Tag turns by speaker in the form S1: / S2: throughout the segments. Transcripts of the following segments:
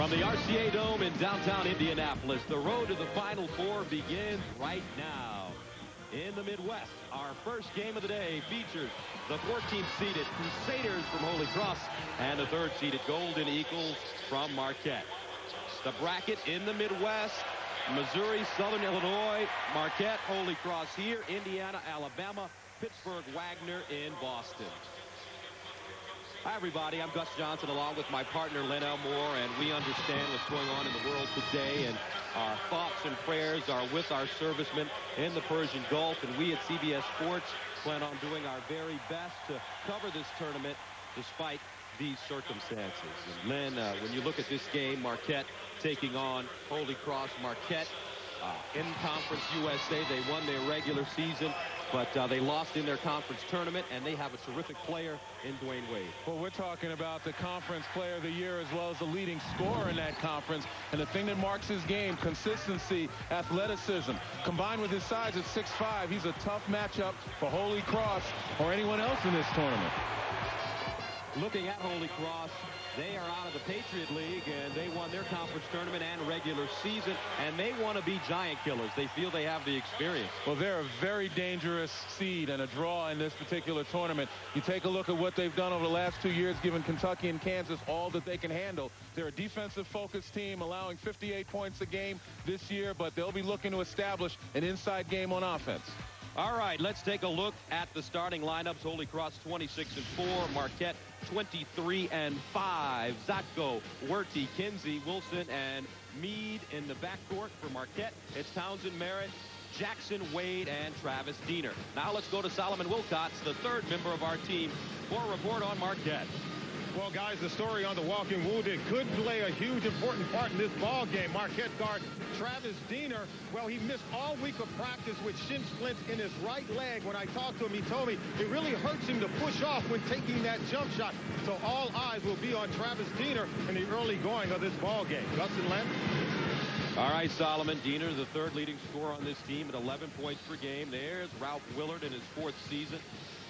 S1: From the RCA Dome in downtown Indianapolis, the road to the Final Four begins right now. In the Midwest, our first game of the day features the 14th seeded Crusaders from Holy Cross and the 3rd seeded Golden Eagles from Marquette. The bracket in the Midwest: Missouri, Southern Illinois, Marquette, Holy Cross here, Indiana, Alabama, Pittsburgh, Wagner in Boston. Hi, everybody. I'm Gus Johnson along with my partner, Len Elmore, and we understand what's going on in the world today, and our thoughts and prayers are with our servicemen in the Persian Gulf, and we at CBS Sports plan on doing our very best to cover this tournament despite these circumstances. And Len, when you look at this game, Marquette taking on Holy Cross. Marquette in Conference USA, they won their regular season, but they lost in their conference tournament, and they have a terrific player in Dwayne Wade.
S2: Well, we're talking about the conference player of the year as well as the leading scorer in that conference. And the thing that marks his game: consistency, athleticism. Combined with his size at 6'5", he's a tough matchup for Holy Cross or anyone else in this tournament.
S1: Looking at Holy Cross, they are out of the Patriot League, and they won their conference tournament and regular season, and they want to be giant killers. They feel they have the experience.
S2: Well, they're a very dangerous seed and a draw in this particular tournament. You take a look at what they've done over the last 2 years, giving Kentucky and Kansas all that they can handle. They're a defensive-focused team, allowing 58 points a game this year, but they'll be looking to establish an inside game on offense.
S1: All right, let's take a look at the starting lineups. Holy Cross 26-4, Marquette 23-5. Zatko, Werty, Kinsey, Wilson, and Meade in the backcourt for Marquette. It's Townsend, Merritt, Jackson, Wade, and Travis Diener. Now let's go to Solomon Wilcots, the 3rd member of our team, for a report on Marquette.
S3: Well, guys, the story on the walking wounded could play a huge important part in this ball game. Marquette guard Travis Diener, well, he missed all week of practice with shin splints in his right leg. When I talked to him, he told me it really hurts him to push off when taking that jump shot. So all eyes will be on Travis Diener in the early going of this ball game. Gus and Len?
S1: All right, Solomon. Diener, the 3rd leading scorer on this team at 11 points per game. There's Ralph Willard in his 4th season.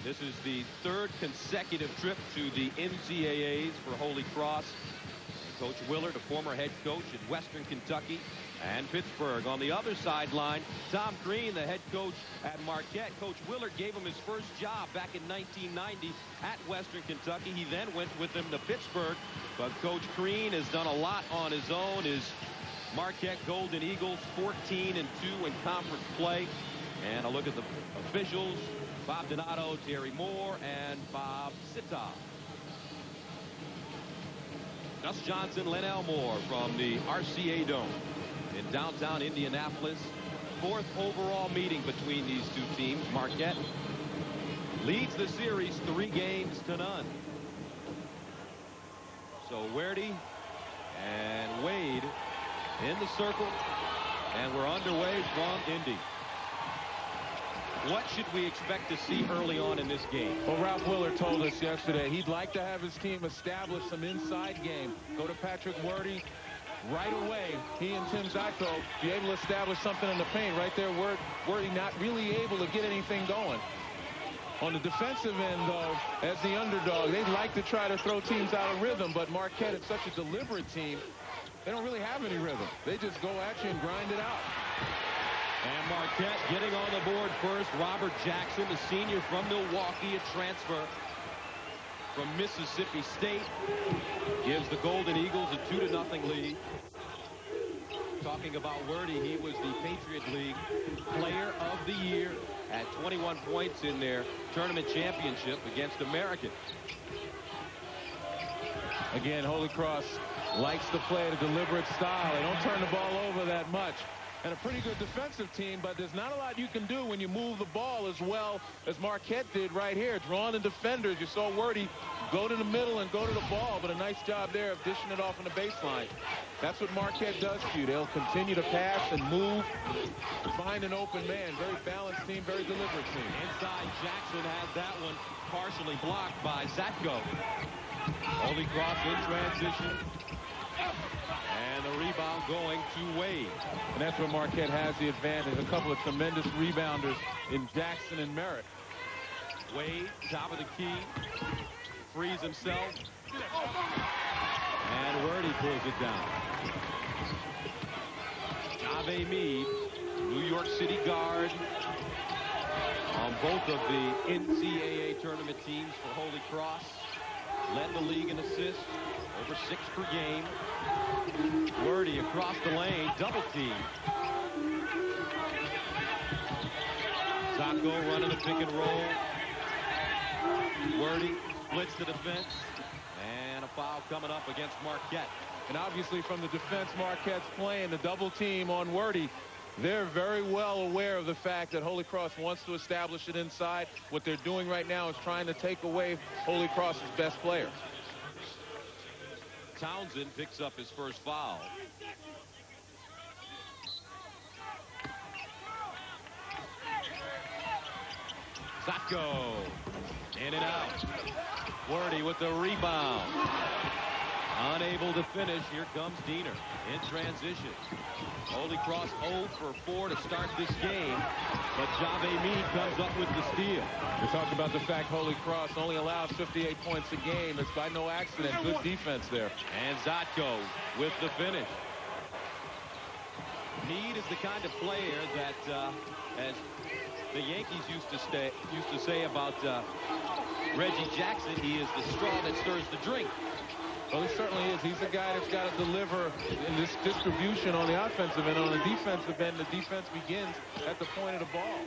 S1: This is the 3rd consecutive trip to the NCAAs for Holy Cross. Coach Willard, a former head coach at Western Kentucky and Pittsburgh. On the other sideline, Tom Crean, the head coach at Marquette. Coach Willard gave him his first job back in 1990 at Western Kentucky. He then went with him to Pittsburgh. But Coach Crean has done a lot on his own. His Marquette Golden Eagles 14-2 in conference play. And a look at the officials: Bob Donato, Terry Moore, and Bob Sita. Gus Johnson, Len Elmore from the RCA Dome in downtown Indianapolis. 4th overall meeting between these two teams. Marquette leads the series 3-0. So Werty and Wade in the circle, and we're underway from Indy. What should we expect to see early on in this game?
S2: Well, Ralph Willard told us yesterday he'd like to have his team establish some inside game. Go to Patrick Werty right away. He and Tim Zatko be able to establish something in the paint. Right there, Werty not really able to get anything going. On the defensive end, though, as the underdog, they'd like to try to throw teams out of rhythm, but Marquette is such a deliberate team, they don't really have any rhythm. They just go at you and grind it out.
S1: And Marquette getting on the board first. Robert Jackson, the senior from Milwaukee, a transfer from Mississippi State, gives the Golden Eagles a 2-0 lead. Talking about Werty, he was the Patriot League Player of the Year at 21 points in their tournament championship against American.
S2: Again, Holy Cross likes to play at a deliberate style. They don't turn the ball over that much. And a pretty good defensive team, but there's not a lot you can do when you move the ball as well as Marquette did right here. Drawing the defenders. You saw Werty go to the middle and go to the ball, but a nice job there of dishing it off on the baseline. That's what Marquette does to you. They'll continue to pass and move to find an open man. Very balanced team, very deliberate team.
S1: Inside, Jackson has that one partially blocked by Zatko. Holy Cross in transition. And the rebound going to Wade.
S2: And that's where Marquette has the advantage. A couple of tremendous rebounders in Jackson and Merritt.
S1: Wade, top of the key, frees himself. And Wordy pulls it down. Jave Mead, New York City guard, on both of the NCAA tournament teams for Holy Cross. Led the league in assists, over 6 per game. Wordy across the lane, double team. Zacco running a pick and roll. Wordy splits the defense. And a foul coming up against Marquette.
S2: And obviously from the defense Marquette's playing, the double team on Wordy, they're very well aware of the fact that Holy Cross wants to establish it inside. What they're doing right now is trying to take away Holy Cross's best player.
S1: Townsend picks up his first foul. Zacco in and out. Wordy with the rebound. Unable to finish. Here comes Diener in transition. Holy Cross 0 for 4 to start this game, but Jave Mead comes up with the steal.
S2: We talked about the fact Holy Cross only allows 58 points a game. It's by no accident. Good defense there.
S1: And Zacco with the finish. Mead is the kind of player that, as the Yankees used to say about Reggie Jackson, he is the straw that stirs the drink.
S2: Well, he certainly is. He's the guy that's got to deliver in this distribution on the offensive end. On the defensive end, the defense begins at the point of the ball.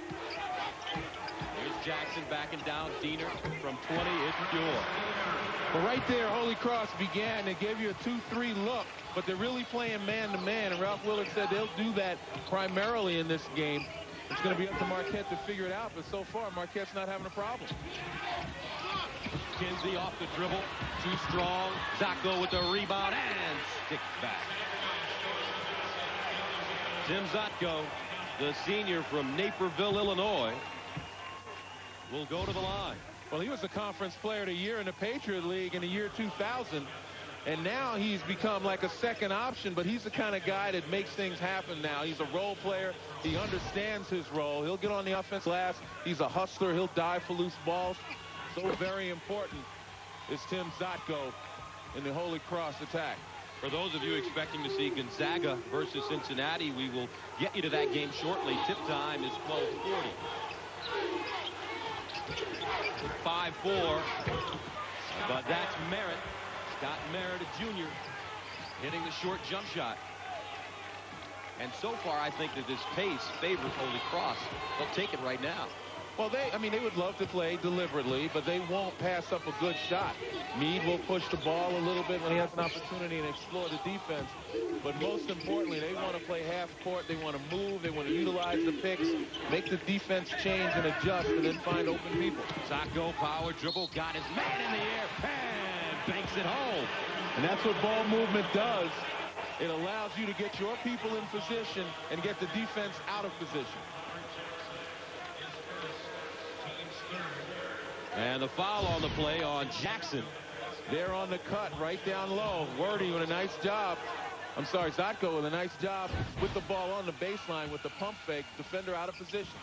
S1: Here's Jackson backing down. Diener from 20. It's pure.
S2: But right there, Holy Cross began. They gave you a 2-3 look, but they're really playing man-to-man. And Ralph Willard said they'll do that primarily in this game. It's going to be up to Marquette to figure it out, but so far, Marquette's not having a problem.
S1: Kinsey off the dribble. Too strong. Zacco with the rebound and sticks back. Tim Zacco, the senior from Naperville, Illinois, will go to the line.
S2: Well, he was the conference player of the year in the Patriot League in the year 2000. And now he's become like a second option, but he's the kind of guy that makes things happen now. He's a role player. He understands his role. He'll get on the offense glass. He's a hustler. He'll dive for loose balls. So very important is Tim Zacco in the Holy Cross attack.
S1: For those of you expecting to see Gonzaga versus Cincinnati, we will get you to that game shortly. Tip time is 12:40. 5-4. But that's Merritt. Scott Merritt, a junior, hitting the short jump shot. And so far, I think that this pace favors Holy Cross. They'll take it right now.
S2: Well, they would love to play deliberately, but they won't pass up a good shot. Mead will push the ball a little bit when he has an opportunity and explore the defense. But most importantly, they want to play half court. They want to move. They want to utilize the picks, make the defense change and adjust, and then find open people.
S1: Zacco, power dribble, got his man in the air, and banks it home.
S2: And that's what ball movement does. It allows you to get your people in position and get the defense out of position.
S1: And the foul on the play on Jackson.
S2: They're on the cut right down low. Wordy with a nice job. I'm sorry, Zacco with a nice job with the ball on the baseline with the pump fake. Defender out of position.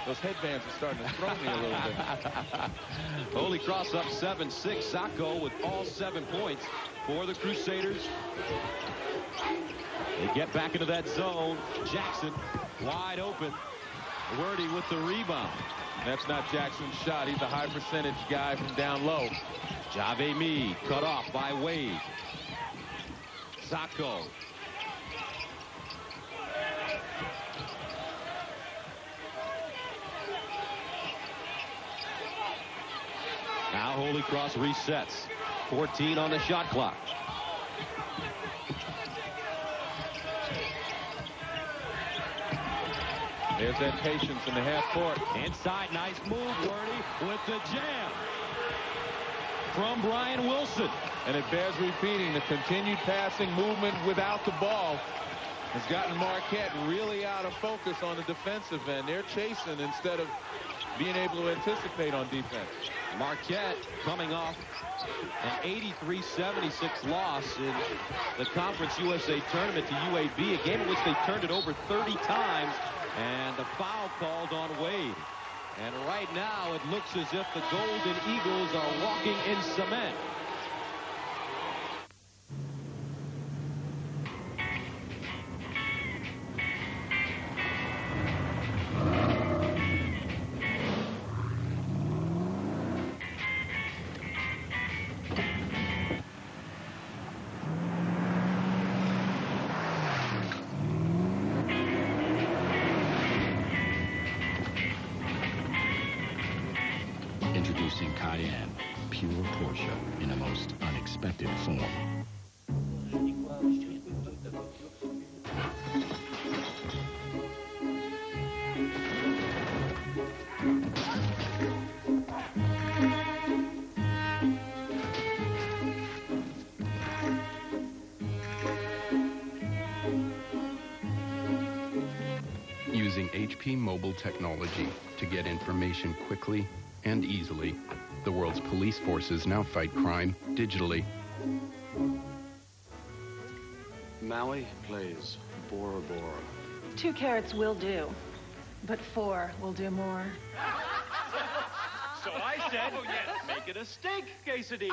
S2: Those headbands are starting to throw me a little bit.
S1: Holy Cross up 7-6. Zacco with all 7 points for the Crusaders. They get back into that zone. Jackson wide open. Wordy with the rebound.
S2: That's not Jackson's shot. He's a high percentage guy from down low.
S1: Jave Mead cut off by Wade. Zacco. Now Holy Cross resets. 14 on the shot clock.
S2: There's that patience in the half court.
S1: Inside, nice move, Wordy with the jam from Brian Wilson.
S2: And it bears repeating, the continued passing movement without the ball has gotten Marquette really out of focus on the defensive end. They're chasing instead of being able to anticipate on defense.
S1: Marquette coming off an 83-76 loss in the Conference USA Tournament to UAB, a game in which they turned it over 30 times. And the foul called on Wade. And right now it looks as if the Golden Eagles are walking in cement.
S4: pure Porsche in a most unexpected form.
S5: Using HP mobile technology to get information quickly and easily, the world's police forces now fight crime digitally.
S6: Maui plays Bora Bora.
S7: 2 carrots will do, but 4 will do more.
S1: So I said, make it a steak quesadilla.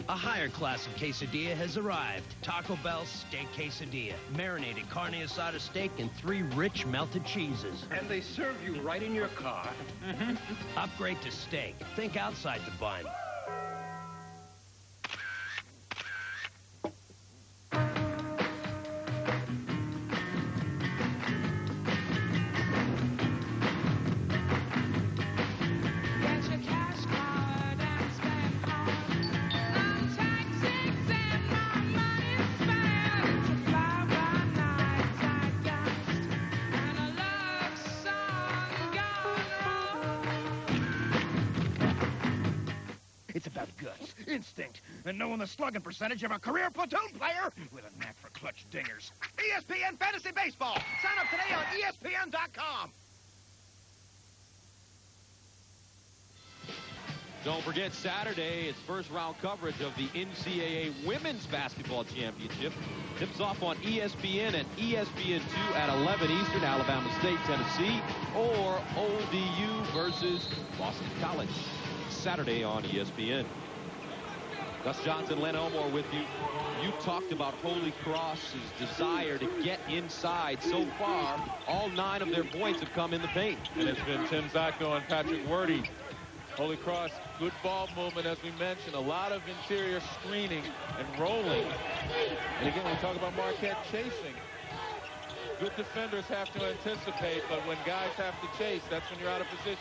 S8: A higher class of quesadilla has arrived. Taco Bell Steak Quesadilla. Marinated carne asada steak and 3 rich melted cheeses.
S6: And they serve you right in your car.
S8: Upgrade to steak. Think outside the bun.
S9: It's about guts, instinct, and knowing the slugging percentage of a career platoon player with a knack for clutch dingers. ESPN Fantasy Baseball. Sign up today on ESPN.com.
S1: Don't forget Saturday, it's first round coverage of the NCAA Women's Basketball Championship. Tips off on ESPN and ESPN2 at 11 Eastern, Alabama State, Tennessee, or ODU versus Boston College. Saturday on ESPN. Gus Johnson, Len Elmore with you. You talked about Holy Cross's desire to get inside. So far, all 9 of their points have come in the paint.
S2: And it's been Tim Zacko and Patrick Werde. Holy Cross, good ball movement, as we mentioned. A lot of interior screening and rolling. And again, we talk about Marquette chasing. Good defenders have to anticipate, but when guys have to chase, that's when you're out of position.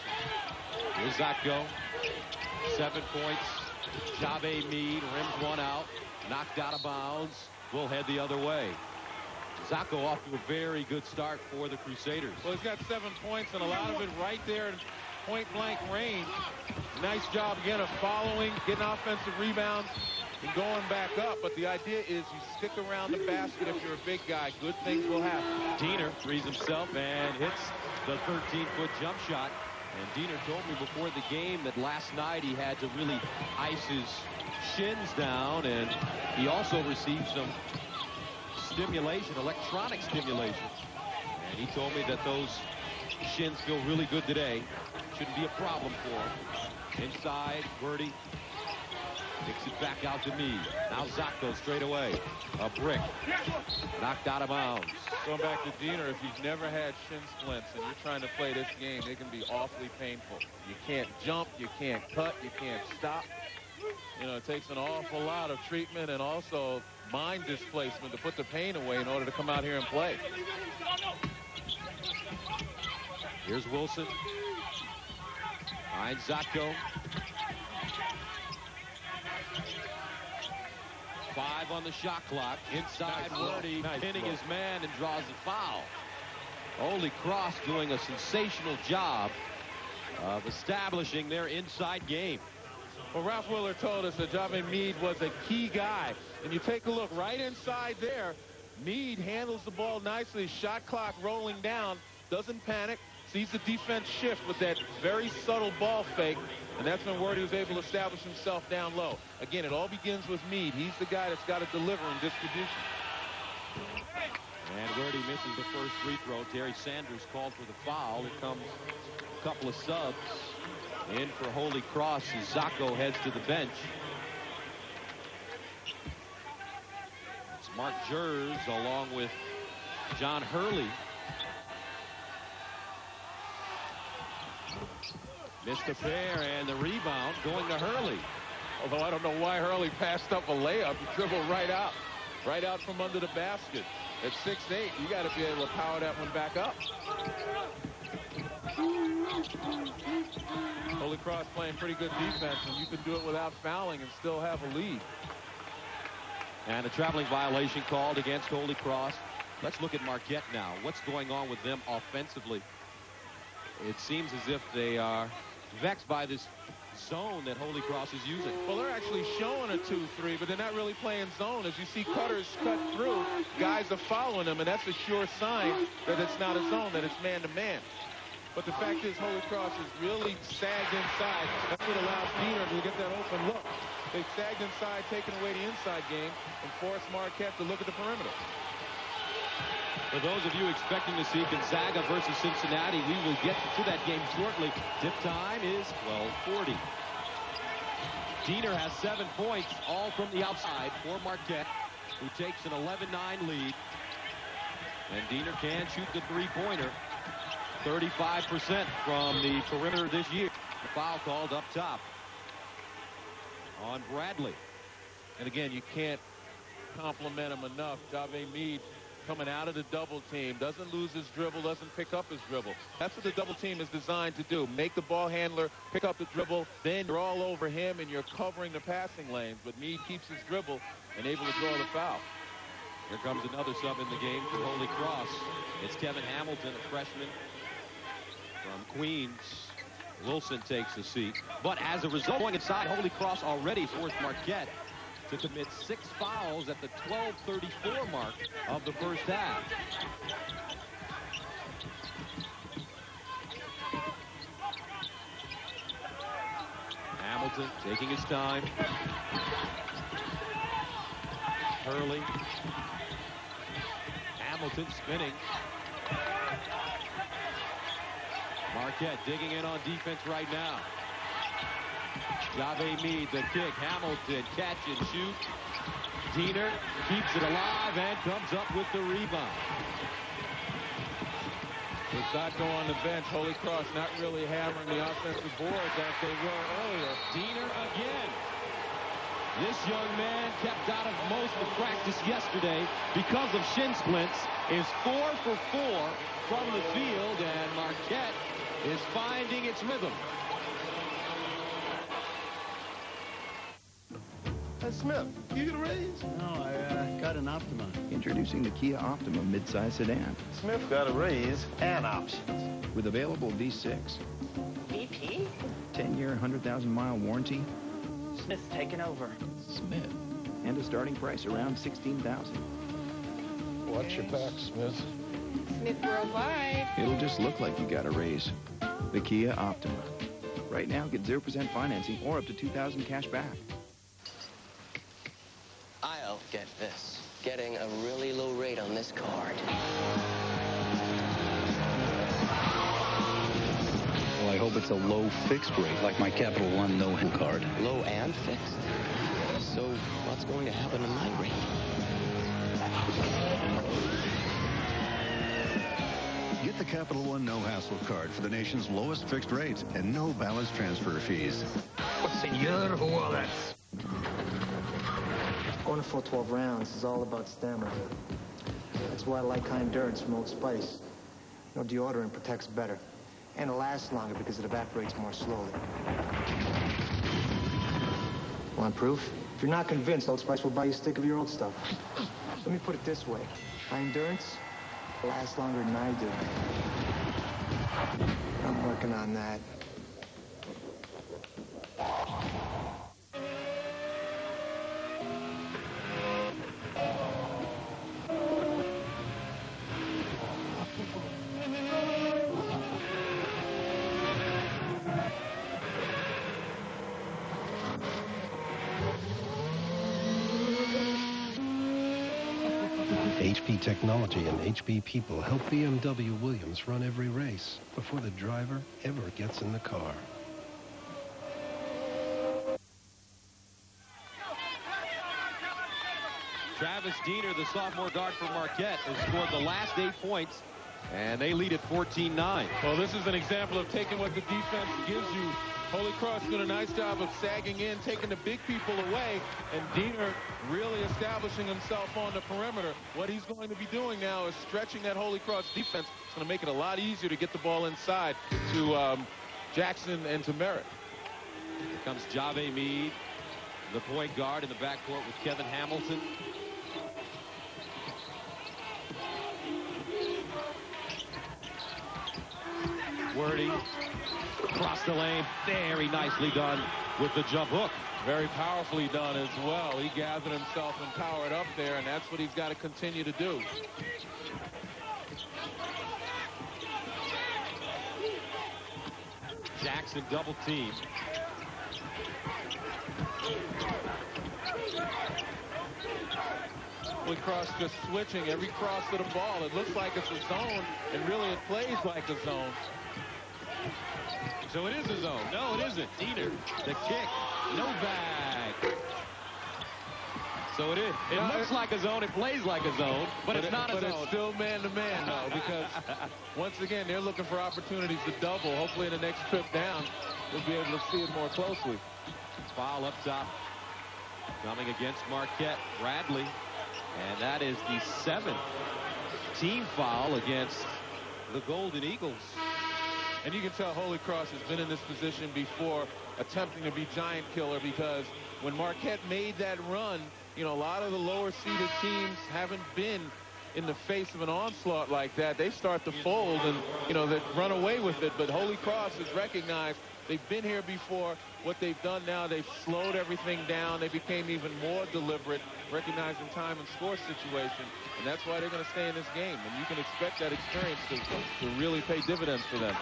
S1: Here's Zacko. 7 points. Jave Mead rims one out. Knocked out of bounds. Will head the other way. Zacko off to a very good start for the Crusaders.
S2: Well, he's got 7 points and a lot of it right there in point-blank range. Nice job again of following, getting offensive rebounds, and going back up. But the idea is you stick around the basket if you're a big guy. Good things will happen.
S1: Diener frees himself and hits the 13-foot jump shot. And Diener told me before the game that last night he had to really ice his shins down, and he also received some stimulation, electronic stimulation. And he told me that those shins feel really good today. Shouldn't be a problem for him. Inside, Werde kicks it back out to Mead. Now Zacko straight away. A brick. Knocked out of bounds.
S2: Going back to Diener, if you've never had shin splints and you're trying to play this game, they can be awfully painful. You can't jump, you can't cut, you can't stop. You know, it takes an awful lot of treatment and also mind displacement to put the pain away in order to come out here and play.
S1: Here's Wilson. Finds Zacko. 5 on the shot clock. Inside, Werde pinning his man and draws the foul. Holy Cross doing a sensational job of establishing their inside game.
S2: Well, Ralph Willard told us that Jave Mead was a key guy. And you take a look right inside there. Mead handles the ball nicely. Shot clock rolling down. Doesn't panic. Sees the defense shift with that very subtle ball fake. And that's when Werde was able to establish himself down low. Again, it all begins with Mead. He's the guy that's got to deliver in distribution.
S1: And Werde misses the first free throw. Terry Sanders called for the foul. Here comes a couple of subs in for Holy Cross as Zacko heads to the bench. It's Mark Jers along with John Hurley. Missed the pair and the rebound going to Hurley.
S2: Although I don't know why Hurley passed up a layup. He dribbled right out from under the basket. At 6'8", you got to be able to power that one back up. Holy Cross playing pretty good defense, and you can do it without fouling and still have a lead.
S1: And a traveling violation called against Holy Cross. Let's look at Marquette now. What's going on with them offensively? It seems as if they are vexed by this zone that Holy Cross is using.
S2: Well, they're actually showing a 2-3, but they're not really playing zone. As you see cutters cut through, guys are following them, and that's a sure sign that it's not a zone, that it's man-to-man. But the fact is, Holy Cross is really sagged inside. That's what allows Diener to get that open look. They sagged inside, taking away the inside game, and forced Marquette to look at the perimeter.
S1: For those of you expecting to see Gonzaga versus Cincinnati, we will get to that game shortly. Tip time is 12:40. Diener has 7 points, all from the outside for Marquette, who takes an 11-9 lead. And Diener can shoot the three-pointer. 35% from the perimeter this year. The foul called up top on Bradley.
S2: And again, you can't compliment him enough. Jave Mead coming out of the double team, doesn't lose his dribble, doesn't pick up his dribble. That's what the double team is designed to do. Make the ball handler pick up the dribble, then you're all over him and you're covering the passing lanes. But Mead keeps his dribble and able to draw the foul.
S1: Here comes another sub in the game for Holy Cross. It's Kevin Hamilton, a freshman from Queens. Wilson takes a seat. But as a result, going inside, Holy Cross already forced Marquette to commit 6 fouls at the 12:34 mark of the first half. Hamilton taking his time. Hurley. Hamilton spinning. Marquette digging in on defense right now. Jave Mead, the kick. Hamilton, catch and shoot. Diener keeps it alive and comes up with the rebound.
S2: With Sacco on the bench, Holy Cross not really hammering the offensive boards as they were earlier.
S1: Diener again. This young man kept out of most of practice yesterday because of shin splints. Is 4 for 4 from the field, and Marquette is finding its rhythm.
S10: Smith, you get a raise?
S11: No, I got an Optima. Introducing the Kia Optima midsize sedan.
S10: Smith got a raise and options.
S11: With available V6.
S12: VP?
S11: 10-year, 100,000-mile warranty.
S12: Smith's taken over.
S11: Smith. And a starting price around $16,000.
S10: Watch your back, Smith.
S12: Smith Worldwide.
S11: It'll just look like you got a raise. The Kia Optima. Right now, get 0% financing or up to $2,000 cash back.
S13: I'll get this. Getting a really low rate on this card.
S4: Well, I hope it's a low fixed rate, like my Capital One no-hit card.
S13: Low and fixed? So what's going to happen to my rate?
S14: Get the Capital One no-hassle card for the nation's lowest fixed rates and no balance transfer fees.
S9: Senor Wallace.
S15: Going a full 12 rounds is all about stamina. That's why I like high endurance from Old Spice. No deodorant protects better. And it lasts longer because it evaporates more slowly. Want proof? If you're not convinced, Old Spice will buy you a stick of your old stuff. Let me put it this way. High endurance lasts longer than I do. I'm working on that.
S16: HP technology and HP people help BMW Williams run every race before the driver ever gets in the car.
S1: Travis Diener, the sophomore guard for Marquette, has scored the last 8 points, and they lead at 14-9.
S2: Well, this is an example of taking what the defense gives you Holy Cross doing a nice job of sagging in, taking the big people away, and Diener really establishing himself on the perimeter. What he's going to be doing now is stretching that Holy Cross defense. It's going to make it a lot easier to get the ball inside to Jackson and to Merritt.
S1: Here comes Jave Meade, the point guard in the backcourt with Kevin Hamilton. Wordy across the lane, very nicely done with the jump hook.
S2: Very powerfully done as well. He gathered himself and powered up there, and that's what he's got to continue to do.
S1: Jackson double team.
S2: Holy Cross just switching every cross to the ball. It looks like it's a zone, and really it plays like a zone.
S1: So it is a zone. No, it isn't. Diener, the kick, no bag. So it is. It looks like a zone. It plays like a zone, but it's not a zone.
S2: But it's still man-to-man, though, because once again, they're looking for opportunities to double. Hopefully in the next trip down, we'll be able to see it more closely.
S1: Foul up top. Coming against Marquette, Bradley. And that is the 7th team foul against the Golden Eagles.
S2: And you can tell Holy Cross has been in this position before, attempting to be giant killer, because when Marquette made that run, you know, a lot of the lower seeded teams haven't been in the face of an onslaught like that. They start to fold and, you know, they run away with it. But Holy Cross has recognized they've been here before. What they've done now, they've slowed everything down. They became even more deliberate, recognizing time and score situation. And that's why they're going to stay in this game. And you can expect that experience to really pay dividends for them.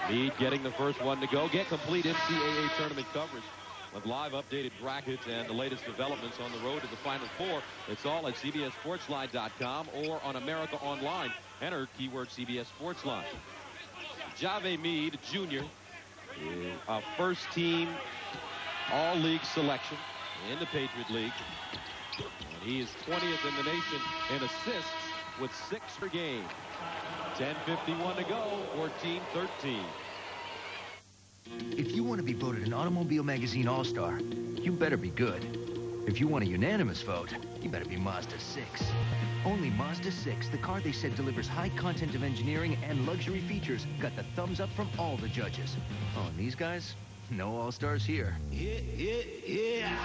S1: Meade getting the first one to go. Get complete NCAA tournament coverage with live updated brackets and the latest developments on the road to the Final Four. It's all at CBSSportsLine.com or on America Online. Enter keyword CBS Sportsline. Jave Meade, junior, is a first-team all-league selection in the Patriot League. And he is 20th in the nation in assists with 6 per game. 10:51 to go, 14-13.
S17: If you want to be voted an Automobile Magazine All-Star, you better be good. If you want a unanimous vote, you better be Mazda 6. Only Mazda 6, the car they said delivers high content of engineering and luxury features, got the thumbs up from all the judges. Oh, and these guys? No All-Stars here. Yeah.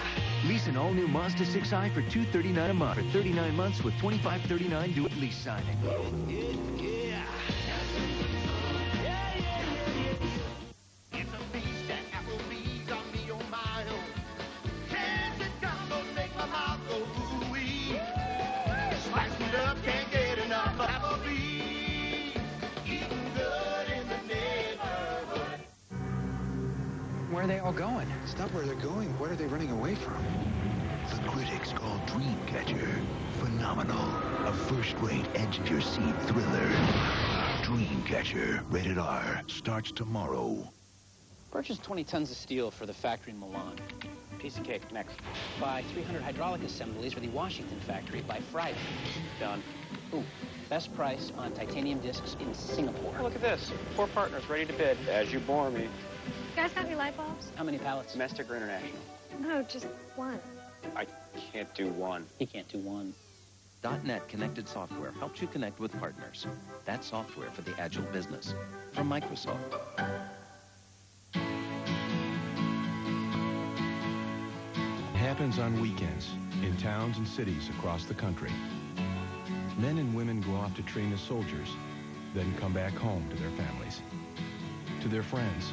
S17: Lease an all-new Mazda 6i for $239 a month for 39 months with $25.39 due at lease signing. Yeah.
S18: Where are they all going?
S19: It's not where they're going. What are they running away from?
S20: The critics call Dreamcatcher phenomenal. A first-rate, edge-of-your-seat thriller. Dreamcatcher, rated R, starts tomorrow.
S13: Purchase 20 tons of steel for the factory in Milan.
S12: Piece of cake. Next.
S13: Buy 300 hydraulic assemblies for the Washington factory by Friday.
S12: Done.
S13: Ooh, best price on titanium discs in Singapore.
S12: Oh, look at this. 4 partners ready to bid. As you bore me.
S7: You guys got any light bulbs?
S13: How many pallets?
S12: Domestic or international?
S7: No, just one.
S12: I can't do one.
S13: He can't do one.
S21: .NET Connected Software helps you connect with partners. That's software for the agile business. From Microsoft.
S16: It happens on weekends in towns and cities across the country. Men and women go off to train as soldiers, then come back home to their families, to their friends,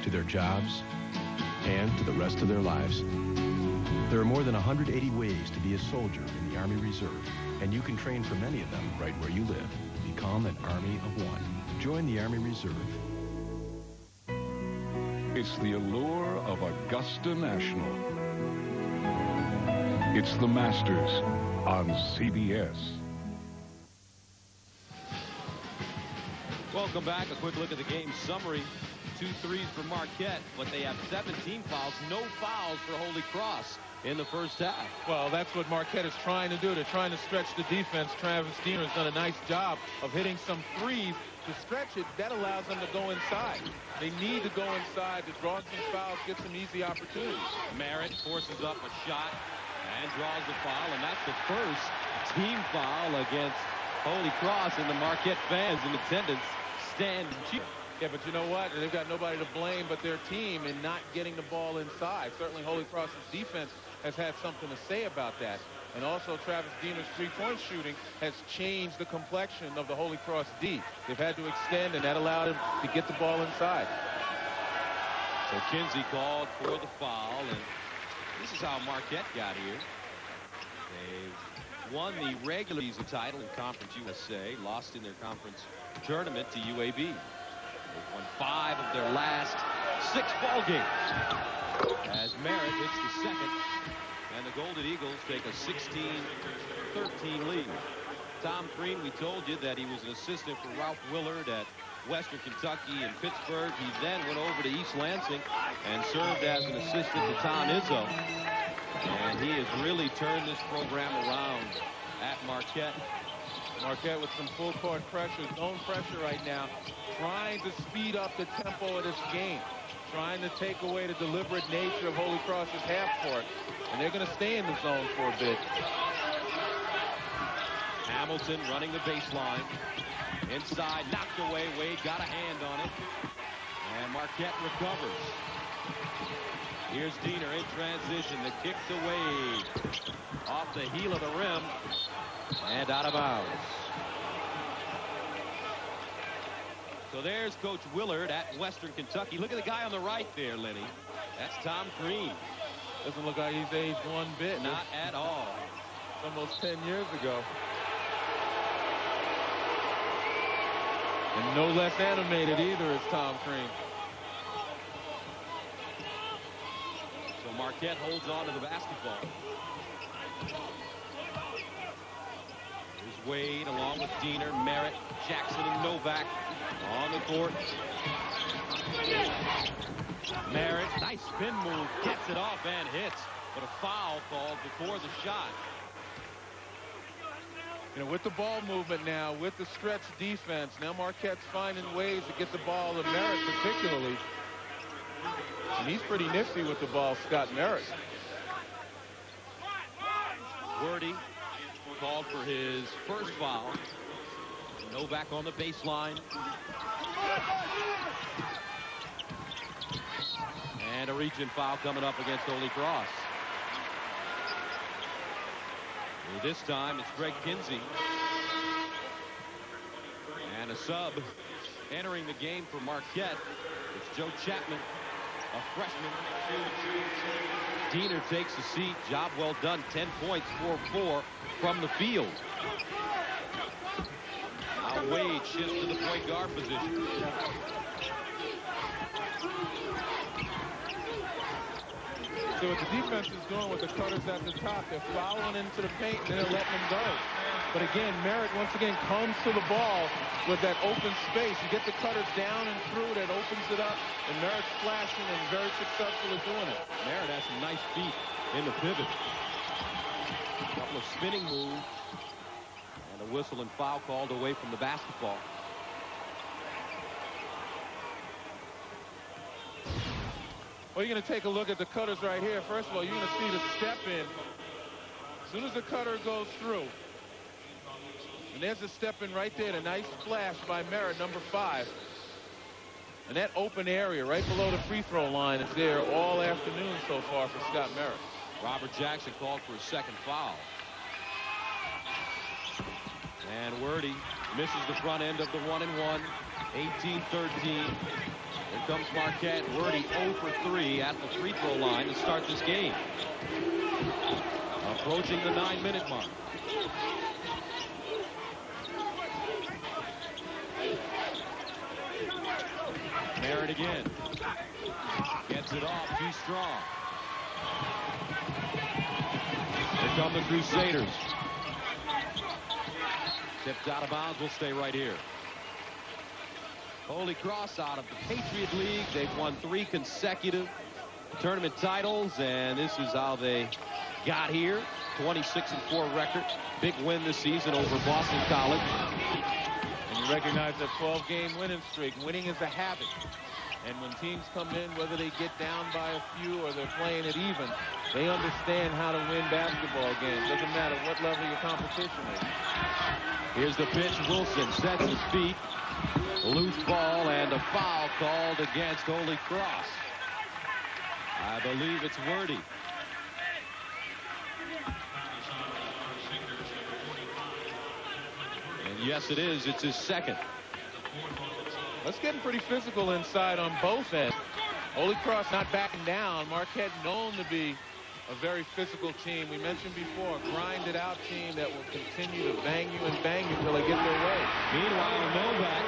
S16: to their jobs, and to the rest of their lives. There are more than 180 ways to be a soldier in the Army Reserve, and you can train for many of them right where you live. Become an Army of One. Join the Army Reserve.
S22: It's the allure of Augusta National. It's the Masters on CBS.
S1: Welcome back. A quick look at the game summary. 2 threes for Marquette, but they have 17 fouls. No fouls for Holy Cross. in the first half.
S2: Well, that's what Marquette is trying to do. They're trying to stretch the defense. Travis Diener has done a nice job of hitting some threes to stretch it. That allows them to go inside. They need to go inside to draw some fouls, get some easy opportunities.
S1: Merritt forces up a shot and draws the foul, and that's the first team foul against Holy Cross, and the Marquette fans in attendance stand and cheer.
S2: Yeah, but you know what? They've got nobody to blame but their team in not getting the ball inside. Certainly Holy Cross's defense has had something to say about that. And also Travis Diener's three-point shooting has changed the complexion of the Holy Cross D. They've had to extend, and that allowed him to get the ball inside.
S1: So Kinsey called for the foul, and this is how Marquette got here. They won the regular season title in Conference USA, lost in their conference tournament to UAB. They've won 5 of their last 6 ball games. As Merritt hits the second, and the Golden Eagles take a 16-13 lead. Tom Crean, we told you that he was an assistant for Ralph Willard at Western Kentucky and Pittsburgh. He then went over to East Lansing and served as an assistant to Tom Izzo. And he has really turned this program around at Marquette.
S2: Marquette with some full court pressure, zone pressure right now, trying to speed up the tempo of this game, trying to take away the deliberate nature of Holy Cross's half court, and they're going to stay in the zone for a bit.
S1: Hamilton running the baseline. Inside, knocked away. Wade got a hand on it. And Marquette recovers. Here's Diener in transition. The kick to Wade. Off the heel of the rim. And out of bounds. So there's Coach Willard at Western Kentucky. Look at the guy on the right there, Lenny. That's Tom Crean.
S2: Doesn't look like he's aged one bit.
S1: Not at all.
S2: It's almost 10 years ago. And no less animated either is Tom Crean.
S1: So Marquette holds on to the basketball. Here's Wade along with Diener, Merritt, Jackson, and Novak on the court. Merritt, nice spin move, gets it off and hits, but a foul called before the shot.
S2: You know, with the ball movement now, with the stretch defense, now Marquette's finding ways to get the ball to Merritt particularly. And he's pretty nifty with the ball, Scott Merritt.
S1: Wordy called for his first foul. Novak on the baseline. And a reach-in foul coming up against Holy Cross. This time it's Greg Kinsey. And a sub entering the game for Marquette. It's Joe Chapman, a freshman. Diener takes a seat. Job well done. 10 points, 4-4 from the field. Now Wade shifts to the point guard position.
S2: So what the defense is doing with the cutters at the top, they're following into the paint and they're letting them go. But again, Merritt once again comes to the ball with that open space. You get the cutters down and through, that opens it up, and Merritt's flashing and very successful at doing it.
S1: Merritt has some nice feet in the pivot. A couple of spinning moves. And a whistle and foul called away from the basketball.
S2: Well, you're going to take a look at the cutters right here. First of all, you're going to see the step in. As soon as the cutter goes through, and there's a step in right there, a nice flash by Merritt, number 5. And that open area right below the free throw line is there all afternoon so far for Scott Merritt.
S1: Robert Jackson called for a second foul. And Wordy misses the front end of the 1-and-1. 18-13. Here comes Marquette. Wordy 0 for 3 at the free throw line to start this game. Approaching the 9-minute mark. Merritt again. Gets it off. Too strong. Here come the Crusaders. Tipped out of bounds. Will stay right here. Holy Cross out of the Patriot League. They've won 3 consecutive tournament titles, and this is how they got here. 26-4 record. Big win this season over Boston College.
S2: And you recognize that 12-game winning streak. Winning is a habit. And when teams come in, whether they get down by a few or they're playing it even, they understand how to win basketball games. Doesn't matter what level your competition is.
S1: Here's the pitch. Wilson sets his feet. Loose ball and a foul called against Holy Cross. I believe it's Wordy. And yes, it is. It's his second.
S2: Let's get pretty physical inside on both ends. Holy Cross not backing down. Marquette known to be a very physical team. We mentioned before, grinded out team that will continue to bang you until they get their way.
S1: Meanwhile, Novak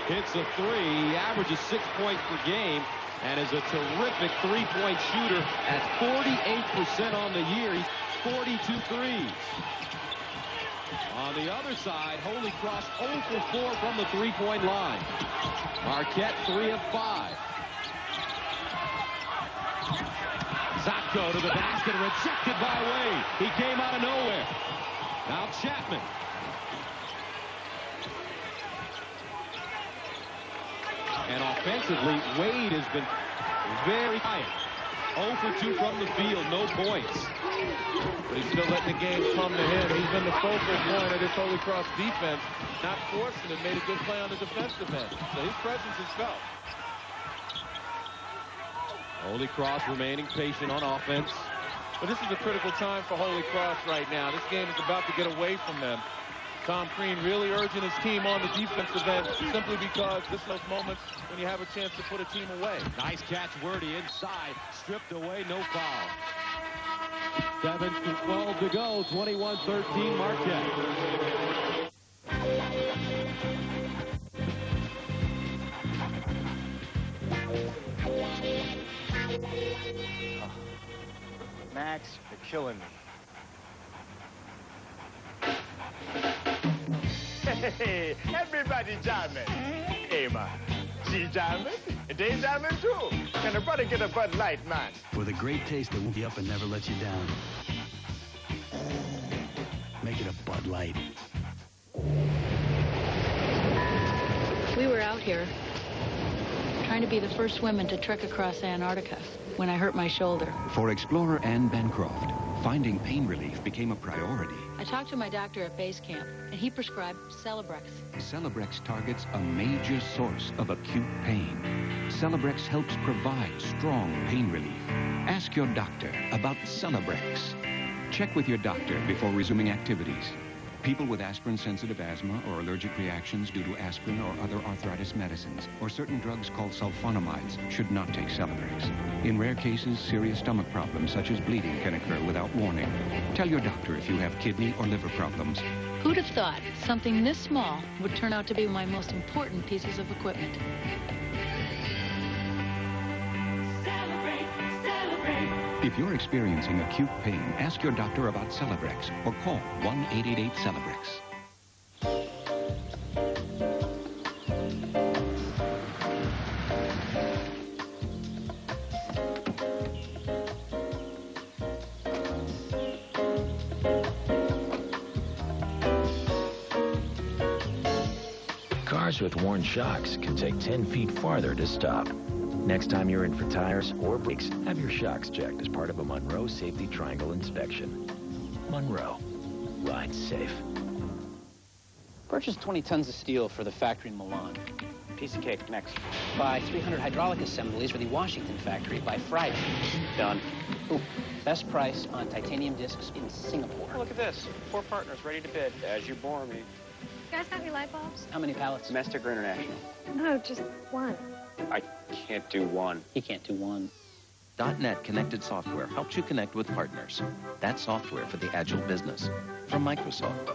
S1: hits a three. He averages 6 points per game and is a terrific three-point shooter at 48% on the year. He's 42 threes. On the other side, Holy Cross 0 for 4 from the three-point line. Marquette 3 of 5. Zotko to the basket, rejected by Wade. He came out of nowhere. Now Chapman. And offensively, Wade has been very quiet. 0 for 2 from the field, no points.
S2: But he's still letting the game come to him. He's been the focal point of this Holy Cross defense. Not forcing it, made a good play on the defensive end. So his presence is felt.
S1: Holy Cross remaining patient on offense.
S2: But this is a critical time for Holy Cross right now. This game is about to get away from them. Tom Crean really urging his team on the defensive end simply because this is those moments when you have a chance to put a team away.
S1: Nice catch, Wordy inside, stripped away, no foul. 7:12 to go, 21-13 Marquette.
S10: Max, you're killing me. Hey, everybody jamming. Hey, man. She jamming, and they jamming too. Can a brother get a Bud Light, man?
S4: With a great taste that won't be up and never let you down. Make it a Bud Light.
S3: We were out here trying to be the first women to trek across Antarctica when I hurt my shoulder.
S16: For explorer Anne Bancroft, finding pain relief became a priority.
S3: I talked to my doctor at base camp, and he prescribed Celebrex.
S16: Celebrex targets a major source of acute pain. Celebrex helps provide strong pain relief. Ask your doctor about Celebrex. Check with your doctor before resuming activities. People with aspirin-sensitive asthma or allergic reactions due to aspirin or other arthritis medicines or certain drugs called sulfonamides should not take Celebrex. In rare cases, serious stomach problems such as bleeding can occur without warning. Tell your doctor if you have kidney or liver problems.
S3: Who'd have thought something this small would turn out to be my most important pieces of equipment?
S16: If you're experiencing acute pain, ask your doctor about Celebrex or call 1-888-CELEBREX.
S18: Cars with worn shocks can take 10 feet farther to stop. Next time you're in for tires or brakes, have your shocks checked as part of a Monroe Safety Triangle inspection. Monroe. Ride safe.
S13: Purchase 20 tons of steel for the factory in Milan.
S12: Piece of cake. Next.
S13: Buy 300 hydraulic assemblies for the Washington factory by Friday.
S12: Done.
S13: Ooh, best price on titanium discs in Singapore.
S12: Oh, look at this. 4 partners ready to bid. As you bore me.
S23: You guys have any light bulbs?
S13: How many pallets?
S12: Domestic or international?
S23: No, just one.
S12: I can't do one.
S13: He can't do one.
S21: .NET Connected Software helps you connect with partners. That's software for the agile business from Microsoft.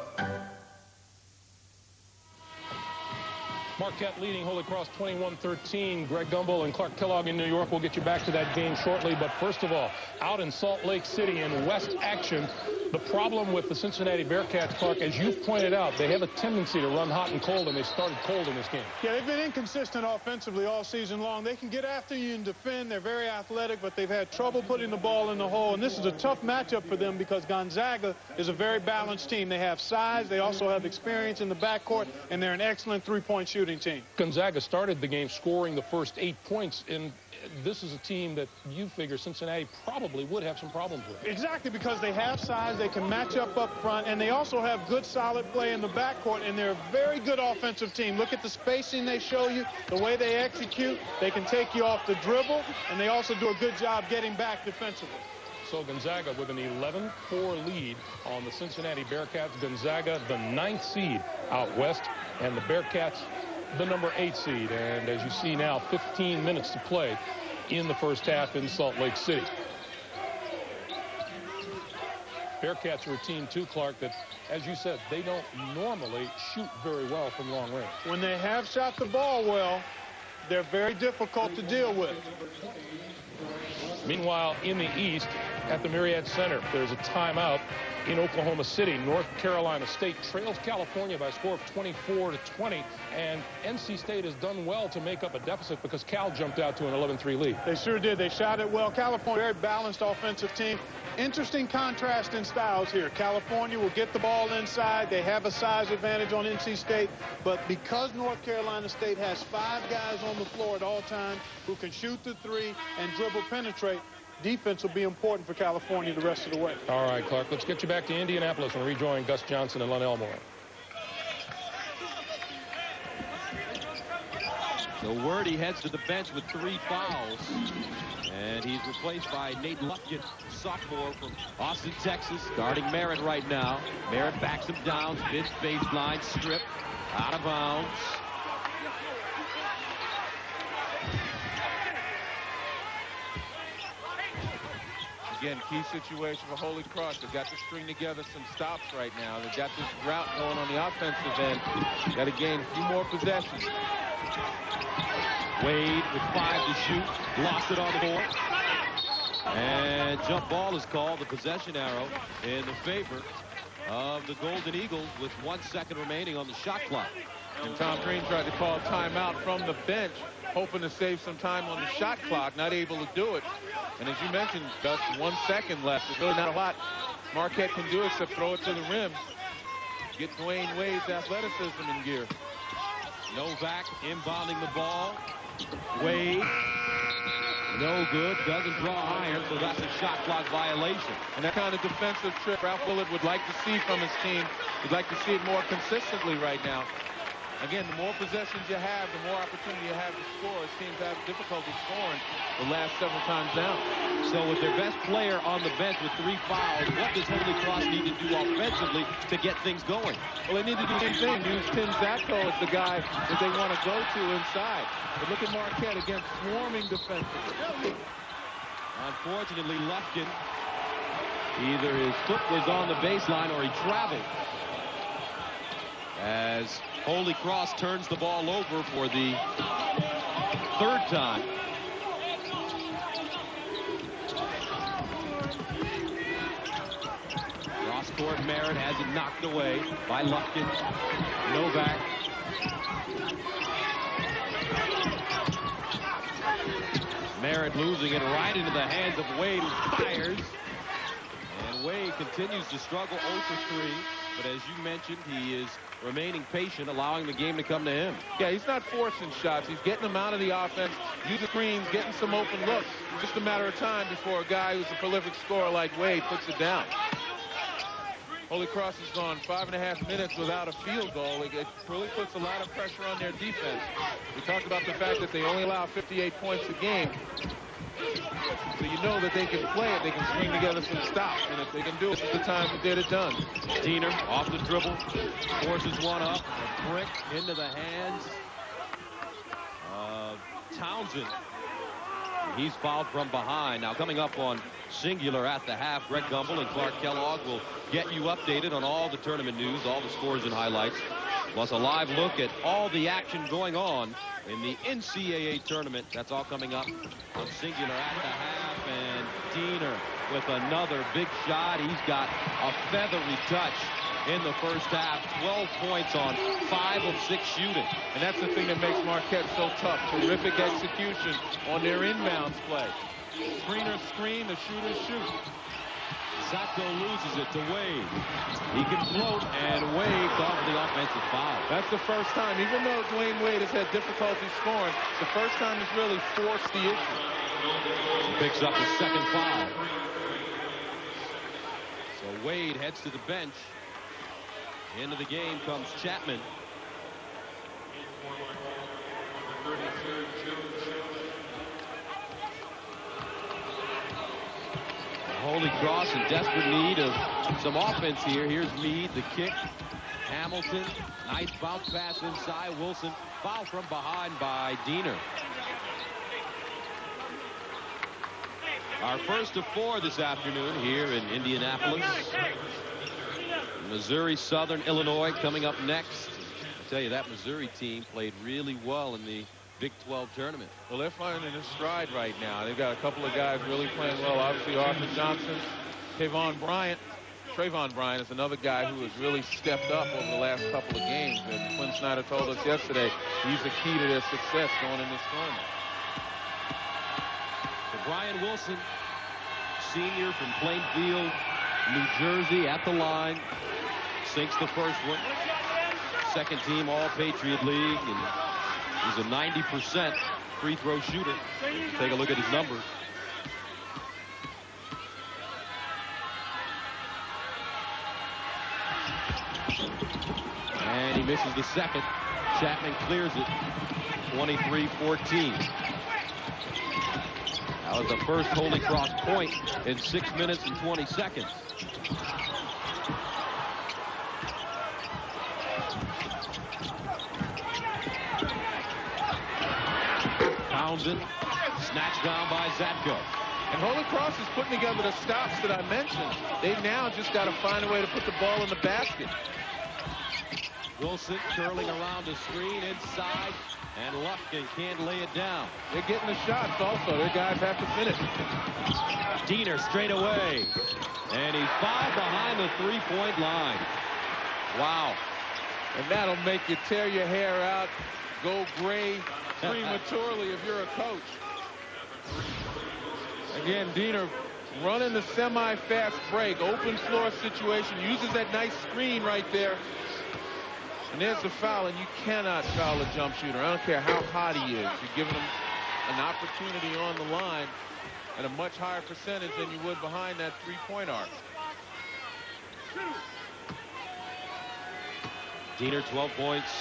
S5: Marquette leading Holy Cross 21-13. Greg Gumbel and Clark Kellogg in New York. We'll get you back to that game shortly. But first of all, out in Salt Lake City in West action, the problem with the Cincinnati Bearcats, Clark, as you've pointed out, they have a tendency to run hot and cold, and they started cold in this game.
S6: Yeah, they've been inconsistent offensively all season long. They can get after you and defend. They're very athletic, but they've had trouble putting the ball in the hole. And this is a tough matchup for them because Gonzaga is a very balanced team. They have size. They also have experience in the backcourt, and they're an excellent three-point shooting team.
S5: Gonzaga started the game scoring the first 8 points, and this is a team that you figure Cincinnati probably would have some problems with.
S6: Exactly, because they have size, they can match up front, and they also have good solid play in the backcourt, and they're a very good offensive team. Look at the spacing they show you, the way they execute. They can take you off the dribble, and they also do a good job getting back defensively.
S5: So Gonzaga with an 11-4 lead on the Cincinnati Bearcats. Gonzaga, the 9th seed out west, and the Bearcats, the number 8 seed. And as you see now, 15 minutes to play in the first half in Salt Lake City. Bearcats are a team, too, Clark, that, as you said, they don't normally shoot very well from long range.
S6: When they have shot the ball well, they're very difficult to deal with.
S5: Meanwhile, in the East, at the Marriott Center, there's a timeout in Oklahoma City. North Carolina State trails California by a score of 24-20, and NC State has done well to make up a deficit because Cal jumped out to an 11-3 lead.
S6: They sure did. They shot it well. California, very balanced offensive team. Interesting contrast in styles here. California will get the ball inside. They have a size advantage on NC State, but because North Carolina State has 5 guys on the floor at all times who can shoot the three and dribble penetrate, defense will be important for California the rest of the way.
S5: All right, Clark, let's get you back to Indianapolis and rejoin Gus Johnson and Len Elmore.
S1: So Wordy heads to the bench with 3 fouls. And he's replaced by Nate Lufkin, sophomore from Austin, Texas, guarding Merritt right now. Merritt backs him down, spins baseline, strip, out of bounds.
S2: Again, key situation for Holy Cross. They've got to string together some stops right now. They've got this route going on the offensive end. Got to gain a few more possessions.
S1: Wade with 5 to shoot. Lost it on the board. And jump ball is called. The possession arrow in the favor of the Golden Eagles with 1 second remaining on the shot clock.
S2: And Tom Green tried to call timeout from the bench, hoping to save some time on the shot clock, not able to do it. And as you mentioned, Gus, 1 second left. There's really not a lot Marquette can do except throw it to the rim. Get Dwayne Wade's athleticism in gear.
S1: Novak inbounding the ball. Wade, no good, doesn't draw iron, so that's a shot clock violation.
S2: And that kind of defensive trip Ralph Willard would like to see from his team. He'd like to see it more consistently right now. Again, the more possessions you have, the more opportunity you have to score. His teams have difficulty scoring the last several times down.
S1: So with their best player on the bench with 3 fouls, what does Holy Cross need to do offensively to get things going?
S2: Well, they need to do the same thing. Use Tim Zatko as the guy that they want to go to inside. But look at Marquette, again, swarming defensively.
S1: Unfortunately, Lufkin, either his foot was on the baseline or he traveled. As Holy Cross turns the ball over for the 3rd time. Cross-court Merritt has it knocked away by Lufkin. Novak. Merritt losing it right into the hands of Wade, who fires. And Wade continues to struggle 0 for 3. But as you mentioned, he is remaining patient, allowing the game to come to him.
S2: Yeah, he's not forcing shots. He's getting them out of the offense, using screens, getting some open looks. It's just a matter of time before a guy who's a prolific scorer like Wade puts it down. Holy Cross has gone 5.5 minutes without a field goal. It really puts a lot of pressure on their defense. We talked about the fact that they only allow 58 points a game. So you know that they can play it. They can string together some stops. And if they can do it, this is the time to get it done.
S1: Diener off the dribble, forces one up, a brick into the hands of Townsend. He's fouled from behind. Now coming up on Singular at the half, Greg Gumbel and Clark Kellogg will get you updated on all the tournament news, all the scores and highlights Plus a live look at all the action going on in the NCAA tournament. That's all coming up on Singular at the half. And Diener with another big shot. He's got a feathery touch in the first half. 12 points on 5 of 6 shooting.
S2: And that's the thing that makes Marquette so tough. Terrific execution on their inbounds play. Screeners screen, the shooters shoot.
S1: Zatko loses it to Wade. He can float, and Wade calls the offensive foul.
S2: That's the first time, even though Dwayne Wade has had difficulty scoring, the first time he's really forced the issue.
S1: He picks up the second foul. So Wade heads to the bench. Into the game comes Chapman. Holy Cross in desperate need of some offense here. Here's Meade, the kick. Hamilton, nice bounce pass inside. Wilson, foul from behind by Diener. Our first of 4 this afternoon here in Indianapolis. Missouri, Southern Illinois coming up next. I tell you, that Missouri team played really well in the Big 12 tournament.
S2: Well, they're finding their stride right now. They've got a couple of guys really playing well. Obviously, Arthur Johnson, Trayvon Bryant is another guy who has really stepped up over the last couple of games. And Quinn Snyder told us yesterday he's the key to their success going in this tournament.
S1: So Brian Wilson, senior from Plainfield, New Jersey, at the line, sinks the first one. Second team All-Patriot League, and he's a 90% free throw shooter. Take a look at his numbers. And he misses the second. Chapman clears it. 23-14. That was the first Holy Cross point in 6 minutes and 20 seconds. Townsend, snatched down by Zatko.
S2: And Holy Cross is putting together the stops that I mentioned. They've now just got to find a way to put the ball in the basket.
S1: Wilson curling around the screen inside, and Lufkin can't lay it down.
S2: They're getting the shots also. Their guys have to finish.
S1: Diener straight away, and he's fouled behind the three-point line. Wow.
S2: And that'll make you tear your hair out, go gray prematurely if you're a coach. Again, Diener running the semi-fast break, open floor situation, uses that nice screen right there. And there's the foul, and you cannot foul a jump shooter. I don't care how hot he is. You're giving him an opportunity on the line at a much higher percentage than you would behind that three-point arc.
S1: Diener, 12 points.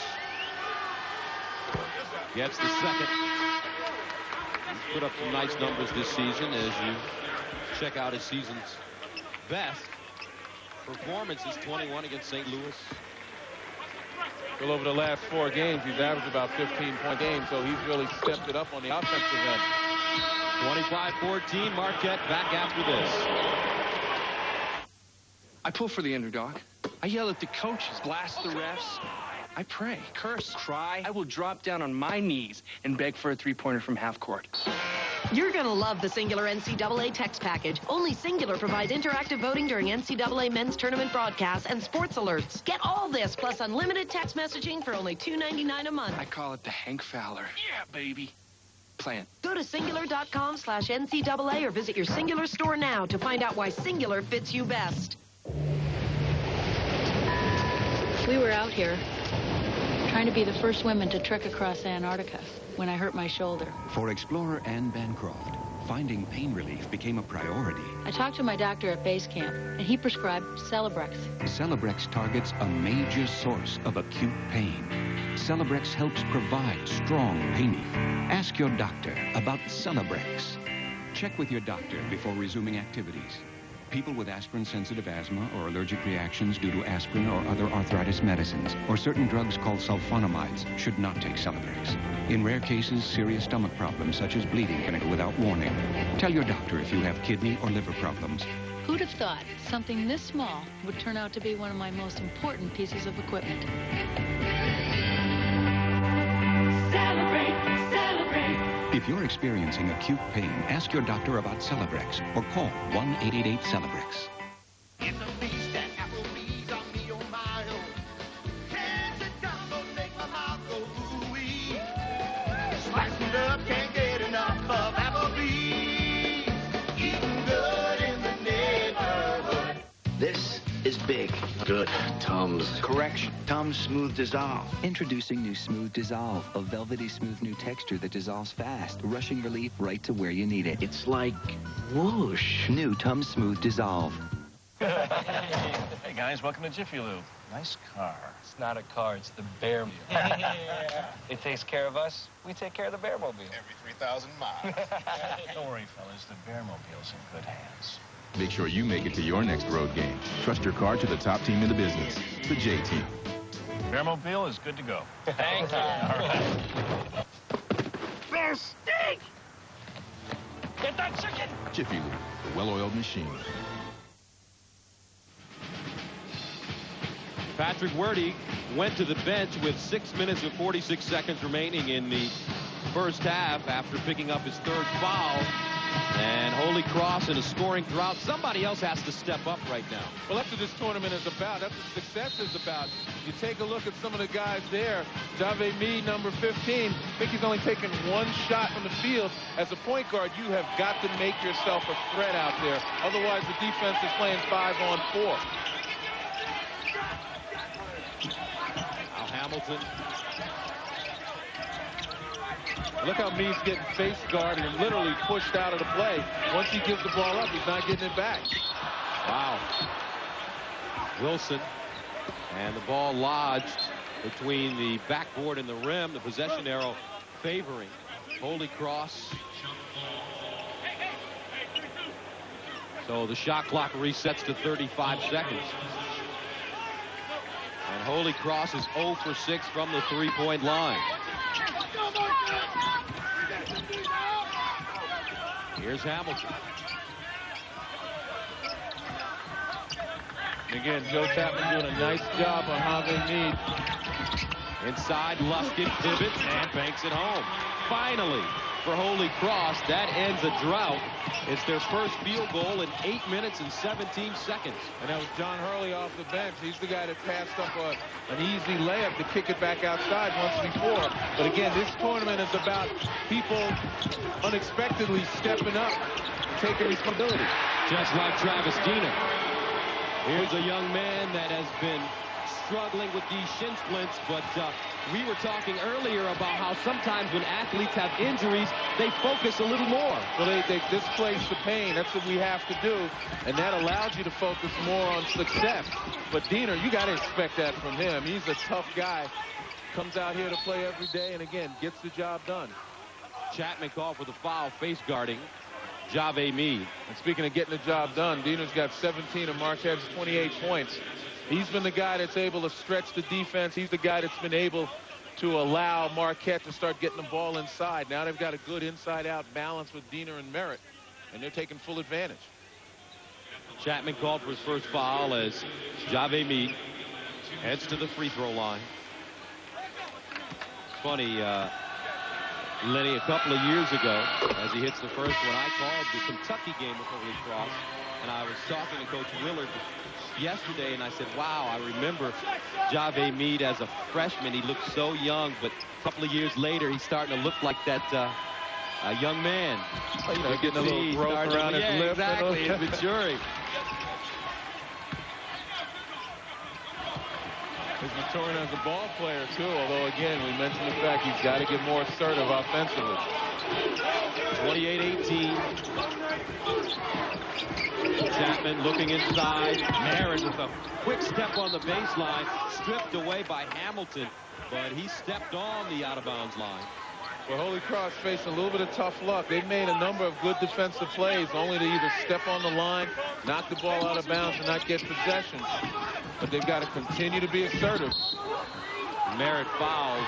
S1: Gets the second. He's put up some nice numbers this season as you check out his season's best performances. 21 against St. Louis.
S2: Well, over the last 4 games, he's averaged about 15-point games, so he's really stepped it up on the offensive end.
S1: 25-14, Marquette back after this.
S8: I pull for the underdog. I yell at the coaches, blast the refs. I pray, curse, cry. I will drop down on my knees and beg for a three-pointer from half court.
S11: You're going to love the Singular NCAA text package. Only Singular provides interactive voting during NCAA men's tournament broadcasts and sports alerts. Get all this, plus unlimited text messaging for only $2.99 a month.
S8: I call it the Hank Fowler. Yeah, baby. Plan.
S11: Go to singular.com/NCAA or visit your Singular store now to find out why Singular fits you best.
S3: We were out here trying to be the first women to trek across Antarctica when I hurt my shoulder.
S16: For explorer Anne Bancroft, finding pain relief became a priority.
S3: I talked to my doctor at base camp, and he prescribed Celebrex.
S16: Celebrex targets a major source of acute pain. Celebrex helps provide strong pain relief. Ask your doctor about Celebrex. Check with your doctor before resuming activities. People with aspirin-sensitive asthma or allergic reactions due to aspirin or other arthritis medicines, or certain drugs called sulfonamides, should not take Celebrex. In rare cases, serious stomach problems such as bleeding can occur without warning. Tell your doctor if you have kidney or liver problems.
S3: Who'd have thought something this small would turn out to be one of my most important pieces of equipment?
S9: If you're experiencing acute pain, ask your doctor about Celebrex or call 1-888-CELEBREX.
S10: Can't get enough of Applebee's. Eating good in the neighborhood.
S17: This is big.
S13: Good. Tums.
S17: Correction. Tums Smooth Dissolve. Introducing new Smooth Dissolve, a velvety smooth new texture that dissolves fast, rushing relief right to where you need it.
S13: It's like whoosh.
S17: New Tums Smooth Dissolve.
S14: Hey guys, welcome to Jiffy Lube. Nice car. It's not a car, it's the Bearmobile. It takes care of us, we take care of the Bearmobile.
S15: Every 3,000 miles.
S14: Don't worry, fellas, the Bearmobile's in good hands.
S24: Make sure you make it to your next road game. Trust your car to the top team in the business, the J Team.
S14: Bearmobile is good to go. Thank you. All right.
S10: Bear steak!
S14: Get that chicken!
S24: Jiffy Lube, the well-oiled machine.
S1: Patrick Werde went to the bench with 6 minutes and 46 seconds remaining in the first half after picking up his third foul. And Holy Cross in a scoring drought. Somebody else has to step up right now.
S2: Well, that's what this tournament is about. That's what success is about. You take a look at some of the guys there. Jave Mead, number 15. I think he's only taken one shot from the field. As a point guard, you have got to make yourself a threat out there. Otherwise, the defense is playing 5-on-4.
S1: Now Hamilton.
S2: Look how Mead's getting face guarded and literally pushed out of the play. Once he gives the ball up, he's not getting it back.
S1: Wow. Wilson. And the ball lodged between the backboard and the rim. The possession arrow favoring Holy Cross. So the shot clock resets to 35 seconds. And Holy Cross is 0 for 6 from the three-point line. Here's Hamilton.
S2: Again, Joe Chapman doing a nice job on Jave Mead.
S1: Inside, Luskin pivots and banks it home. Finally, for Holy Cross, that ends a drought. It's their first field goal in 8 minutes and 17 seconds.
S2: And that was John Hurley off the bench. He's the guy that passed up an easy layup to kick it back outside once before. But again, this tournament is about people unexpectedly stepping up and taking responsibility.
S1: Just like Travis Diener. Here's a young man that has been struggling with these shin splints, but we were talking earlier about how sometimes when athletes have injuries, they focus a little more.
S2: Well, they displace the pain. That's what we have to do, and that allows you to focus more on success. But Diener, you got to expect that from him. He's a tough guy. Comes out here to play every day, and again, gets the job done.
S1: Chapman called for the foul, face guarding Jave Mead.
S2: And speaking of getting the job done, Diener's got 17 of Marquette's 28 points. He's been the guy that's able to stretch the defense. He's the guy that's been able to allow Marquette to start getting the ball inside. Now they've got a good inside-out balance with Diener and Merritt, and they're taking full advantage.
S1: Chapman called for his first foul as Jave Mead heads to the free throw line. Funny, Lenny, a couple of years ago, as he hits the first one, I called the Kentucky game with Holy Cross, and I was talking to Coach Willard yesterday, and I said, wow, I remember Jave Mead as a freshman. He looked so young, but a couple of years later, he's starting to look like that young man.
S2: You know, getting a little growth around his lip.
S1: Exactly, he's maturing.
S2: He's maturing as a ball player, too, although, again, we mentioned the fact he's got to get more assertive offensively.
S1: 28-18. Chapman looking inside. Merritt with a quick step on the baseline. Stripped away by Hamilton, but he stepped on the out-of-bounds line.
S2: Well, Holy Cross facing a little bit of tough luck. They've made a number of good defensive plays, only to either step on the line, knock the ball out of bounds, and not get possession. But they've got to continue to be assertive.
S1: Merritt fouled.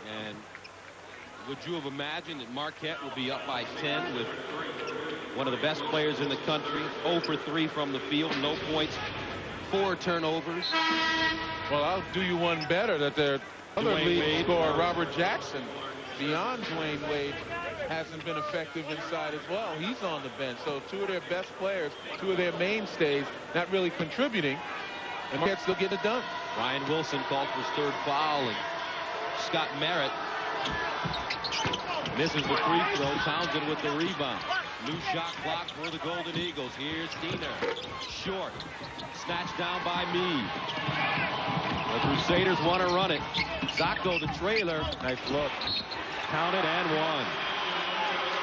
S1: And would you have imagined that Marquette will be up by 10 with one of the best players in the country, 0 for 3 from the field, no points, 4 turnovers?
S2: Well, I'll do you one better, that their other lead scorer, Robert Jackson, beyond Dwayne Wade, hasn't been effective inside as well. He's on the bench. So two of their best players, two of their mainstays, not really contributing, and Marquette still getting it done.
S1: Ryan Wilson called for his third foul, and Scott Merritt misses the free throw. Townsend with the rebound. New shot clock for the Golden Eagles. Here's Diener. Short. Snatched down by Meade. The Crusaders want to run it. Zacco, the trailer.
S2: Nice look.
S1: Counted and one.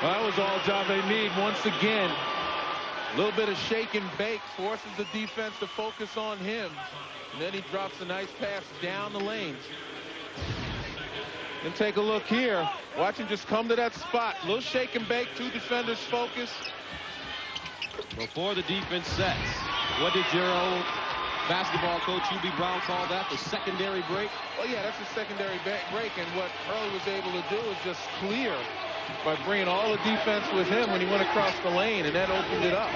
S2: Well, that was all Jave Meade once again. A little bit of shake and bake forces the defense to focus on him. And then he drops a nice pass down the lanes. And take a look here. Watch him just come to that spot. A little shake and bake. Two defenders focus.
S1: Before the defense sets, what did your old basketball coach U.B. Brown call that? The secondary break?
S2: Well, yeah, that's a secondary break. And what Hurley was able to do is just clear by bringing all the defense with him when he went across the lane, and that opened it up.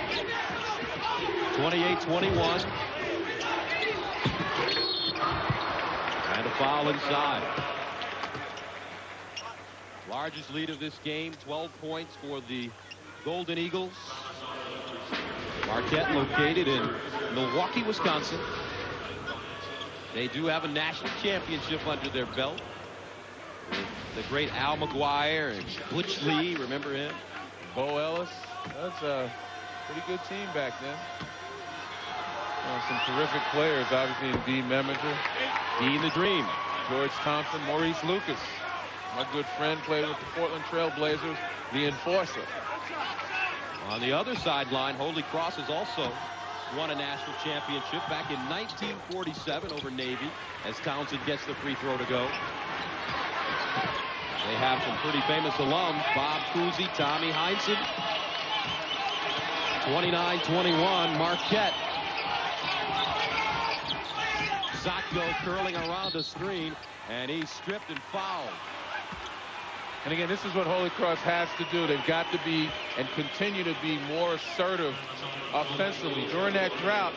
S1: 28-21. And a foul inside. Largest lead of this game, 12 points for the Golden Eagles. Marquette located in Milwaukee, Wisconsin. They do have a national championship under their belt. With the great Al McGuire and Butch Lee, remember him?
S2: Bo Ellis. That's a pretty good team back then. Some terrific players, obviously, in Dee Meminger.
S1: Dean the Dream.
S2: George Thompson, Maurice Lucas. My good friend played with the Portland Trail Blazers, the Enforcer.
S1: On the other sideline, Holy Cross has also won a national championship back in 1947 over Navy, as Townsend gets the free throw to go. They have some pretty famous alums, Bob Cousy, Tommy Heinsohn. 29-21, Marquette. Zacco curling around the screen, and he's stripped and fouled.
S2: And again, this is what Holy Cross has to do. They've got to be and continue to be more assertive offensively. During that drought,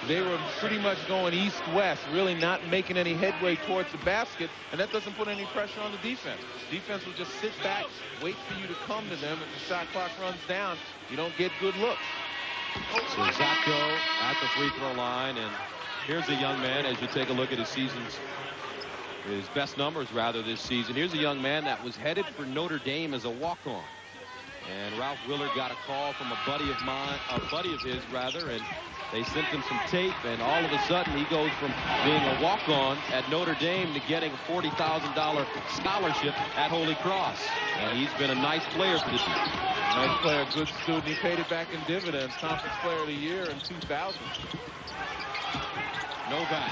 S2: they were pretty much going east-west, really not making any headway towards the basket, and that doesn't put any pressure on the defense. Defense will just sit back, wait for you to come to them. If the shot clock runs down, you don't get good looks.
S1: So Zacco at the free throw line, and here's a young man as you take a look at his best numbers rather this season. Here's a young man that was headed for Notre Dame as a walk-on, and Ralph Willard got a call from a buddy of his, and they sent him some tape, and all of a sudden he goes from being a walk-on at Notre Dame to getting a $40,000 scholarship at Holy Cross, and he's been a nice player for the team.
S2: Nice player, good student. He paid it back in dividends. Conference Player of the Year in 2000.
S1: Novak.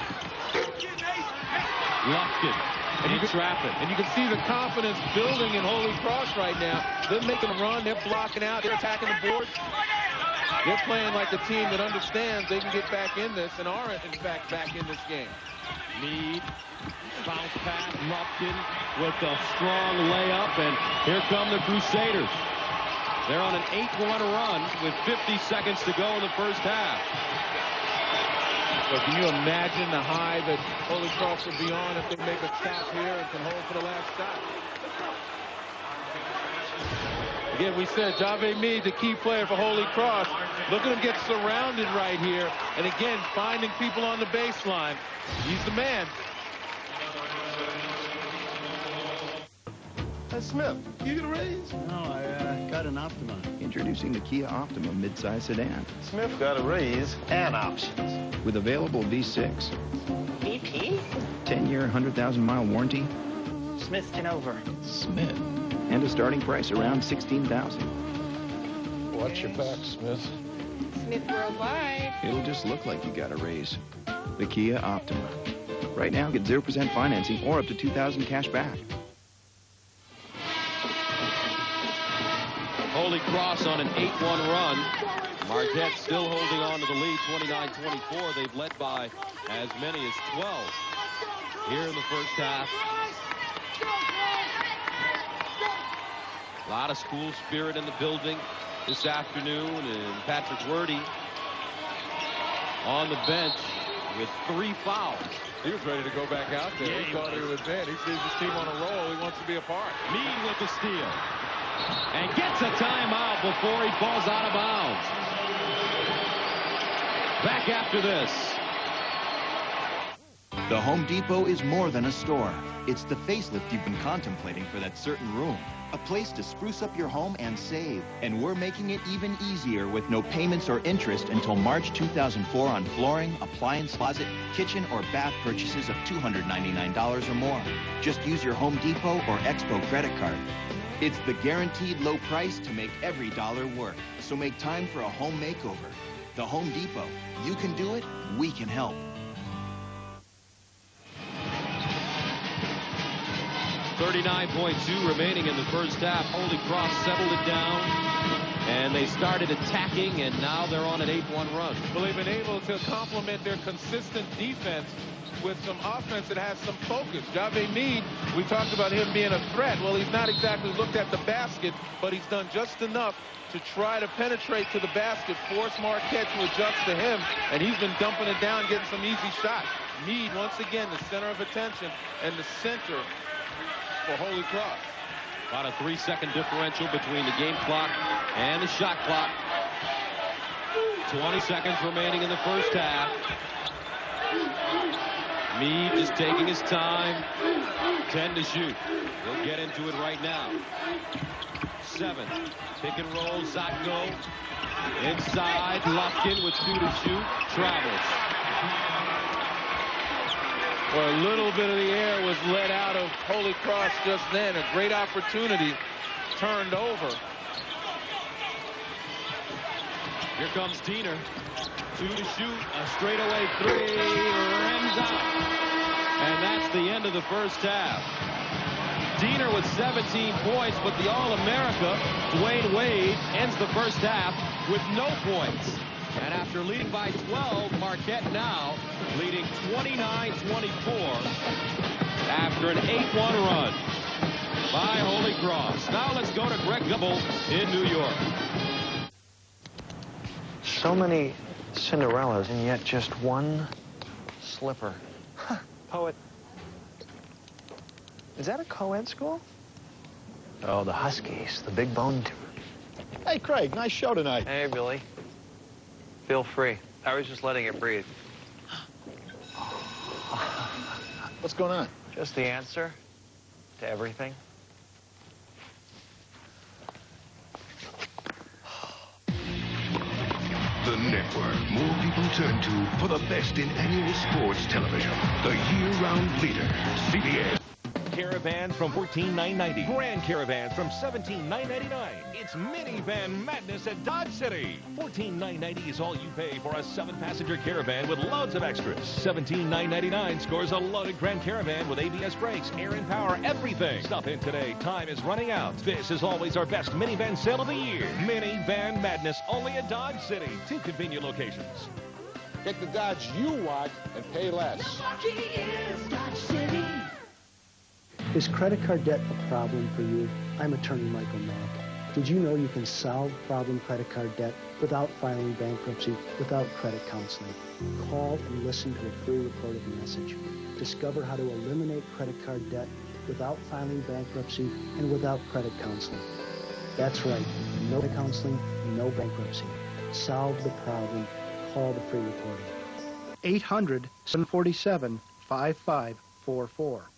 S1: Lufkin. And you can trap it.
S2: And you can see the confidence building in Holy Cross right now. They're making a run. They're blocking out. They're attacking the boards. They're playing like a team that understands they can get back in this and are, in fact, back in this game.
S1: Meade. Bounce pass. Lufkin with a strong layup. And here come the Crusaders. They're on an 8-1 run with 50 seconds to go in the first half.
S2: But can you imagine the high that Holy Cross will be on if they make a stop here and can hold for the last shot? Again, we said Jave Meade, the key player for Holy Cross. Look at him get surrounded right here. And again, finding people on the baseline. He's the man.
S7: Smith, you get a raise?
S15: No, I got an Optima.
S7: Introducing the Kia Optima midsize sedan.
S10: Smith got a raise and options.
S7: With available V6.
S19: VP?
S7: 10-year, 100,000-mile warranty.
S19: Smith and over.
S7: Smith. And a starting price around $16,000.
S10: Watch your back, Smith.
S19: Smith Worldwide.
S7: It'll just look like you got a raise. The Kia Optima. Right now, get 0% financing or up to $2,000 cash back.
S1: Holy Cross on an 8-1 run. Marquette still holding on to the lead, 29-24. They've led by as many as 12 here in the first half. A lot of school spirit in the building this afternoon, and Patrick Werde on the bench with 3 fouls.
S2: He was ready to go back out there.
S1: Yeah,
S2: he thought he was in. He sees his team on a roll. He wants to be a part.
S1: Meade with the steal. And gets a timeout before he falls out of bounds. Back after this.
S7: The Home Depot is more than a store. It's the facelift you've been contemplating for that certain room. A place to spruce up your home and save. And we're making it even easier with no payments or interest until March 2004 on flooring, appliance, closet, kitchen, or bath purchases of $299 or more. Just use your Home Depot or Expo credit card. It's the guaranteed low price to make every dollar work. So make time for a home makeover. The Home Depot. You can do it, we can help.
S1: .2 remaining in the first half. Holy Cross settled it down, and they started attacking, and now they're on an 8-1 run.
S2: Well, they've been able to complement their consistent defense with some offense that has some focus. Jave Meade, we talked about him being a threat. Well, he's not exactly looked at the basket, but he's done just enough to try to penetrate to the basket, force Marquette to adjust to him, and he's been dumping it down, getting some easy shots. Meade, once again, the center of attention and the center for Holy Cross.
S1: About a 3-second differential between the game clock and the shot clock. 20 seconds remaining in the first half. Meade is taking his time. 10 to shoot. He'll get into it right now. 7. Pick and roll. Zotko. Inside. Lufkin with 2 to shoot. Travels.
S2: Well, a little bit of the air was let out of Holy Cross just then. A great opportunity turned over.
S1: Here comes Diener. 2 to shoot. A straightaway 3. Rims out. And that's the end of the first half. Diener with 17 points, but the All-America, Dwayne Wade, ends the first half with no points. And after leading by 12, Marquette now leading 29-24 after an 8-1 run by Holy Cross. Now let's go to Greg Gumbel in New York.
S4: So many Cinderellas and yet just one slipper. Huh. Poet. Is that a co-ed school? Oh, the Huskies, the big bone.
S6: Hey, Craig, nice show tonight.
S4: Hey, Billy. Feel free. I was just letting it breathe.
S6: What's going on?
S4: Just the answer to everything.
S18: The network more people turn to for the best in annual sports television. The year-round leader, CBS.
S20: Caravan from $14,990. Grand Caravan from $17,999. It's minivan madness at Dodge City. $14,990 is all you pay for a 7-passenger Caravan with loads of extras. $17,999 scores a loaded Grand Caravan with ABS brakes, air and power, everything. Stop in today. Time is running out. This is always our best minivan sale of the year. Minivan madness only at Dodge City. 2 convenient locations.
S6: Get the Dodge you want and pay less.
S22: Dodge City.
S15: Is credit card debt a problem for you? I'm attorney Michael Mack. Did you know you can solve problem credit card debt without filing bankruptcy, without credit counseling? Call and listen to a free recorded message. Discover how to eliminate credit card debt without filing bankruptcy and without credit counseling. That's right. No counseling, no bankruptcy. Solve the problem. Call the free recording. 800-747-5544.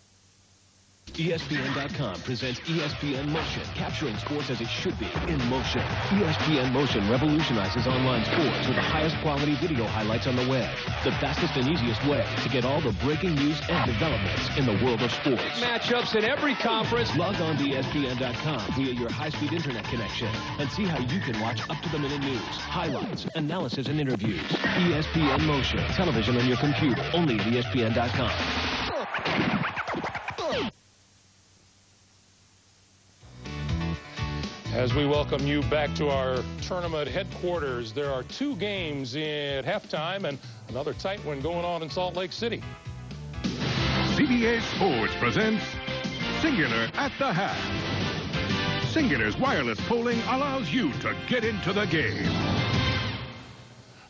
S20: ESPN.com presents ESPN Motion, capturing sports as it should be, in motion. ESPN Motion revolutionizes online sports with the highest quality video highlights on the web. The fastest and easiest way to get all the breaking news and developments in the world of sports. Matchups in every conference. Log on to ESPN.com via your high-speed internet connection and see how you can watch up-to-the-minute news, highlights, analysis, and interviews. ESPN Motion, television on your computer, only at ESPN.com.
S5: As we welcome you back to our tournament headquarters, there are 2 games at halftime and another tight one going on in Salt Lake City.
S18: CBS Sports presents Singular at the Half. Singular's wireless polling allows you to get into the game.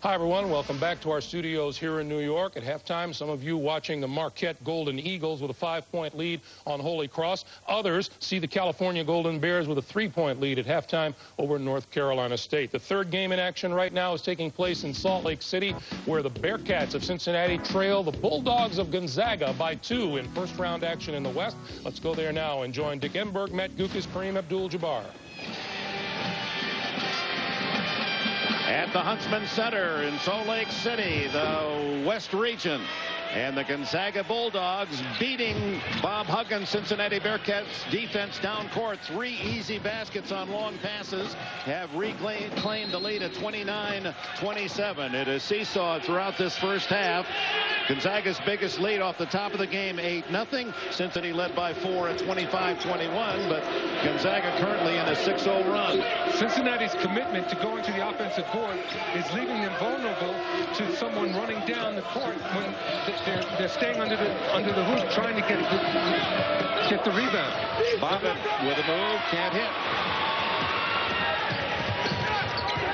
S5: Hi, everyone. Welcome back to our studios here in New York. At halftime, some of you watching the Marquette Golden Eagles with a 5-point lead on Holy Cross. Others see the California Golden Bears with a 3-point lead at halftime over North Carolina State. The third game in action right now is taking place in Salt Lake City, where the Bearcats of Cincinnati trail the Bulldogs of Gonzaga by 2 in first-round action in the West. Let's go there now and join Dick Enberg, Matt Gukas, Kareem Abdul-Jabbar.
S8: At the Huntsman Center in Salt Lake City, the West region, and the Gonzaga Bulldogs beating Bob Huggins' Cincinnati Bearcats defense down court. 3 easy baskets on long passes have reclaimed the lead at 29-27. It is seesawed throughout this first half. Gonzaga's biggest lead off the top of the game, 8-0. Cincinnati led by 4 at 25-21, but Gonzaga currently in a 6-0 run.
S12: Cincinnati's commitment to going to the offensive board is leaving them vulnerable to someone running down the court when they're staying under the hoop, trying to get the rebound.
S8: Bobbitt with a move, can't hit.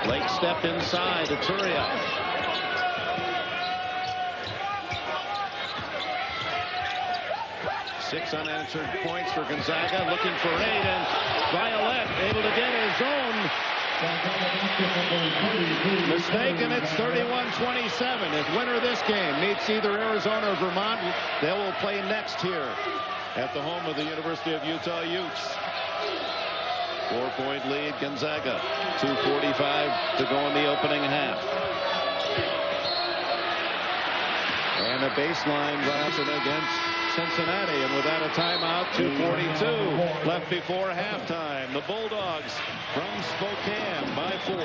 S8: Blake stepped inside to Turia. Six unanswered points for Gonzaga, looking for 8, and Violet able to get his own mistake, and it's 31-27. If winner of this game meets either Arizona or Vermont, they will play next here at the home of the University of Utah Utes. 4-point lead, Gonzaga. 2:45 to go in the opening half. And a baseline run against Cincinnati, and without a timeout, 2:42 left before halftime. The Bulldogs from Spokane by 4.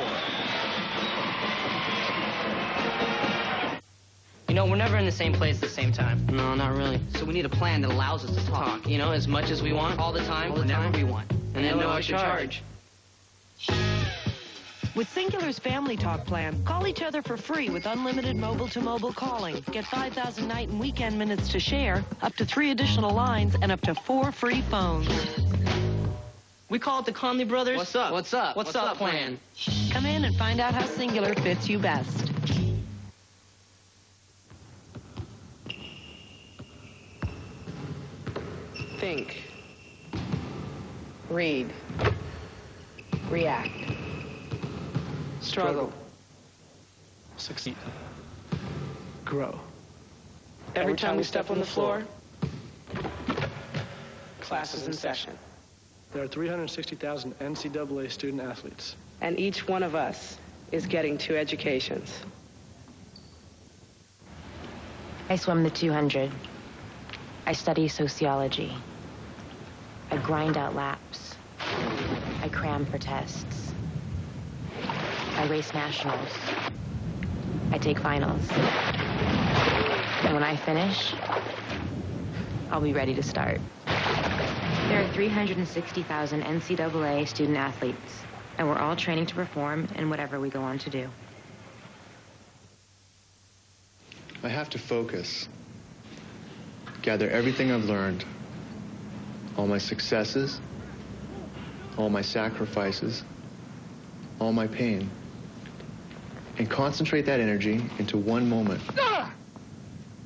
S19: You know, we're never in the same place at the same time.
S13: No, not really.
S19: So we need a plan that allows us to talk, you know, as much as we want, all the time, whenever we want. And then no extra charge.
S11: With Singular's Family Talk plan, call each other for free with unlimited mobile-to-mobile calling. Get 5,000 night and weekend minutes to share, up to 3 additional lines, and up to 4 free phones.
S19: We call it the Conley Brothers.
S13: What's up?
S19: What's up? What's up plan?
S11: Come in and find out how Singular fits you best.
S19: Think. Read. React. Struggle.
S15: Succeed. Grow.
S19: Every time we step on the floor, class is in session.
S15: There are 360,000 NCAA student athletes.
S19: And each one of us is getting 2 educations.
S21: I swim the 200. I study sociology. I grind out laps. I cram for tests. I race nationals. I take finals. And when I finish, I'll be ready to start. There are 360,000 NCAA student athletes, and we're all training to perform in whatever we go on to do.
S23: I have to focus, gather everything I've learned, all my successes, all my sacrifices, all my pain, and concentrate that energy into one moment.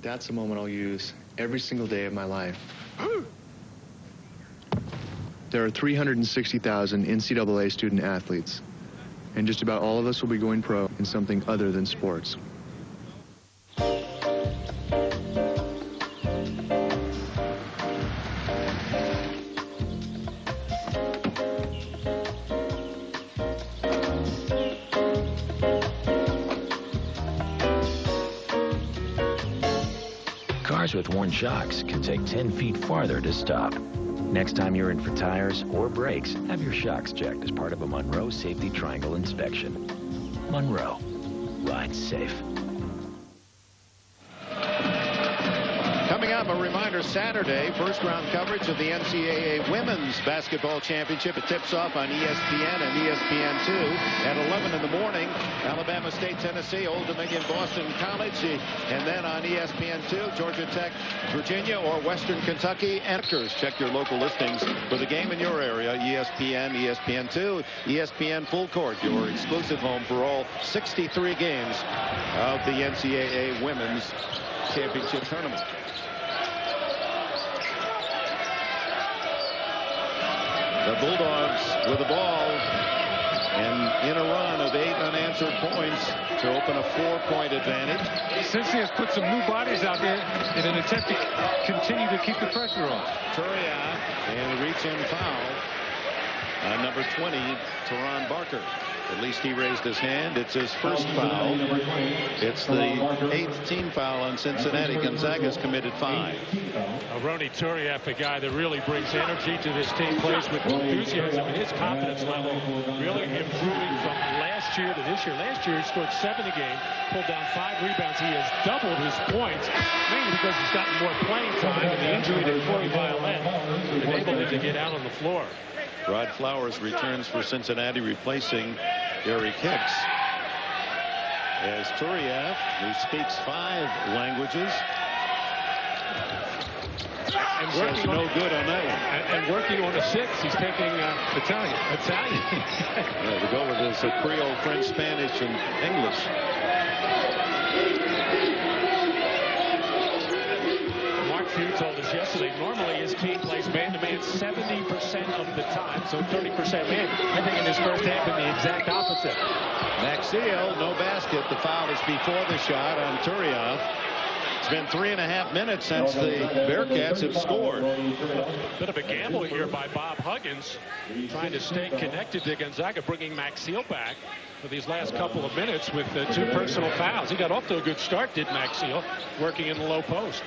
S23: That's the moment I'll use every single day of my life. There are 360,000 NCAA student athletes, and just about all of us will be going pro in something other than sports.
S25: Cars with worn shocks can take 10 feet farther to stop. Next time you're in for tires or brakes, have your shocks checked as part of a Monroe Safety Triangle inspection. Monroe. Ride safe.
S8: Coming up have a reminder, Saturday, first-round coverage of the NCAA Women's Basketball Championship. It tips off on ESPN and ESPN2 at 11 in the morning. Alabama State, Tennessee, Old Dominion, Boston College. And then on ESPN2, Georgia Tech, Virginia, or Western Kentucky. Anchors. Check your local listings for the game in your area. ESPN, ESPN2, ESPN Full Court, your exclusive home for all 63 games of the NCAA Women's Championship Tournament. The Bulldogs with the ball and in a run of 8 unanswered points to open a 4-point advantage.
S12: Cincy has put some new bodies out there in an attempt to continue to keep the pressure on.
S8: Turia and reach-in foul on number 20, Teron Barker. At least he raised his hand. It's his first foul. It's the 8th team foul on Cincinnati. Gonzaga's committed 5.
S5: Ronny Turiaf, a guy that really brings energy to this team, plays with enthusiasm, and his confidence level really improving from last year to this year. Last year he scored 7 a game, pulled down 5 rebounds. He has doubled his points, mainly because he's gotten more playing time, and the injury to Corey Violette enabled him to get out on the floor.
S8: Rod Flowers returns for Cincinnati, replacing Eric Hicks. As Turiaf, who speaks 5 languages, and says no good on that one.
S5: And working on a 6, he's taking Italian.
S8: Yeah, to go with his Creole, French, Spanish, and English.
S5: Mark Few told us yesterday, normally his team plays man-to-man 70% of the time, so 30% man. I think in his first half, been the exact opposite.
S8: Maxiel, no basket. The foul is before the shot on Turiaf. It's been 3.5 minutes since the Bearcats have scored.
S5: Bit of a gamble here by Bob Huggins, trying to stay connected to Gonzaga, bringing Maxiel back for these last couple of minutes with 2 personal fouls. He got off to a good start, did Maxiel, working in the low post.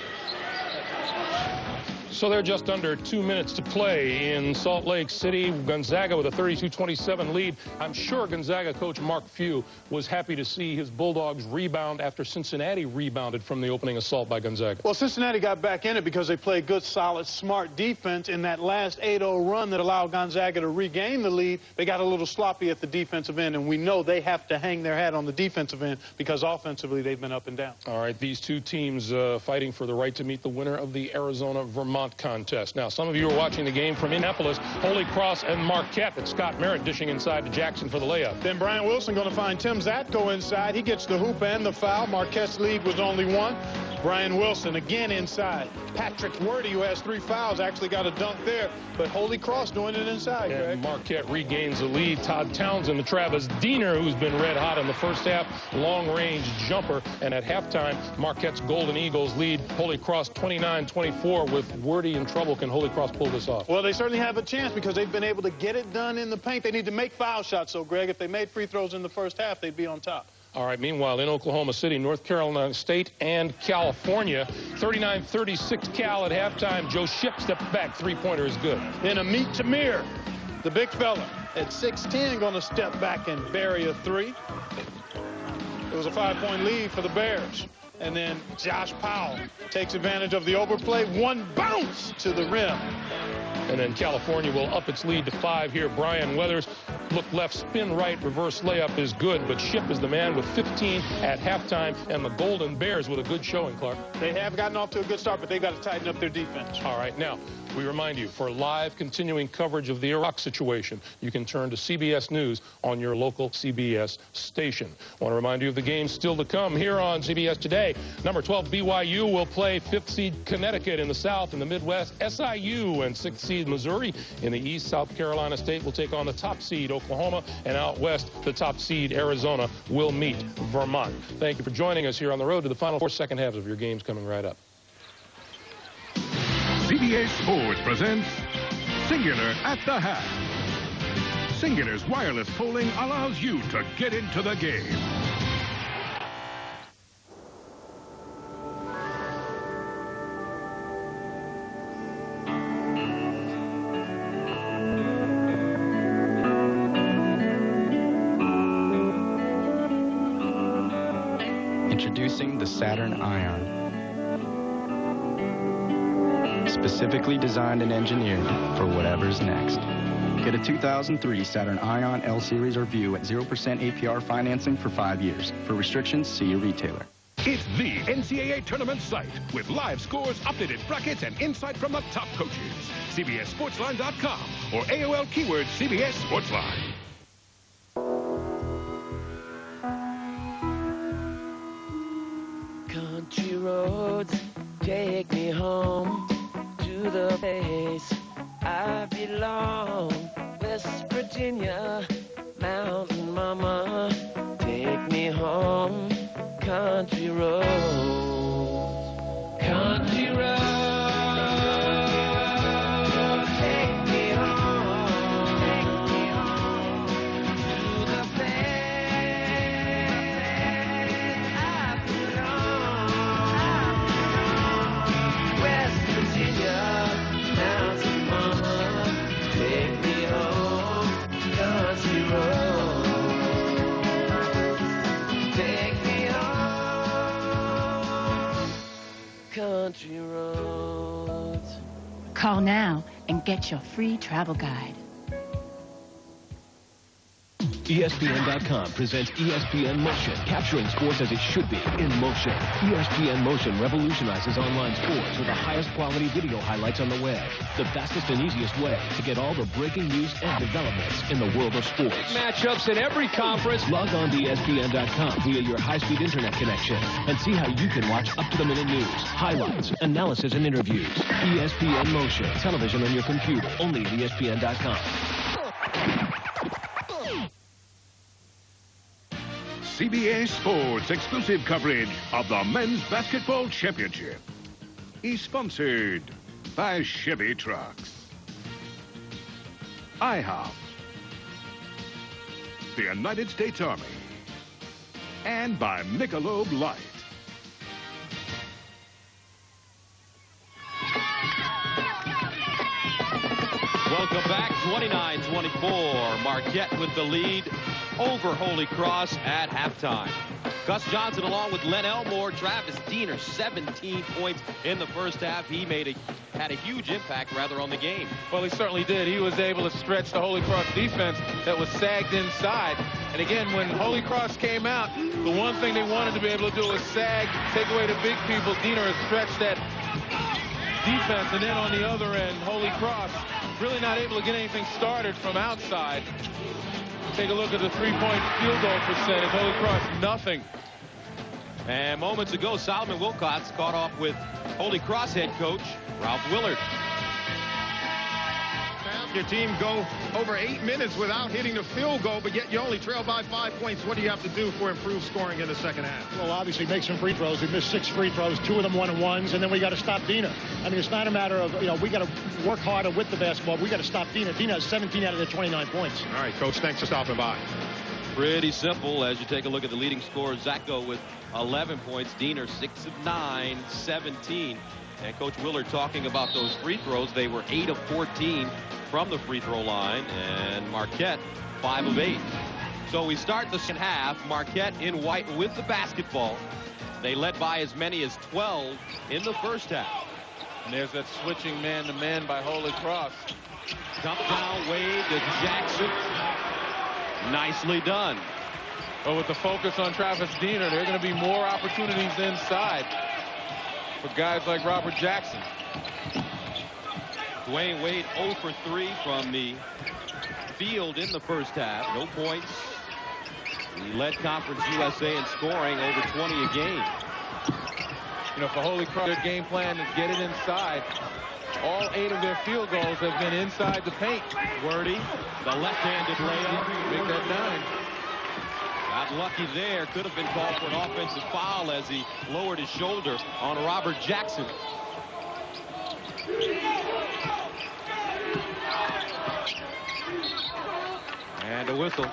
S5: So they're just under 2 minutes to play in Salt Lake City. Gonzaga with a 32-27 lead. I'm sure Gonzaga coach Mark Few was happy to see his Bulldogs rebound after Cincinnati rebounded from the opening assault by Gonzaga.
S6: Well, Cincinnati got back in it because they played good, solid, smart defense in that last 8-0 run that allowed Gonzaga to regain the lead. They got a little sloppy at the defensive end, and we know they have to hang their hat on the defensive end because offensively they've been up and down.
S5: All right, these two teams fighting for the right to meet the winner of the Arizona-Vermont contest. Now, some of you are watching the game from Indianapolis, Holy Cross and Marquette. It's Scott Merritt dishing inside to Jackson for the layup.
S6: Then Brian Wilson going to find Tim Zatko inside. He gets the hoop and the foul. Marquette's lead was only 1. Brian Wilson again inside. Patrick Wordy, who has 3 fouls, actually got a dunk there, but Holy Cross doing it inside.
S5: And Marquette regains the lead. Todd Townsend, the Travis Diener, who's been red hot in the first half, long-range jumper. And at halftime, Marquette's Golden Eagles lead Holy Cross 29-24 with Wordy in trouble. Can Holy Cross pull this off?
S6: Well, they certainly have a chance because they've been able to get it done in the paint. They need to make foul shots. So, Greg, if they made free throws in the first half, they'd be on top.
S5: All right, meanwhile, in Oklahoma City, North Carolina State, and California, 39-36 Cal at halftime. Joe Shipp steps back. 3-pointer is good.
S6: Then Amit Tamir, the big fella, at 6'10", going to step back and bury a 3. It was a 5-point lead for the Bears. And then Josh Powell takes advantage of the overplay. 1 bounce to the rim.
S5: And then California will up its lead to 5 here. Brian Weathers, look left, spin right, reverse layup is good. But Shipp is the man with 15 at halftime. And the Golden Bears with a good showing, Clark.
S6: They have gotten off to a good start, but they've got to tighten up their defense.
S5: All right, now, we remind you, for live continuing coverage of the Iraq situation, you can turn to CBS News on your local CBS station. I want to remind you of the games still to come here on CBS today. Number 12, BYU will play 5th seed Connecticut in the South. In the Midwest, SIU and 6th seed Missouri. In the East, South Carolina State will take on the top seed Oklahoma. And out west, the top seed Arizona will meet Vermont. Thank you for joining us here on the road to the Final 4 second halves of your games coming right up.
S18: CBS Sports presents Singular at the Hat. Singular's wireless polling allows you to get into the game.
S3: Introducing the Saturn Ion. specifically designed and engineered for whatever's next. Get a 2003 Saturn Ion L Series or View at 0% APR financing for 5 years. For restrictions, see your retailer.
S18: It's the NCAA tournament site with live scores, updated brackets, and insight from the top coaches. CBSSportsline.com or AOL keyword CBS Sportsline.
S13: Country roads take me home to the place I belong. West Virginia, mountain mama, take me home. Country roads, country roads, take me home, to the place I belong. West Virginia, mountain mama, take me home. Country roads, take me country roads.
S9: Call now and get your free travel guide.
S20: ESPN.com presents ESPN Motion, capturing sports as it should be, in motion. ESPN Motion revolutionizes online sports with the highest quality video highlights on the web. The fastest and easiest way to get all the breaking news and developments in the world of sports.
S2: Matchups in every conference.
S20: Log on to ESPN.com via your high-speed internet connection and see how you can watch up-to-the-minute news, highlights, analysis, and interviews. ESPN Motion, television on your computer, only at ESPN.com.
S18: CBS Sports exclusive coverage of the Men's Basketball Championship is sponsored by Chevy Trucks, IHOP, the United States Army, and by Michelob Light.
S1: Welcome back, 29-24. Marquette with the lead over Holy Cross at halftime. Gus Johnson along with Len Elmore, Travis Diener, 17 points in the first half. He had a huge impact on the game.
S2: Well, he certainly did. He was able to stretch the Holy Cross defense that was sagged inside. And again, when Holy Cross came out, the one thing they wanted to be able to do was sag, take away the big people. Diener has stretched that defense, and then on the other end, Holy Cross really not able to get anything started from outside. Take a look at the three-point field goal percentage. Holy Cross, nothing.
S1: And moments ago, Solomon Wilcox caught off with Holy Cross head coach Ralph Willard.
S14: Your team go over 8 minutes without hitting the field goal, but yet you only trail by 5 points. What do you have to do for improved scoring in the second half?
S6: Well, obviously make some free throws. We missed 6 free throws, 2 of them 1-and-1s, and then we got to stop Diener. I mean, it's not a matter of, we got to work harder with the basketball. We got to stop Diener. Diener has 17 out of the 29 points.
S14: All right, Coach, thanks for stopping by.
S1: Pretty simple as you take a look at the leading scorer, Zacco with 11 points, Diener 6 of 9, 17. And Coach Willard talking about those free throws. They were 8 of 14 from the free throw line, and Marquette 5 of 8. So we start the second half. Marquette in white with the basketball. They led by as many as 12 in the first half.
S2: And there's that switching man-to-man by Holy Cross.
S1: Dump down Wade to Jackson. Nicely done.
S2: But with the focus on Travis Diener, there are going to be more opportunities inside for guys like Robert Jackson.
S1: Dwayne Wade 0 for 3 from the field in the first half. No points. He led Conference USA in scoring over 20 a game.
S2: For Holy Cross, their game plan is get it inside. All 8 of their field goals have been inside the paint.
S1: Wordy, the left-handed layup.
S2: Make that 9.
S1: Got lucky there. Could have been called for an offensive foul as he lowered his shoulder on Robert Jackson. And a whistle.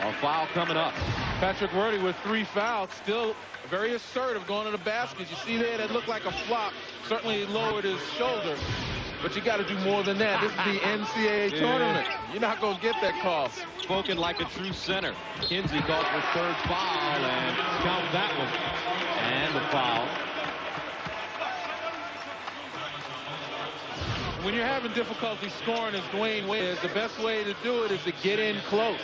S1: A foul coming up.
S2: Patrick Wordy with 3 fouls. Still very assertive going to the basket. You see there that looked like a flop. Certainly he lowered his shoulder. But you got to do more than that. This is the NCAA tournament. You're not going to get that call.
S1: Spoken like a true center. Kinsey called for 3rd foul and count that one. And the foul.
S2: When you're having difficulty scoring as Dwayne Wade is, the best way to do it is to get in close.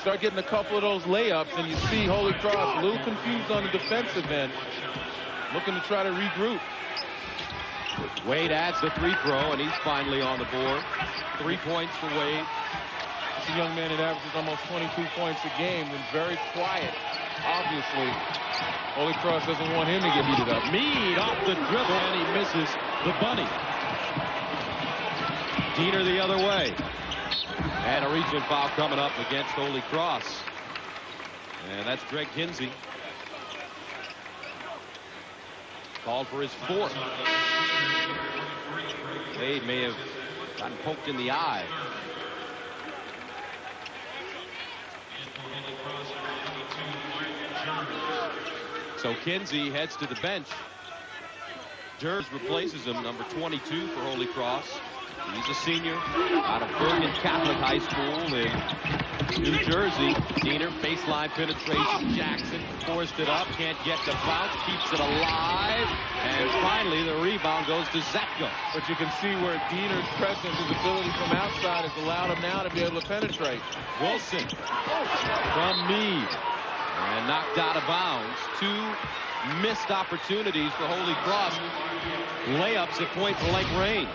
S2: Start getting a couple of those layups, and you see Holy Cross a little confused on the defensive end, looking to try to regroup.
S1: Wade adds the free throw, and he's finally on the board. 3 points for Wade.
S2: It's a young man that averages almost 22 points a game and very quiet. Obviously, Holy Cross doesn't want him to get heated up.
S1: Mead off the dribble, and he misses the bunny. Diener the other way. And a reaching foul coming up against Holy Cross. And that's Greg Kinsey. Called for his 4th. Wade may have gotten poked in the eye. So Kinsey heads to the bench. Durs replaces him, number 22 for Holy Cross. He's a senior out of Bergen Catholic High School in New Jersey. Diener, baseline penetration. Jackson forced it up, can't get the bounce, keeps it alive. And finally, the rebound goes to Zetko.
S2: But you can see where Diener's presence, his ability from outside, has allowed him now to be able to penetrate.
S1: Wilson from Mead. And knocked out of bounds. 2 missed opportunities for Holy Cross. Layups at point-blank range.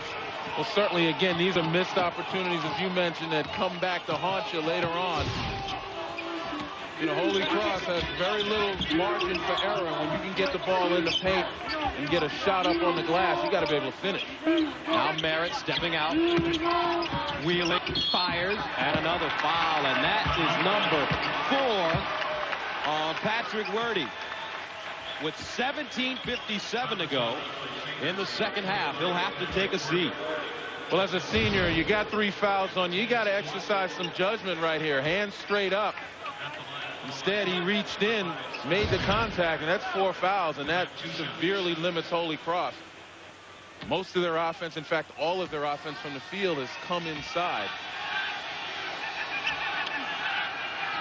S2: Well, certainly, again, these are missed opportunities, as you mentioned, that come back to haunt you later on. You know, Holy Cross has very little margin for error. When you can get the ball in the paint and get a shot up on the glass, you got to be able to finish.
S1: Now Merritt stepping out. Wheeling, fires, and another foul, and that is number 4 on Patrick Werde. With 17:57 to go in the second half, he'll have to take a seat.
S2: Well, as a senior, you got 3 fouls on you. You got to exercise some judgment right here. Hands straight up. Instead, he reached in, made the contact, and that's 4 fouls, and that severely limits Holy Cross. Most of their offense, in fact, all of their offense from the field has come inside.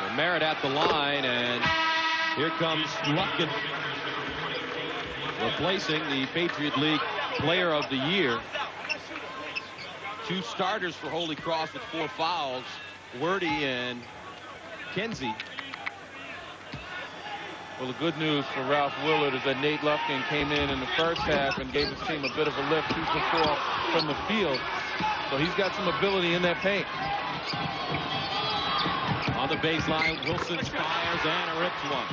S1: So Merritt at the line, and here comes Lutkin, replacing the Patriot League Player of the Year. 2 starters for Holy Cross with 4 fouls, Werde and Kinsey.
S2: Well, the good news for Ralph Willard is that Nate Lufkin came in the first half and gave his team a bit of a lift, 2 for 4 from the field. So he's got some ability in that paint.
S1: On the baseline, Wilson fires and rips one.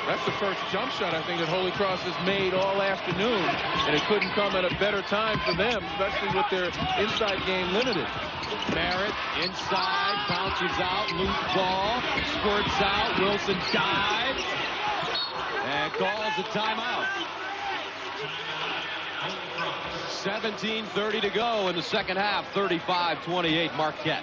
S2: That's the first jump shot, I think, that Holy Cross has made all afternoon, and it couldn't come at a better time for them, especially with their inside game limited.
S1: Merritt inside, bounces out, loose ball, squirts out, Wilson dives, and calls a timeout. 17:30 to go in the second half, 35-28 Marquette.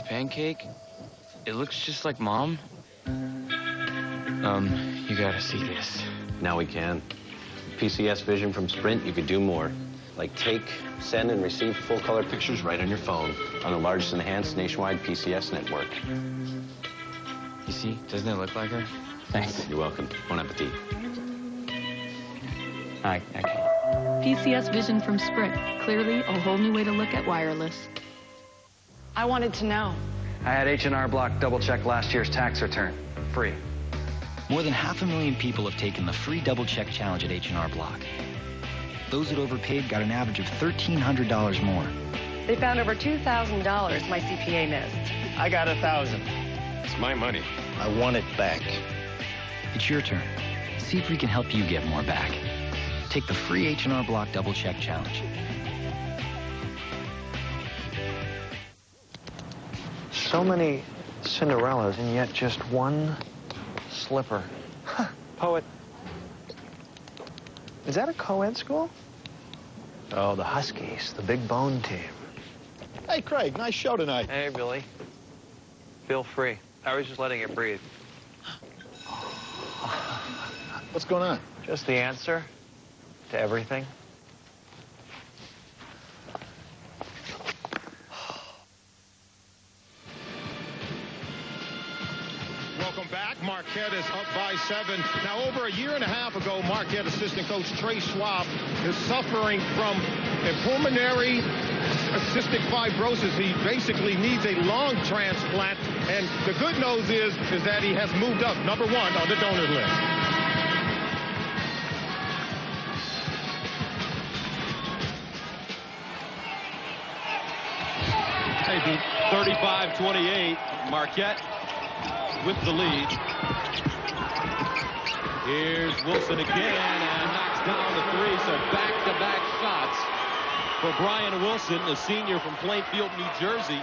S7: Pancake, it looks just like Mom. You gotta see this.
S13: Now we can. PCS Vision from Sprint, you could do more. Like take, send, and receive full-color pictures right on your phone on the largest enhanced nationwide PCS network.
S7: You see, doesn't it look like her?
S13: Thanks. You're welcome. Bon appetit.
S7: I can't.
S10: PCS Vision from Sprint. Clearly, a whole new way to look at wireless.
S16: I wanted to know.
S4: I had H&R Block double-check last year's tax return. Free.
S17: More than 500,000 people have taken the free double-check challenge at H&R Block. Those that overpaid got an average of $1,300 more.
S16: They found over $2,000 my CPA missed.
S13: I got 1,000. It's my money. I want it back.
S17: It's your turn. See if we can help you get more back. Take the free H&R Block double-check challenge.
S4: So many Cinderellas, and yet just one slipper. Poet. Is that a co-ed school? Oh, the Huskies, the big bone team.
S6: Hey, Craig, nice show tonight.
S4: Hey, Billy. Feel free. I was just letting it breathe.
S6: What's going on?
S4: Just the answer to everything.
S14: Welcome back. Marquette is up by 7. Now, over a year and a half ago, Marquette assistant coach Trey Schwab is suffering from a pulmonary cystic fibrosis. He basically needs a lung transplant. And the good news is that he has moved up, #1 on the donor list.
S1: Maybe 35-28. Marquette with the lead. Here's Wilson again and knocks down the 3. So back-to-back shots for Brian Wilson, a senior from Plainfield, New Jersey.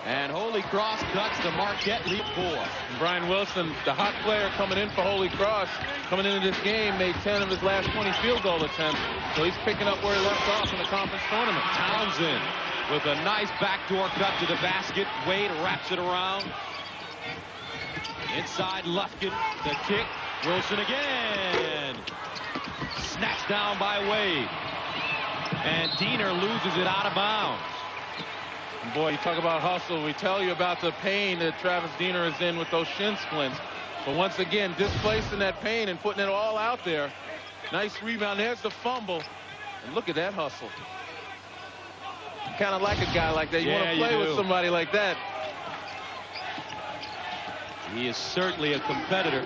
S1: And Holy Cross cuts to Marquette lead 4.
S2: And Brian Wilson, the hot player coming in for Holy Cross, coming into this game, made 10 of his last 20 field goal attempts. So he's picking up where he left off in the conference tournament.
S1: Townsend with a nice backdoor cut to the basket. Wade wraps it around. Inside Lufkin, the kick. Wilson again. Snatched down by Wade. And Diener loses it out of bounds.
S2: And boy, you talk about hustle. We tell you about the pain that Travis Diener is in with those shin splints. But once again, displacing that pain and putting it all out there. Nice rebound. There's the fumble. And look at that hustle. You kind of like a guy like that. You want to play with somebody like that.
S1: He is certainly a competitor.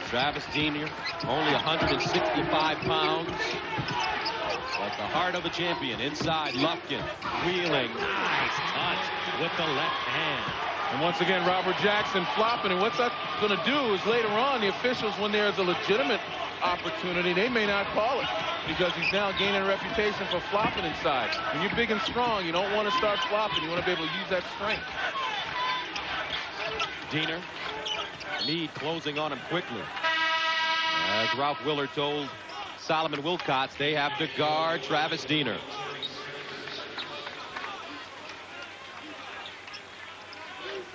S1: Travis Diener, only 165 pounds. But the heart of a champion. Inside, Lufkin wheeling. Nice touch with the left hand.
S2: And once again, Robert Jackson flopping. And what's that going to do is later on, the officials, when there's a legitimate opportunity, they may not call it because he's now gaining a reputation for flopping inside. When you're big and strong, you don't want to start flopping. You want to be able to use that strength.
S1: Diener, Meade closing on him quickly. As Ralph Willard told Solomon Wilcots, they have to guard Travis Diener.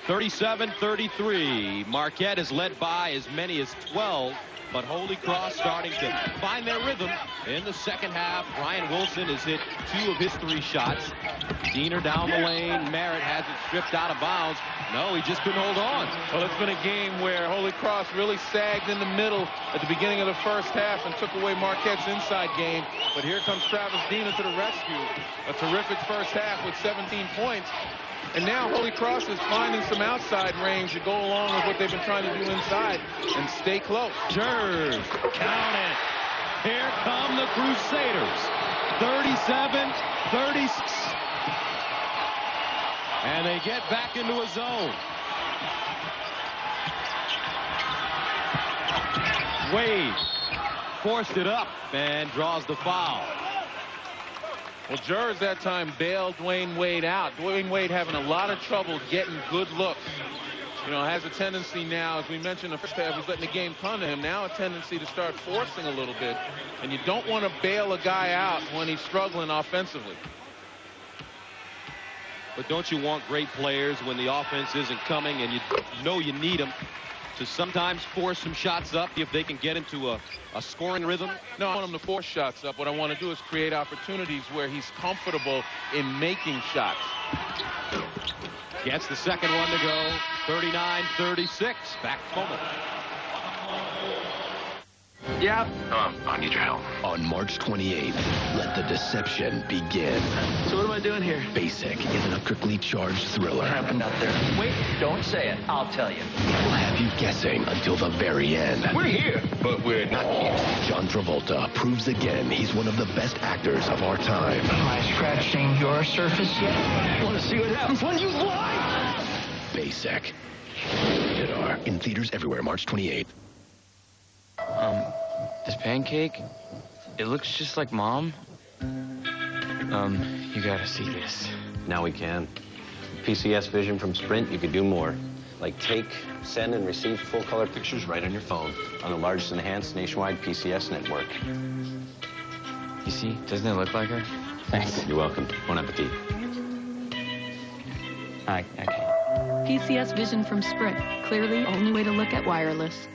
S1: (37-33). Marquette is led by as many as 12, but Holy Cross starting to find their rhythm in the second half. Brian Wilson has hit 2 of his 3 shots. Diener down the lane. Merritt has it stripped out of bounds. No, he just couldn't hold on.
S2: Well, it's been a game where Holy Cross really sagged in the middle at the beginning of the first half and took away Marquette's inside game. But here comes Travis Diener to the rescue. A terrific first half with 17 points. And now Holy Cross is finding some outside range to go along with what they've been trying to do inside and stay close.
S1: Jers, count it. Here come the Crusaders. 37-36. And they get back into a zone. Wade forced it up and draws the foul.
S2: Well, Jers that time bailed Dwayne Wade out. Dwayne Wade having a lot of trouble getting good looks. You know, has a tendency now, as we mentioned in the first half, he's letting the game come to him. Now a tendency to start forcing a little bit. And you don't want to bail a guy out when he's struggling offensively.
S1: But don't you want great players when the offense isn't coming and you know you need them to sometimes force some shots up if they can get into a scoring rhythm?
S2: No, I want him to force shots up. What I want to do is create opportunities where he's comfortable in making shots.
S1: Gets the second one to go. 39-36. Back moment.
S11: Yeah. I need your help. On March 28th, let the deception begin.
S15: So what am I doing here?
S11: Basic, an electrically charged thriller.
S15: What happened out there? Wait, don't say it. I'll tell you.
S11: Will have you guessing until the very end.
S15: We're here, but we're not here.
S11: John Travolta proves again he's one of the best actors of our time.
S15: Am I scratching your surface yet? Want to see what happens when you lie?
S11: Basic. Rated R. In theaters everywhere, March 28th.
S7: This pancake, it looks just like Mom. You gotta see this.
S13: Now we can. PCS Vision from Sprint, you could do more. Like take, send, and receive full-color pictures right on your phone on the largest enhanced nationwide PCS network.
S7: You see, doesn't it look like her?
S13: Thanks. You're welcome. Bon appetit.
S7: Okay.
S10: PCS Vision from Sprint. Clearly, only way to look at wireless.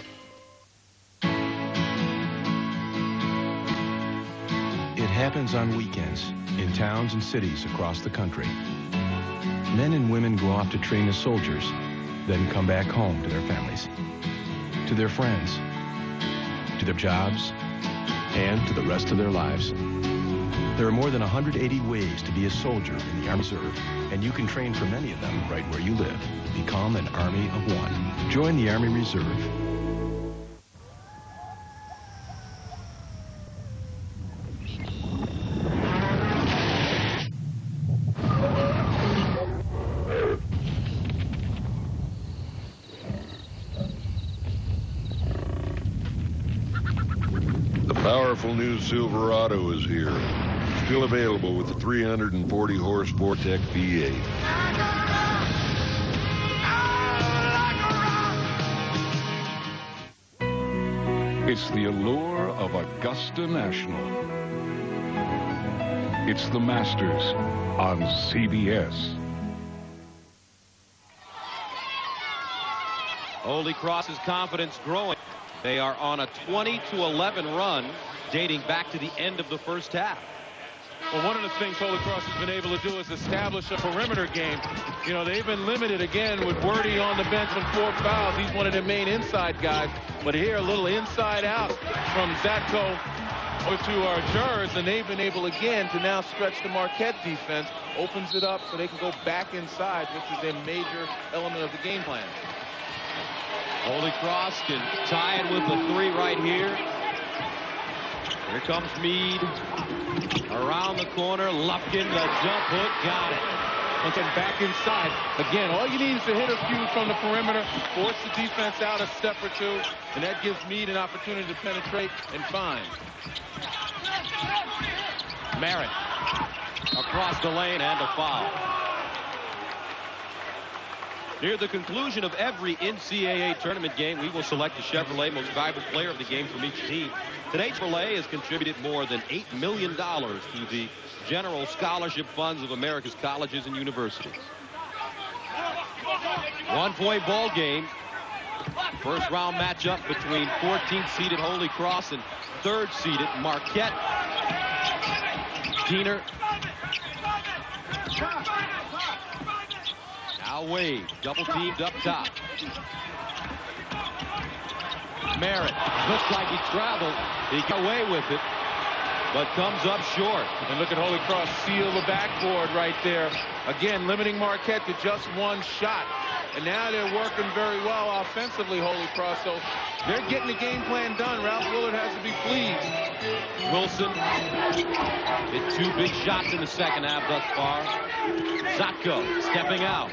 S18: It happens on weekends in towns and cities across the country. Men and women go off to train as soldiers, then come back home to their families, to their friends, to their jobs, and to the rest of their lives. There are more than 180 ways to be a soldier in the Army Reserve, and you can train for many of them right where you live. Become an Army of One. Join the Army Reserve.
S19: Powerful new Silverado is here. Still available with the 340 horse Vortec V8.
S21: It's the allure of Augusta National. It's the Masters on CBS.
S1: Holy Cross's confidence growing. They are on a 20-11 run dating back to the end of the first half.
S2: Well, one of the things Holy Cross has been able to do is establish a perimeter game. You know, they've been limited again with Wordy on the bench with 4 fouls. He's one of their main inside guys. But here, a little inside out from Zatko over to our jurors, and they've been able again to now stretch the Marquette defense, opens it up so they can go back inside, which is a major element of the game plan.
S1: Holy Cross can tie it with a 3 right here. Here comes Meade. Around the corner, Lupkin, the jump hook, got it.
S2: And then back inside. Again, all you need is to hit a few from the perimeter, force the defense out a step or two, and that gives Meade an opportunity to penetrate and find.
S1: Merritt across the lane and a foul. Near the conclusion of every NCAA tournament game, we will select the Chevrolet most valuable player of the game from each team. Today, Chevrolet has contributed more than $8 million to the general scholarship funds of America's colleges and universities. 1-point ball game. First round matchup between 14th seeded Holy Cross and 3rd seeded Marquette. Diener. Now Wade, double teamed up top. Merritt looks like he traveled. He got away with it, but comes up short.
S2: And look at Holy Cross seal the backboard right there. Again, limiting Marquette to just 1 shot. And now they're working very well offensively, Holy Cross. So they're getting the game plan done. Ralph Willard has to be pleased.
S1: Wilson hit 2 big shots in the second half thus far. Zatko stepping out.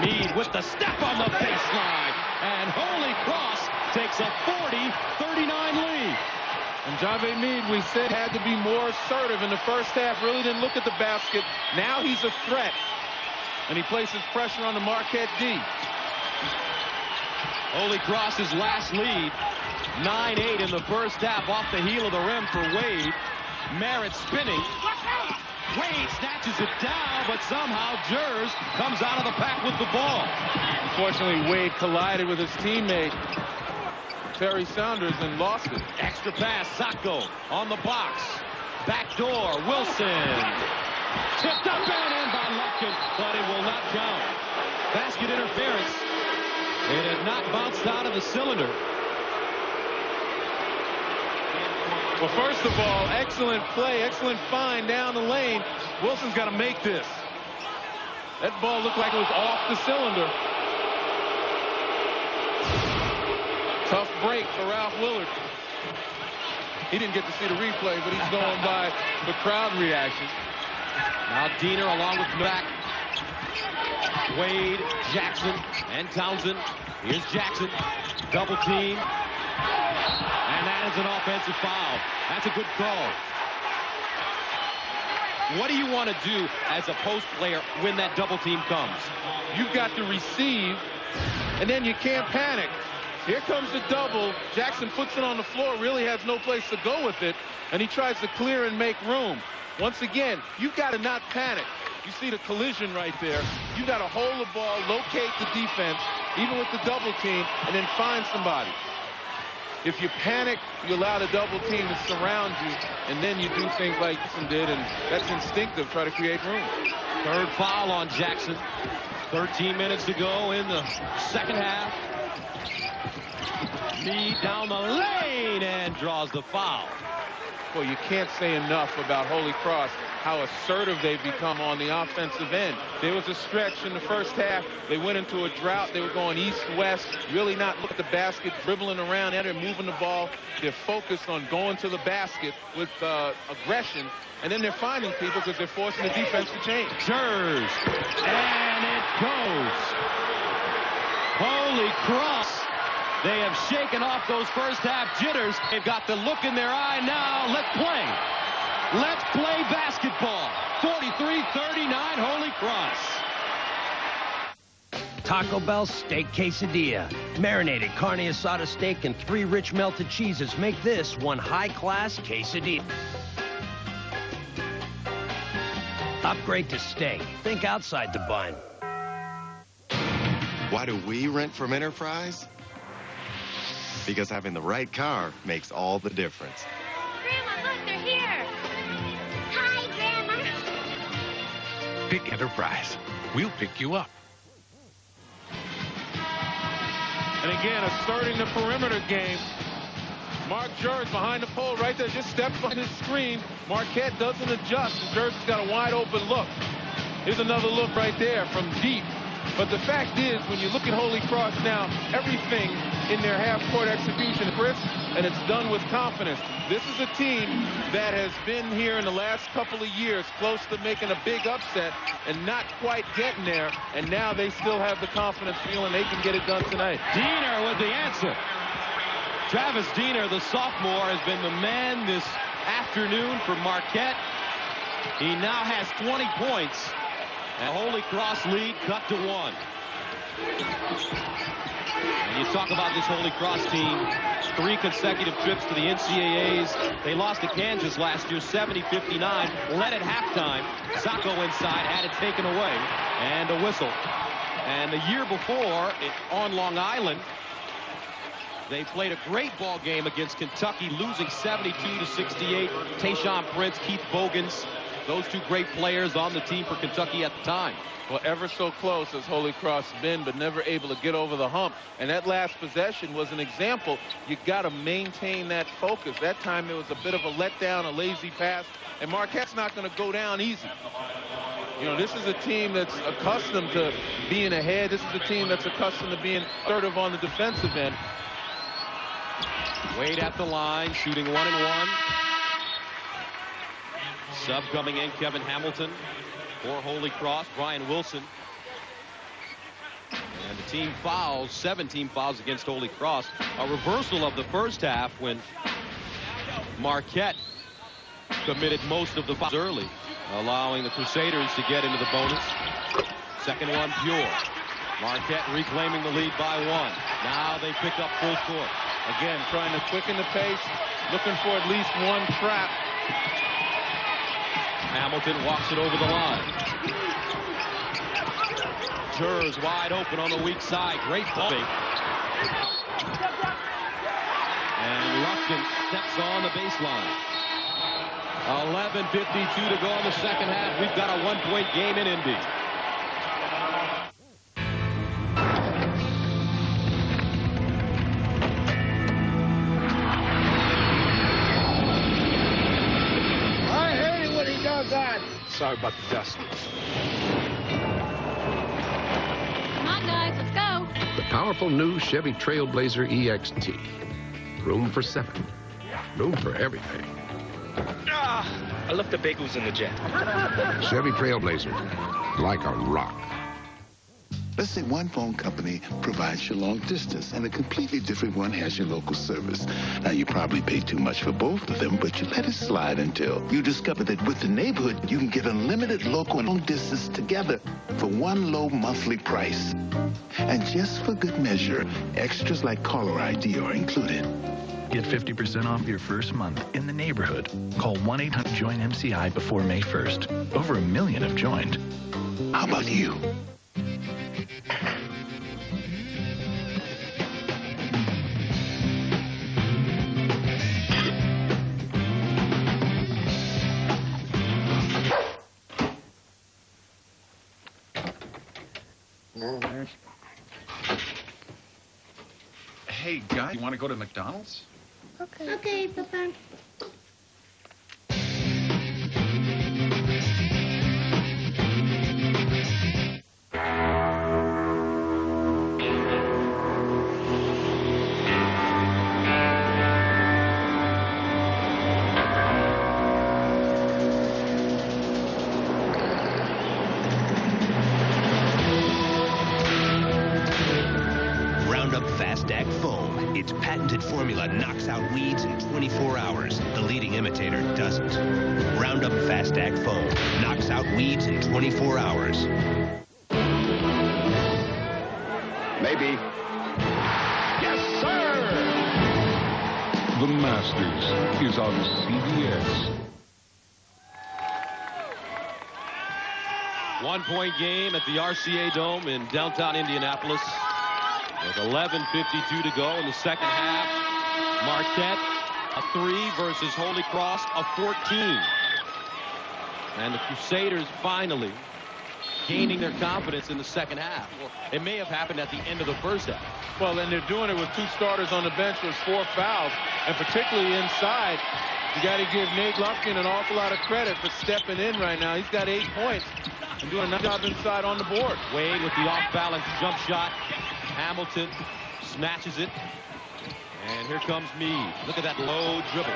S1: Meade with the step on the baseline. And Holy Cross takes a 40-39 lead.
S2: And Jave Meade, we said, had to be more assertive in the first half. Really didn't look at the basket. Now he's a threat. And he places pressure on the Marquette D.
S1: Holy Cross's last lead, 9-8 in the first half, off the heel of the rim for Wade. Merritt spinning. Wade snatches it down, but somehow Jers comes out of the pack with the ball.
S2: Unfortunately, Wade collided with his teammate, Terry Saunders, and lost it.
S1: Extra pass, Zatko on the box. Back door, Wilson. Tipped up and in by Lupkin, but it will not count. Basket interference. It had not bounced out of the cylinder.
S2: Well, first of all, excellent play, excellent find down the lane. Wilson's got to make this. That ball looked like it was off the cylinder. Tough break for Ralph Willard. He didn't get to see the replay, but he's going by the crowd reaction.
S1: Now Diener along with Mack. Wade, Jackson, and Townsend. Here's Jackson. Double team. And that is an offensive foul. That's a good call. What do you want to do as a post player when that double team comes?
S2: You've got to receive, and then you can't panic. Here comes the double. Jackson puts it on the floor, really has no place to go with it, and he tries to clear and make room. Once again, you've got to not panic. You see the collision right there. You've got to hold the ball, locate the defense, even with the double team, and then find somebody. If you panic, you allow the double team to surround you, and then you do things like Jackson did, and that's instinctive, try to create room.
S1: Third foul on Jackson. 13 minutes to go in the second half. Knee down the lane and draws the foul.
S2: Well, you can't say enough about Holy Cross, how assertive they've become on the offensive end. There was a stretch in the first half. They went into a drought. They were going east-west, really not looking at the basket, dribbling around at it, moving the ball. They're focused on going to the basket with aggression, and then they're finding people because they're forcing the defense to change.
S1: Jers, and it goes. Holy Cross. They have shaken off those first half jitters. They've got the look in their eye now. Let's play. Let's play basketball. 43-39, Holy Cross.
S12: Taco Bell Steak Quesadilla. Marinated carne asada steak and 3 rich melted cheeses make this one high-class quesadilla. Upgrade to steak. Think outside the bun.
S22: Why do we rent from Enterprise? Because having the right car makes all the difference.
S23: Grandma, look, they're here. Hi, Grandma.
S21: Pick Enterprise. We'll pick you up.
S2: And again, asserting the perimeter game. Mark Jers behind the pole right there, just steps on his screen. Marquette doesn't adjust, and Jers has got a wide open look. Here's another look right there from deep. But the fact is, when you look at Holy Cross now, everything in their half-court execution is crisp, and it's done with confidence. This is a team that has been here in the last couple of years close to making a big upset and not quite getting there, and now they still have the confidence feeling they can get it done tonight.
S1: Diener with the answer. Travis Diener, the sophomore, has been the man this afternoon for Marquette. He now has 20 points. And Holy Cross lead cut to 1. And you talk about this Holy Cross team, 3 consecutive trips to the NCAAs. They lost to Kansas last year, 70-59. Led at halftime. Sacco inside, had it taken away. And a whistle. And the year before, on Long Island, they played a great ball game against Kentucky, losing 72-68. Tayshaun Prince, Keith Bogans. Those 2 great players on the team for Kentucky at the time.
S2: Well, ever so close has Holy Cross been, but never able to get over the hump. And that last possession was an example. You got to maintain that focus. That time it was a bit of a letdown, a lazy pass, and Marquette's not going to go down easy. You know, this is a team that's accustomed to being ahead. This is a team that's accustomed to being assertive on the defensive end.
S1: Wade at the line, shooting 1-and-1. Sub coming in, Kevin Hamilton for Holy Cross, Brian Wilson. And the team fouls, 17 fouls against Holy Cross. A reversal of the first half when Marquette committed most of the fouls early, allowing the Crusaders to get into the bonus. Second one pure. Marquette reclaiming the lead by 1. Now they pick up full court.
S2: Again, trying to quicken the pace, looking for at least one trap.
S1: Hamilton walks it over the line. Jers wide open on the weak side. Great ball. And Ruffin steps on the baseline. 11:52 to go in the second half. We've got a 1-point game in Indy.
S24: Sorry about the dust.
S10: Come on, guys, let's go.
S21: The powerful new Chevy Trailblazer EXT. Room for 7. Room for everything.
S17: I left the bagels in the jet.
S21: Chevy Trailblazer. Like a rock.
S3: Let's say one phone company provides you long distance and a completely different one has your local service. Now, you probably pay too much for both of them, but you let it slide until you discover that with the neighborhood, you can get unlimited local and long distance together for one low monthly price. And just for good measure, extras like caller ID are included.
S5: Get 50% off your first month in the neighborhood. Call 1-800-JOIN-MCI before May 1st. Over 1 million have joined.
S3: How about you?
S8: Hey, guy, you want to go to McDonald's?
S23: Okay. Okay, Papa.
S12: Its patented formula knocks out weeds in 24 hours. The leading imitator doesn't. Roundup Fast Act Foam knocks out weeds in 24 hours.
S19: Maybe.
S14: Yes, sir!
S19: The Masters is on CBS.
S1: 1-point game at the RCA Dome in downtown Indianapolis. With 11:52 to go in the second half. Marquette, a 3 versus Holy Cross, a 14. And the Crusaders finally gaining their confidence in the second half. Well, it may have happened at the end of the first half.
S2: Well, and they're doing it with 2 starters on the bench with 4 fouls. And particularly inside, you got to give Nate Lufkin an awful lot of credit for stepping in right now. He's got 8 points and doing a nice job inside on the board.
S1: Wade with the off-balance jump shot. Hamilton smashes it. And here comes Meade. Look at that low dribble.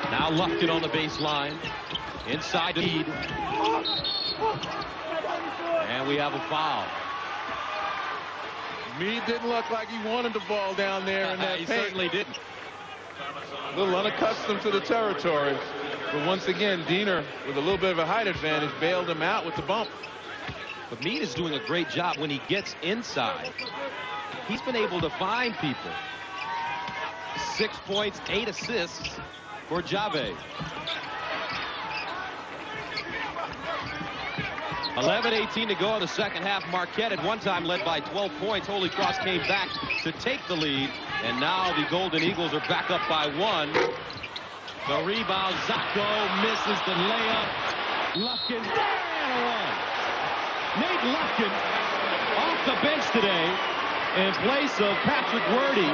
S1: Now Lufkin on the baseline. Inside to Meade. And we have a foul.
S2: Meade didn't look like he wanted the ball down there in that
S1: he
S2: paint.
S1: certainly didn't.
S2: A little unaccustomed to the territory. But once again, Diener, with a little bit of a height advantage, bailed him out with the bump.
S1: But Meade is doing a great job when he gets inside. He's been able to find people. 6 points, 8 assists for Jave. 11:18 to go in the second half. Marquette at one time led by 12 points. Holy Cross came back to take the lead. And now the Golden Eagles are back up by 1. The rebound, Zacco misses the layup. Lufkin, and one. Nate Lufkin off the bench today in place of Patrick Werde,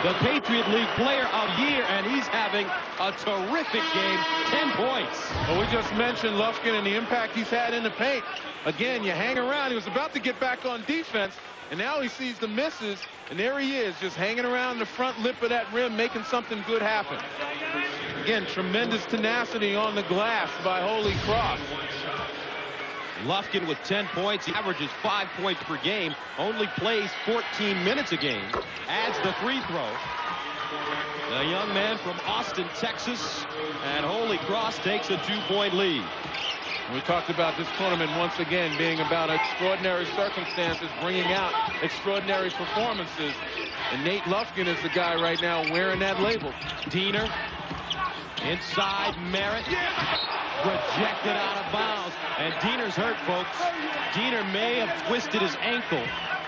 S1: the Patriot League Player of the Year, and he's having a terrific game, 10 points.
S2: Well, we just mentioned Lufkin and the impact he's had in the paint. Again, you hang around. He was about to get back on defense, and now he sees the misses, and there he is, just hanging around the front lip of that rim, making something good happen. Again, tremendous tenacity on the glass by Holy Cross.
S1: Lufkin with 10 points. He averages 5 points per game. Only plays 14 minutes a game. Adds the free throw. The young man from Austin, Texas. And Holy Cross takes a 2-point lead.
S2: We talked about this tournament once again being about extraordinary circumstances, bringing out extraordinary performances. And Nate Lufkin is the guy right now wearing that label.
S1: Diener. Inside, Merritt. Rejected out of bounds. And Diener's hurt, folks. Diener may have twisted his ankle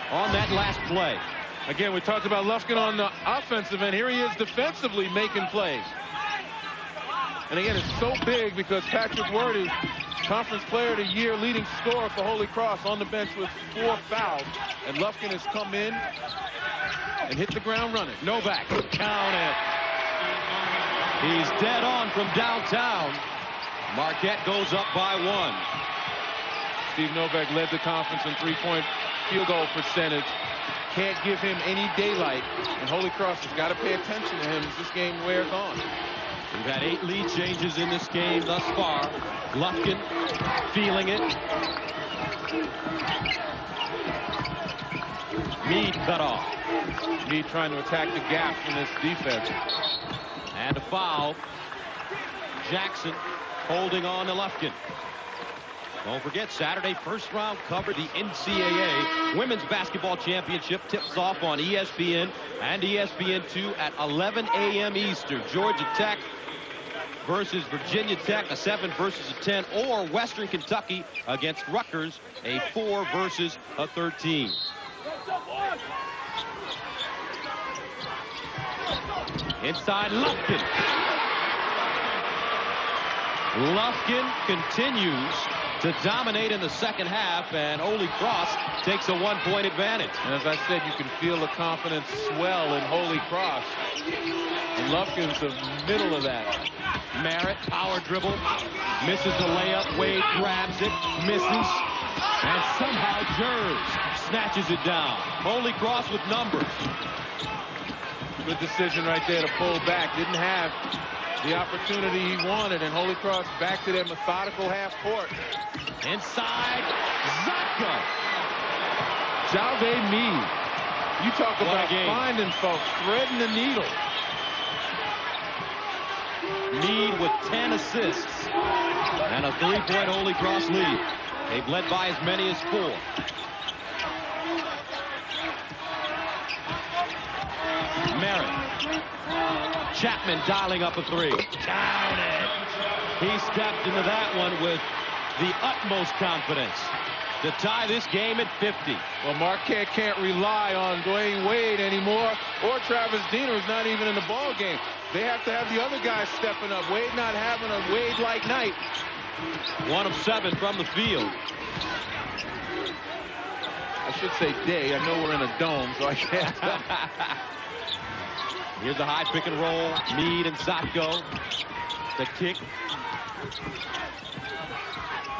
S1: on that last play.
S2: Again, we talked about Lufkin on the offensive end. Here he is defensively making plays. And again, it's so big because Patrick Werde, Conference Player of the Year, leading scorer for Holy Cross, on the bench with 4 fouls. And Lufkin has come in and hit the ground running.
S1: Novak, count it. He's dead on from downtown. Marquette goes up by 1.
S2: Steve Novak led the conference in 3-point field goal percentage. Can't give him any daylight, and Holy Cross has got to pay attention to him as this game wears on.
S1: We've had 8 lead changes in this game thus far. Lufkin feeling it. Meade cut off.
S2: Meade trying to attack the gap in this defense.
S1: And a foul. Jackson holding on to Lufkin. Don't forget, Saturday, first round cover, the NCAA Women's Basketball Championship tips off on ESPN and ESPN2 at 11 a.m. Eastern. Georgia Tech versus Virginia Tech, a 7 versus a 10, or Western Kentucky against Rutgers, a 4 versus a 13. Inside Lufkin. Lufkin continues to dominate in the second half, and Holy Cross takes a 1-point advantage.
S2: And as I said, you can feel the confidence swell in Holy Cross. And Lufkin's the middle of that.
S1: Merritt, power dribble, misses the layup. Wade grabs it, misses, and somehow Jers snatches it down. Holy Cross with numbers.
S2: Good decision right there to pull back. Didn't have the opportunity he wanted, and Holy Cross back to their methodical half court.
S1: Inside, Zotko.
S2: Jalve Meade. You talk about finding folks, threading the needle.
S1: Meade with 10 assists and a 3-point Holy Cross lead. They've led by as many as 4. Merritt. Chapman dialing up a 3. Count it. He stepped into that one with the utmost confidence to tie this game at 50.
S2: Well, Marquette can't rely on Dwayne Wade anymore, or Travis Diener, who's not even in the ball game. They have to have the other guys stepping up. Wade not having a Wade-like night.
S1: 1 of 7 from the field.
S2: I should say day. I know we're in a dome, so I can't.
S1: Here's the high pick and roll. Meade and Zotko. The kick.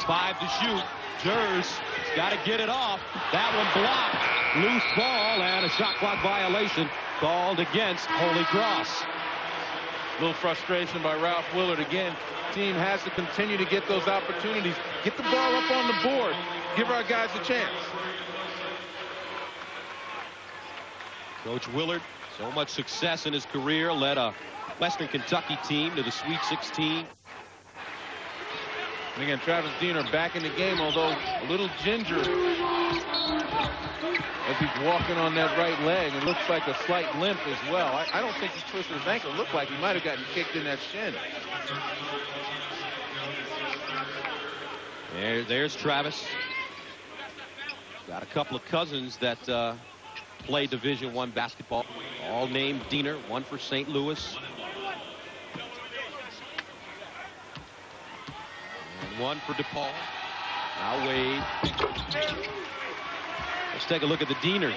S1: 5 to shoot. Jers got to get it off. That one blocked. Loose ball and a shot clock violation called against Holy Cross.
S2: A little frustration by Ralph Willard again. Team has to continue to get those opportunities. Get the ball up on the board. Give our guys a chance.
S1: Coach Willard, so much success in his career, led a Western Kentucky team to the Sweet 16.
S2: And again, Travis Diener back in the game, although a little ginger as he's walking on that right leg. It looks like a slight limp as well. I don't think he twisted his ankle. It looked like he might have gotten kicked in that shin.
S1: There's Travis. Got a couple of cousins that play Division I basketball, all named Diener, one for St. Louis. And one for DePaul. Now Wade. Let's take a look at the Dieners.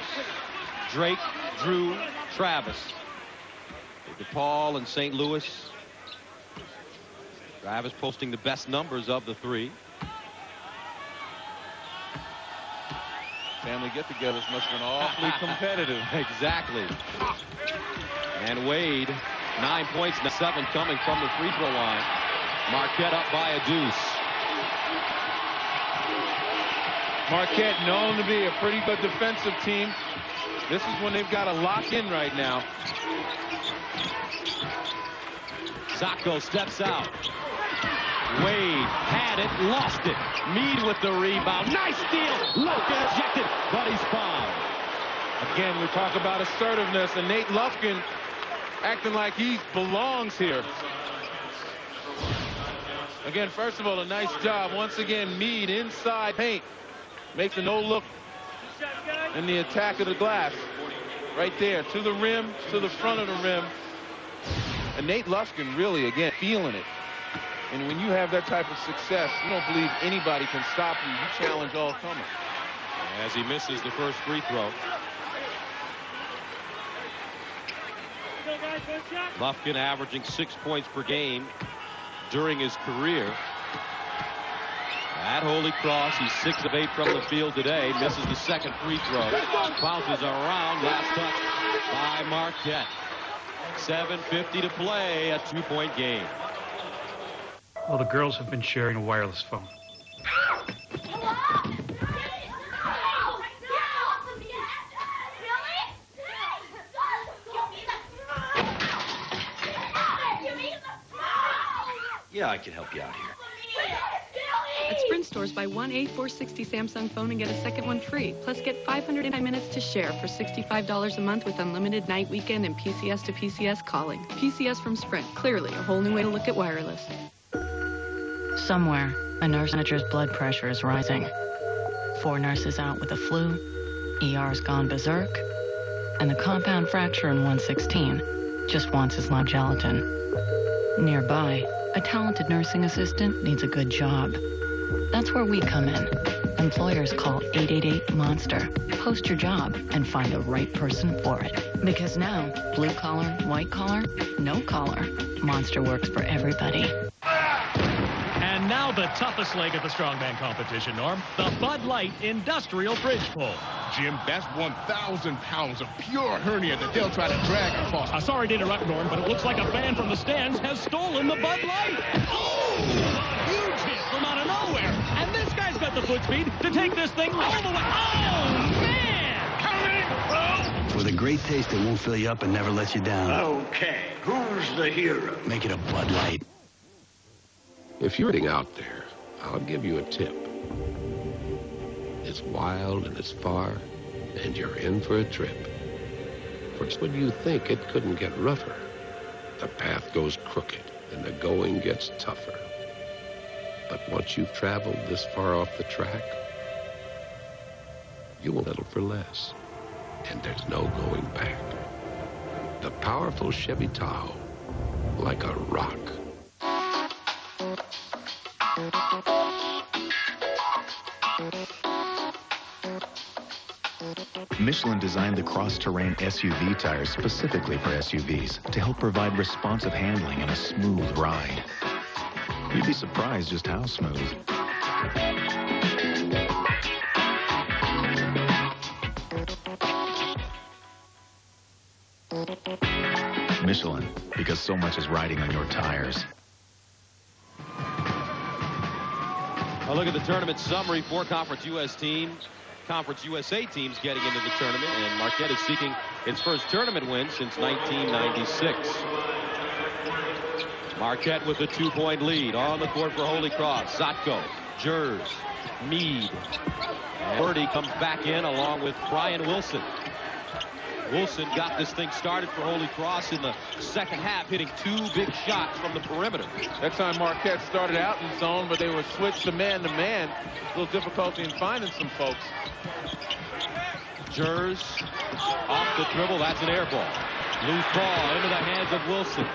S1: Drake, Drew, Travis. DePaul and St. Louis. Travis posting the best numbers of the 3.
S2: Family get-togethers must have been awfully competitive.
S1: Exactly. And Wade, 9 points, 7 coming from the free throw line. Marquette up by a deuce.
S2: Marquette known to be a pretty good defensive team. This is when they've got to lock in right now.
S1: Zotko steps out. Wade had it, lost it. Meade with the rebound. Nice steal. Lufkin ejected, but he's fouled.
S2: Again, we talk about assertiveness, and Nate Lufkin acting like he belongs here. Again, first of all, a nice job. Once again, Meade inside paint. Makes a no-look in the attack of the glass. Right there, to the rim, to the front of the rim. And Nate Lufkin really, again, feeling it. And when you have that type of success, you don't believe anybody can stop you. You challenge all comers.
S1: As he misses the first free throw. Lufkin averaging 6 points per game during his career. At Holy Cross, he's 6 of 8 from the field today. Misses the second free throw. Bounces around. Last touch by Marquette. 7:50 to play, a 2-point game.
S6: Well, the girls have been sharing a wireless phone.
S17: Yeah, I can help you out here.
S10: At Sprint stores, buy one A460 Samsung phone and get a second one free. Plus, get 509 minutes to share for $65 a month with unlimited night, weekend, and PCS to PCS calling. PCS from Sprint. Clearly, a whole new way to look at wireless.
S9: Somewhere, a nurse manager's blood pressure is rising. 4 nurses out with the flu, ER's gone berserk, and the compound fracture in 116 just wants his lab gelatin. Nearby, a talented nursing assistant needs a good job. That's where we come in. Employers call 888-MONSTER. Post your job and find the right person for it. Because now, blue collar, white collar, no collar, Monster works for everybody.
S16: And now the toughest leg of the strongman competition, Norm. The Bud Light Industrial Bridge Pull.
S14: Jim, that's 1,000 pounds of pure hernia that they'll try to drag across.
S16: Sorry to interrupt, Norm, but it looks like a fan from the stands has stolen the Bud Light. Oh! Huge hit from out of nowhere. And this guy's got the foot speed to take this thing all the way. Oh, man! Coming!
S20: With a great taste that won't fill you up and never let you down.
S15: Okay, who's the hero?
S20: Make it a Bud Light.
S21: If you're heading out there, I'll give you a tip. It's wild and it's far, and you're in for a trip. For just when you think it couldn't get rougher, the path goes crooked and the going gets tougher. But once you've traveled this far off the track, you won't settle for less, and there's no going back. The powerful Chevy Tahoe, like a rock.
S5: Michelin designed the cross-terrain SUV tires specifically for SUVs to help provide responsive handling and a smooth ride. You'd be surprised just how smooth. Michelin, because so much is riding on your tires.
S1: A look at the tournament summary. 4 Conference USA teams getting into the tournament, and Marquette is seeking its first tournament win since 1996. Marquette with a 2-point lead on the court for Holy Cross. Zotko, Jers, Meade, and Purdy comes back in along with Brian Wilson. Wilson got this thing started for Holy Cross in the second half, hitting 2 big shots from the perimeter.
S2: That time Marquette started out in zone, but they were switched to man-to-man. A little difficulty in finding some folks.
S1: Jers off the dribble. That's an air ball. Loose ball into the hands of Wilson.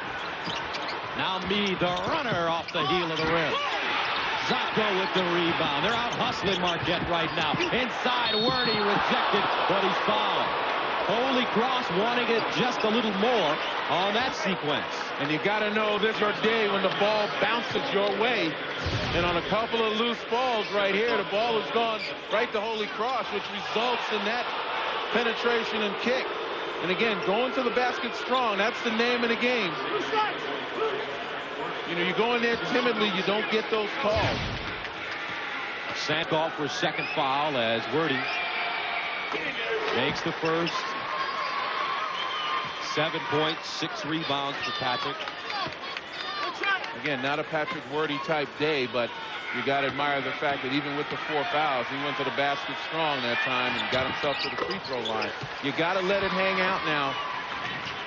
S1: Now Meade, the runner, off the heel of the rim. Zotko with the rebound. They're out hustling Marquette right now. Inside, Wordy rejected, but he's fouled. Holy Cross wanting it just a little more on that sequence.
S2: And you got to know this your day when the ball bounces your way. And on a couple of loose balls right here, the ball has gone right to Holy Cross, which results in that penetration and kick. And again, going to the basket strong, that's the name of the game. You know, you go in there timidly, you don't get those calls.
S1: Sankoff for a second foul as Wordy makes the first. 7 points, 6 rebounds for Patrick.
S2: Again, not a Patrick Wordy type day, but you got to admire the fact that even with the 4 fouls, he went to the basket strong that time and got himself to the free throw line. You got to let it hang out now.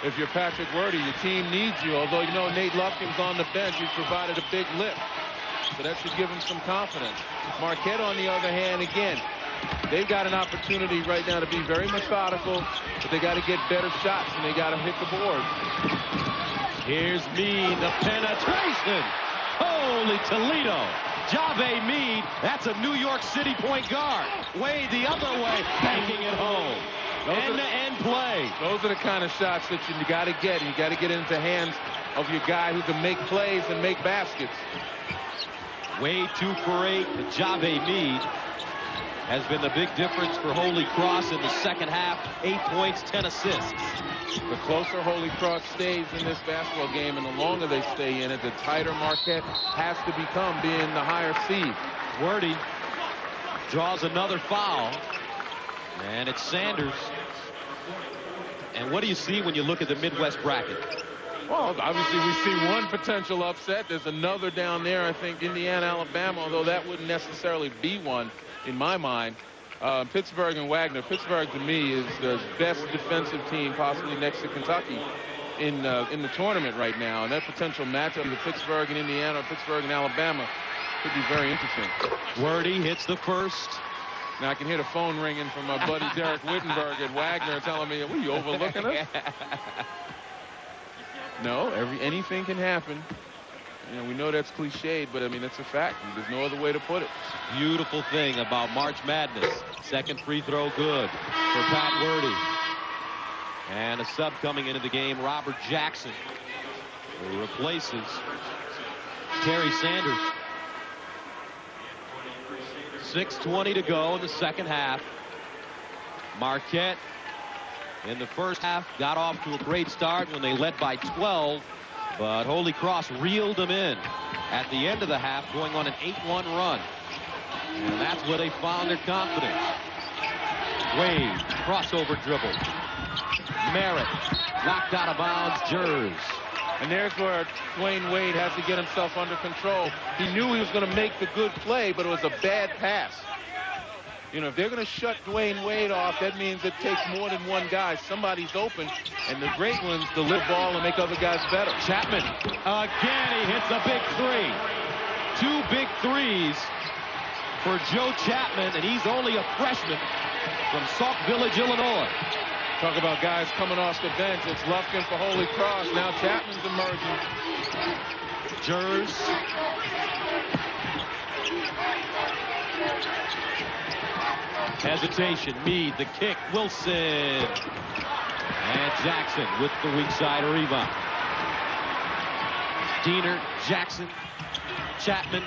S2: If you're Patrick Wordy, your team needs you. Although, you know, Nate Lufkin's on the bench, he's provided a big lift. So that should give him some confidence. Marquette, on the other hand, again, they've got an opportunity right now to be very methodical, but they got to get better shots, and they got to hit the board.
S1: Here's Meade, the penetration. Holy Toledo. Jave Meade, that's a New York City point guard. Way the other way, banking it home. End-to-end play.
S2: Those are the kind of shots that you got to get. You got to get into the hands of your guy who can make plays and make baskets.
S1: Way 2 for 8 with Jave Meade. has been the big difference for Holy Cross in the second half. 8 points, 10 assists.
S2: The closer Holy Cross stays in this basketball game and the longer they stay in it, the tighter Marquette has to become, being the higher seed.
S1: Wordy draws another foul, and it's Sanders. And what do you see when you look at the Midwest bracket?
S2: Well, obviously we see one potential upset. There's another down there, I think, Indiana, Alabama, although that wouldn't necessarily be one in my mind. Pittsburgh and Wagner. Pittsburgh, to me, is the best defensive team, possibly next to Kentucky, in the tournament right now. And that potential matchup of Pittsburgh and Indiana, or Pittsburgh and Alabama, could be very interesting.
S1: Wordy hits the first.
S2: Now I can hear the phone ringing from my buddy Derek Wittenberg at Wagner telling me, "Were you overlooking us?" No, anything can happen. You know, we know that's cliched, but I mean, it's a fact. There's no other way to put it.
S1: Beautiful thing about March Madness. Second free throw good for Pat Wordy. And a sub coming into the game, Robert Jackson, who replaces Terry Sanders. 6:20 to go in the second half. Marquette in the first half got off to a great start when they led by 12, but Holy Cross reeled them in at the end of the half, going on an 8-1 run. And that's where they found their confidence. Wade, crossover dribble. Merritt, knocked out of bounds, Jers.
S2: And there's where Dwayne Wade has to get himself under control. He knew he was going to make the good play, but it was a bad pass. You know, if they're going to shut Dwayne Wade off, that means it takes more than one guy. Somebody's open, and the great ones deliver the ball and make other guys better.
S1: Chapman, again, he hits a big three. 2 big threes for Joe Chapman, and he's only a freshman from Sauk Village, Illinois.
S2: Talk about guys coming off the bench. It's Lufkin for Holy Cross. Now Chapman's emerging.
S1: Jers. Hesitation. Meade, the kick. Wilson. And Jackson with the weak side rebound. Diener, Jackson, Chapman,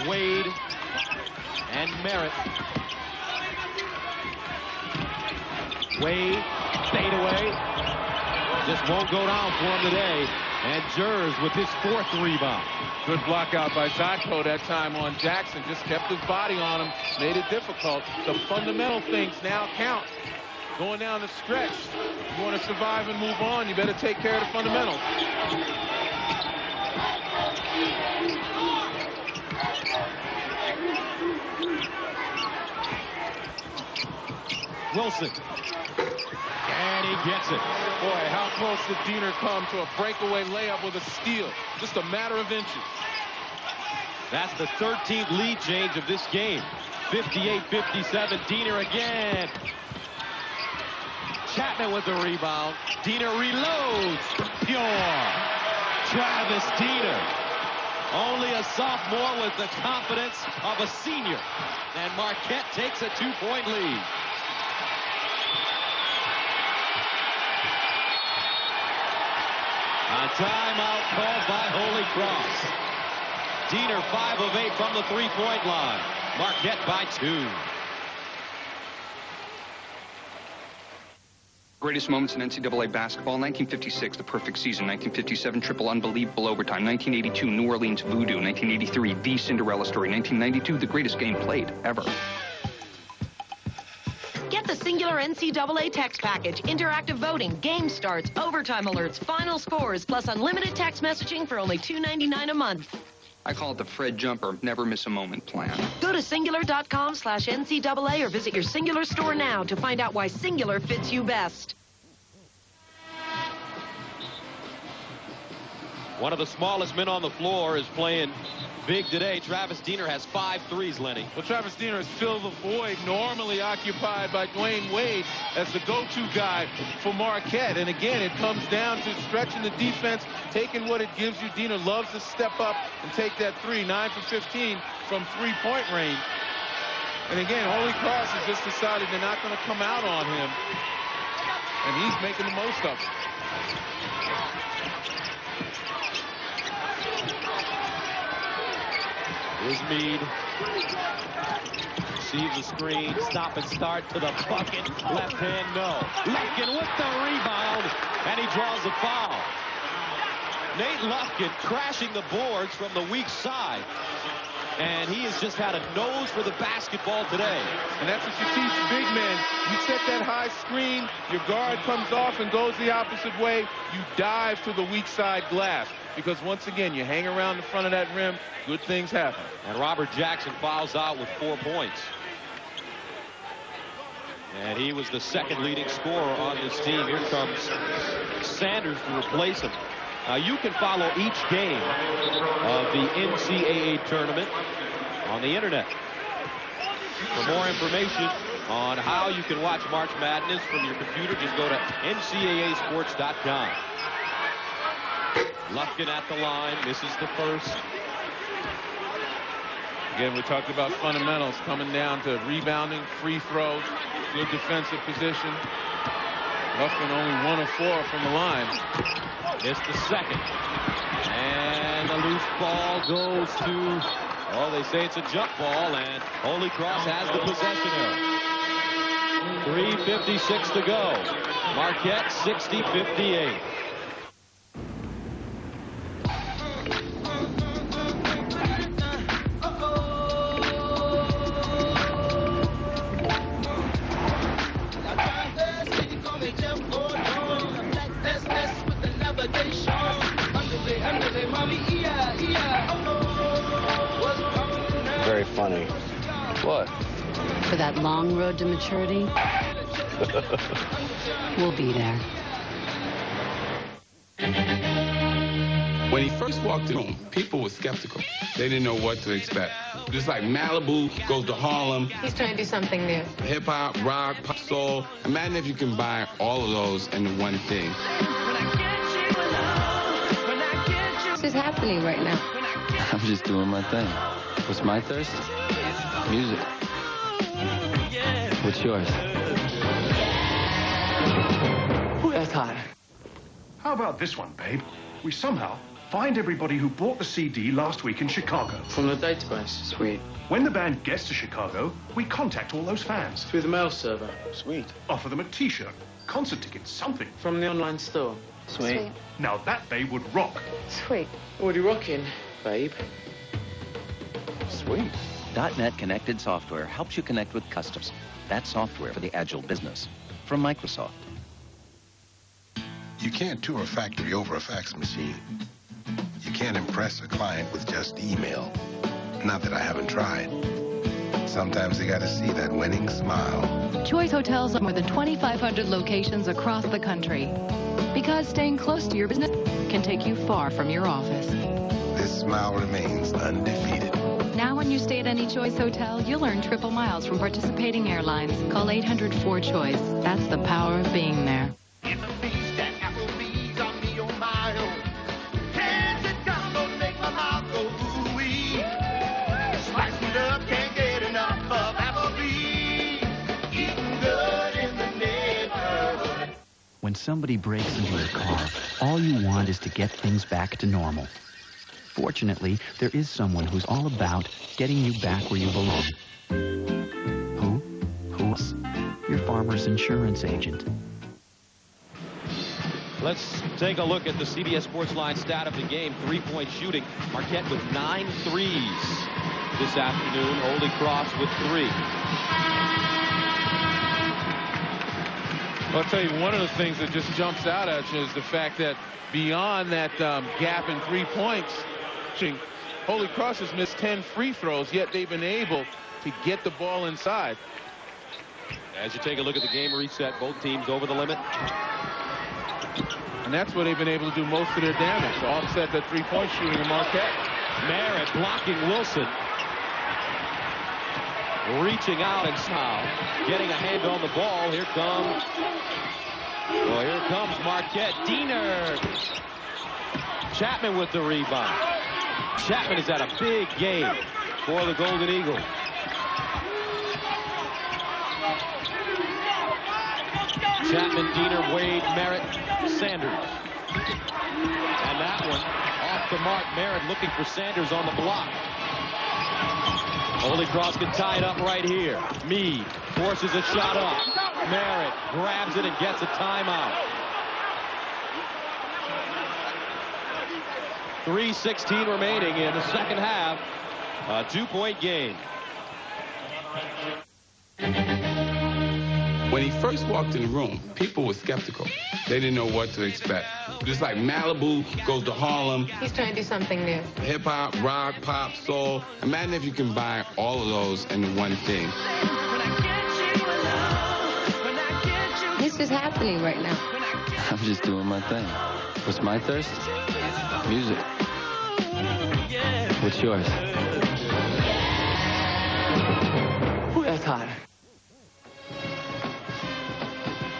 S1: Wade, and Merritt. Wade, fade away. Just won't go down for him today. And Jers with his 4th rebound.
S2: Good block out by Zotko that time on Jackson. Just kept his body on him, made it difficult. The fundamental things now count. Going down the stretch, you want to survive and move on, you better take care of the fundamentals.
S1: Wilson. And he gets it.
S2: Boy, how close did Diener come to a breakaway layup with a steal? Just a matter of inches.
S1: That's the 13th lead change of this game. 58-57. Diener again. Chapman with the rebound. Diener reloads. Pure. Travis Diener. Only a sophomore with the confidence of a senior. And Marquette takes a 2-point lead. A timeout called by Holy Cross. Diener 5 of 8 from the 3-point line. Marquette by 2.
S4: Greatest moments in NCAA basketball: 1956, the perfect season; 1957, triple unbelievable overtime; 1982, New Orleans voodoo; 1983, the Cinderella story; 1992, the greatest game played ever.
S7: Get the Singular NCAA text package, interactive voting, game starts, overtime alerts, final scores, plus unlimited text messaging for only $2.99 a month.
S4: I call it the Fred Jumper, never miss a moment plan.
S7: Go to Singular.com/NCAA or visit your Singular store now to find out why Singular fits you best.
S1: One of the smallest men on the floor is playing big today. Travis Diener has 5 threes, Lenny.
S2: Well, Travis Diener has filled the void normally occupied by Dwayne Wade as the go-to guy for Marquette. And again, it comes down to stretching the defense, taking what it gives you. Diener loves to step up and take that 3, 9 for 15 from 3-point range. And again, Holy Cross has just decided they're not going to come out on him. And he's making the most of it.
S1: Here's Meade. receives a screen, stop and start to the bucket. Left hand, no. Lufkin with the rebound, and he draws a foul. Nate Lufkin crashing the boards from the weak side. And he has just had a nose for the basketball today.
S2: And that's what you teach big men. You set that high screen, your guard comes off and goes the opposite way. You dive to the weak side glass. Because once again, you hang around the front of that rim, good things happen.
S1: And Robert Jackson fouls out with 4 points. And he was the second leading scorer on this team. Here comes Sanders to replace him. Now, you can follow each game of the NCAA tournament on the internet. For more information on how you can watch March Madness from your computer, just go to ncaasports.com. Lufkin at the line, misses the first.
S2: Again, we talked about fundamentals, coming down to rebounding, free throws, good defensive position. Lufkin only 1 of 4 from the line.
S1: Missed the second. And the loose ball goes to, well, they say it's a jump ball, and Holy Cross has the possession here. 3:56 to go. Marquette 60-58.
S20: Very funny. What?
S11: For that long road to maturity, we'll be there.
S13: When he first walked in, people were skeptical. They didn't know what to expect. Just like Malibu goes to Harlem.
S11: He's trying to do something new.
S13: Hip-hop, rock, pop, soul. Imagine if you can buy all of those into one thing.
S11: This is happening right now.
S18: I'm just doing my thing. What's my thirst? Music. What's yours?
S22: That's hot.
S25: How about this one, babe? We somehow find everybody who bought the CD last week in Chicago.
S22: From the database. Sweet.
S25: When the band gets to Chicago, we contact all those fans.
S22: Through the mail server. Sweet.
S25: Offer them a T-shirt, concert tickets, something.
S22: From the online store.
S11: Sweet.
S25: Now that, babe, would rock.
S11: Sweet.
S22: Already rocking, babe.
S20: Sweet.
S26: .NET Connected Software helps you connect with customers. That's software for the agile business. From Microsoft.
S3: You can't tour a factory over a fax machine. You can't impress a client with just email. Not that I haven't tried. Sometimes they gotta see that winning smile.
S27: Choice Hotels have more than 2,500 locations across the country. Because staying close to your business can take you far from your office.
S3: This smile remains undefeated.
S27: Now when you stay at any Choice Hotel, you'll earn triple miles from participating airlines. Call 800-4CHOICE. That's the power of being there.
S28: When somebody breaks into your car, all you want is to get things back to normal. Fortunately, there is someone who's all about getting you back where you belong. Who? Who's? Your Farmers Insurance agent.
S1: Let's take a look at the CBS Sports Line stat of the game. 3-point shooting. Marquette with 9 threes this afternoon. Holy Cross with 3.
S2: I'll tell you, one of the things that just jumps out at you is the fact that beyond that gap in 3 points, Holy Cross has missed 10 free throws, yet they've been able to get the ball inside.
S1: As you take a look at the game reset, both teams over the limit.
S2: And that's where they've been able to do most of their damage, to offset that 3-point shooting in Marquette.
S1: Merritt blocking Wilson. Reaching out and foul. Getting a hand on the ball. Here comes Marquette. Diener. Chapman with the rebound. Chapman has had a big game for the Golden Eagles. Chapman, Diener, Wade, Merritt, Sanders. And that one off the mark. Merritt looking for Sanders on the block. Holy Cross can tie it up right here. Meade forces a shot up. Merritt grabs it and gets a timeout. 3:16 remaining in the second half. A 2-point game.
S13: When he first walked in the room, people were skeptical. They didn't know what to expect. Just like Malibu goes to Harlem.
S11: He's trying to do something new.
S13: Hip-hop, rock, pop, soul. Imagine if you combine all of those into one thing.
S11: This is happening right now.
S18: I'm just doing my thing. What's my thirst? Music. What's yours?
S22: That's hot.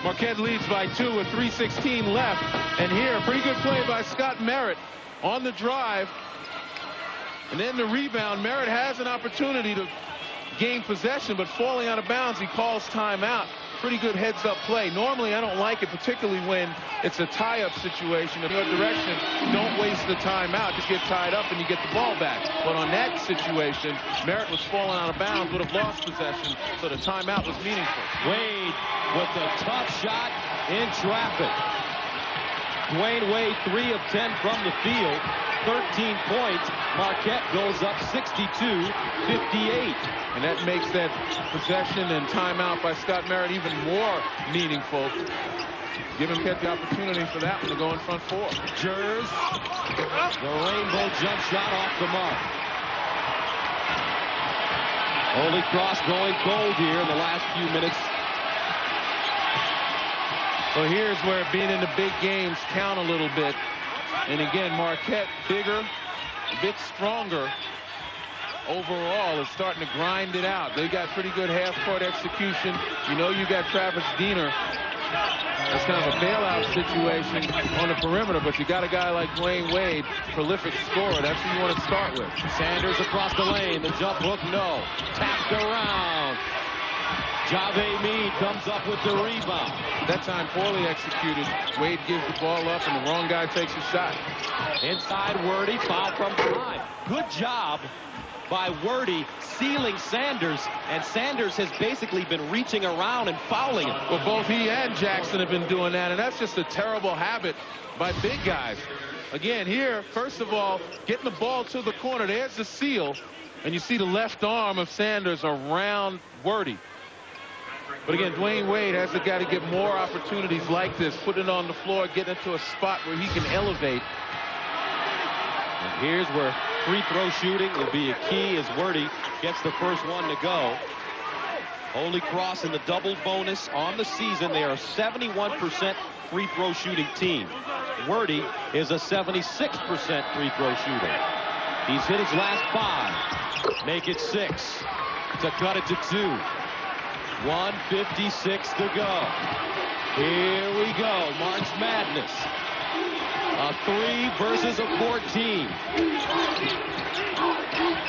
S2: Marquette leads by 2 with 3:16 left. And here, a pretty good play by Scott Merritt on the drive. And then the rebound. Merritt has an opportunity to gain possession, but falling out of bounds, he calls timeout. Pretty good heads-up play. Normally, I don't like it, particularly when it's a tie-up situation. In your direction, don't waste the timeout. Just get tied up and you get the ball back. But on that situation, Merritt was falling out of bounds, would have lost possession, so the timeout was meaningful.
S1: Wade with a tough shot in traffic. Dwayne Wade, 3 of 10 from the field, 13 points. Marquette goes up 62-58.
S2: And that makes that possession and timeout by Scott Merritt even more meaningful. Give him the opportunity for that one to go in front 4.
S1: Jers, the rainbow jump shot off the mark. Holy Cross going cold here in the last few minutes.
S2: So here's where being in the big games count a little bit. And again, Marquette bigger, a bit stronger. Overall, is starting to grind it out. They got pretty good half-court execution. You know you got Travis Diener. That's kind of a bailout situation on the perimeter, but you got a guy like Dwayne Wade, prolific scorer. That's who you want to start with.
S1: Sanders across the lane. The jump hook, no. Tapped around. Jave Meade comes up with the rebound.
S2: That time poorly executed. Wade gives the ball up, and the wrong guy takes a shot.
S1: Inside Wordy, foul from behind. Good job by Wordy sealing Sanders, and Sanders has basically been reaching around and fouling him.
S2: Well, both he and Jackson have been doing that, and that's just a terrible habit by big guys. Again, here, first of all, getting the ball to the corner. There's the seal, and you see the left arm of Sanders around Wordy. But again, Dwayne Wade has got to get more opportunities like this, putting it on the floor, getting it to a spot where he can elevate.
S1: And here's where free throw shooting will be a key as Wordy gets the first one to go. Holy Cross in the double bonus on the season. They are a 71% free throw shooting team. Wordy is a 76% free throw shooter. He's hit his last 5. Make it 6 to cut it to 2. 1:56 to go. Here we go. March Madness. A 3 versus a 14.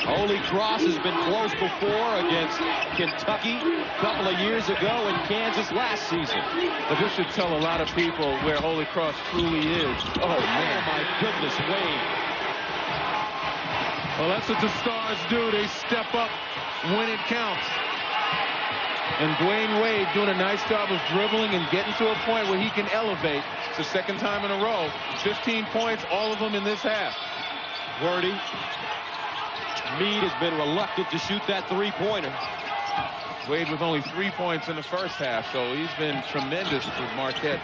S1: Holy Cross has been close before against Kentucky a couple of years ago and Kansas last season.
S2: But this should tell a lot of people where Holy Cross truly is.
S1: Oh, man. Oh, my goodness, Wade.
S2: Well, that's what the Stars do. They step up when it counts. And Dwayne Wade doing a nice job of dribbling and getting to a point where he can elevate. It's the second time in a row. 15 points, all of them in this half.
S1: Wordy. Meade has been reluctant to shoot that 3-pointer.
S2: Wade with only 3 points in the first half, so he's been tremendous for Marquette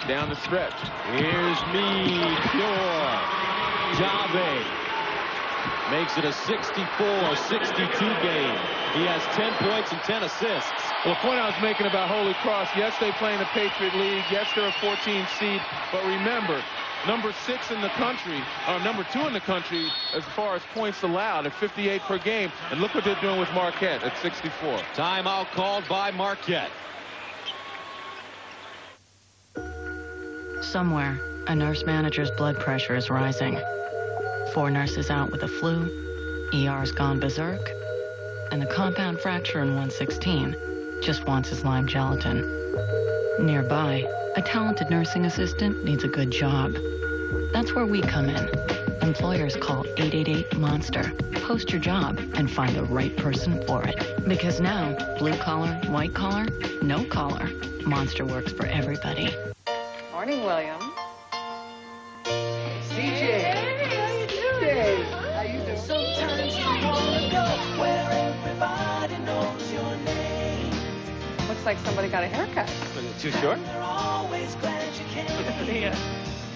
S2: down the stretch.
S1: Here's Meade. Pure. Jave makes it a 64-62 game. He has 10 points and 10 assists.
S2: Well, the point I was making about Holy Cross, yes, they play in the Patriot League. Yes, they're a 14 seed. But remember, number 6 in the country, or number 2 in the country as far as points allowed at 58 per game. And look what they're doing with Marquette at 64.
S1: Timeout called by Marquette.
S9: Somewhere, a nurse manager's blood pressure is rising. 4 nurses out with the flu, ER's gone berserk, and the compound fracture in 116 just wants his lime gelatin. Nearby, a talented nursing assistant needs a good job. That's where we come in. employers call 888-MONSTER. Post your job and find the right person for it. Because now, blue collar, white collar, no collar, Monster works for everybody.
S6: Morning, William.
S8: CJ. Hey, how you doing? How you doing? Sometimes you wanna go where everybody knows your name.
S6: Looks like somebody got a haircut.
S20: Too short?
S8: They're always glad you came.
S6: Yeah.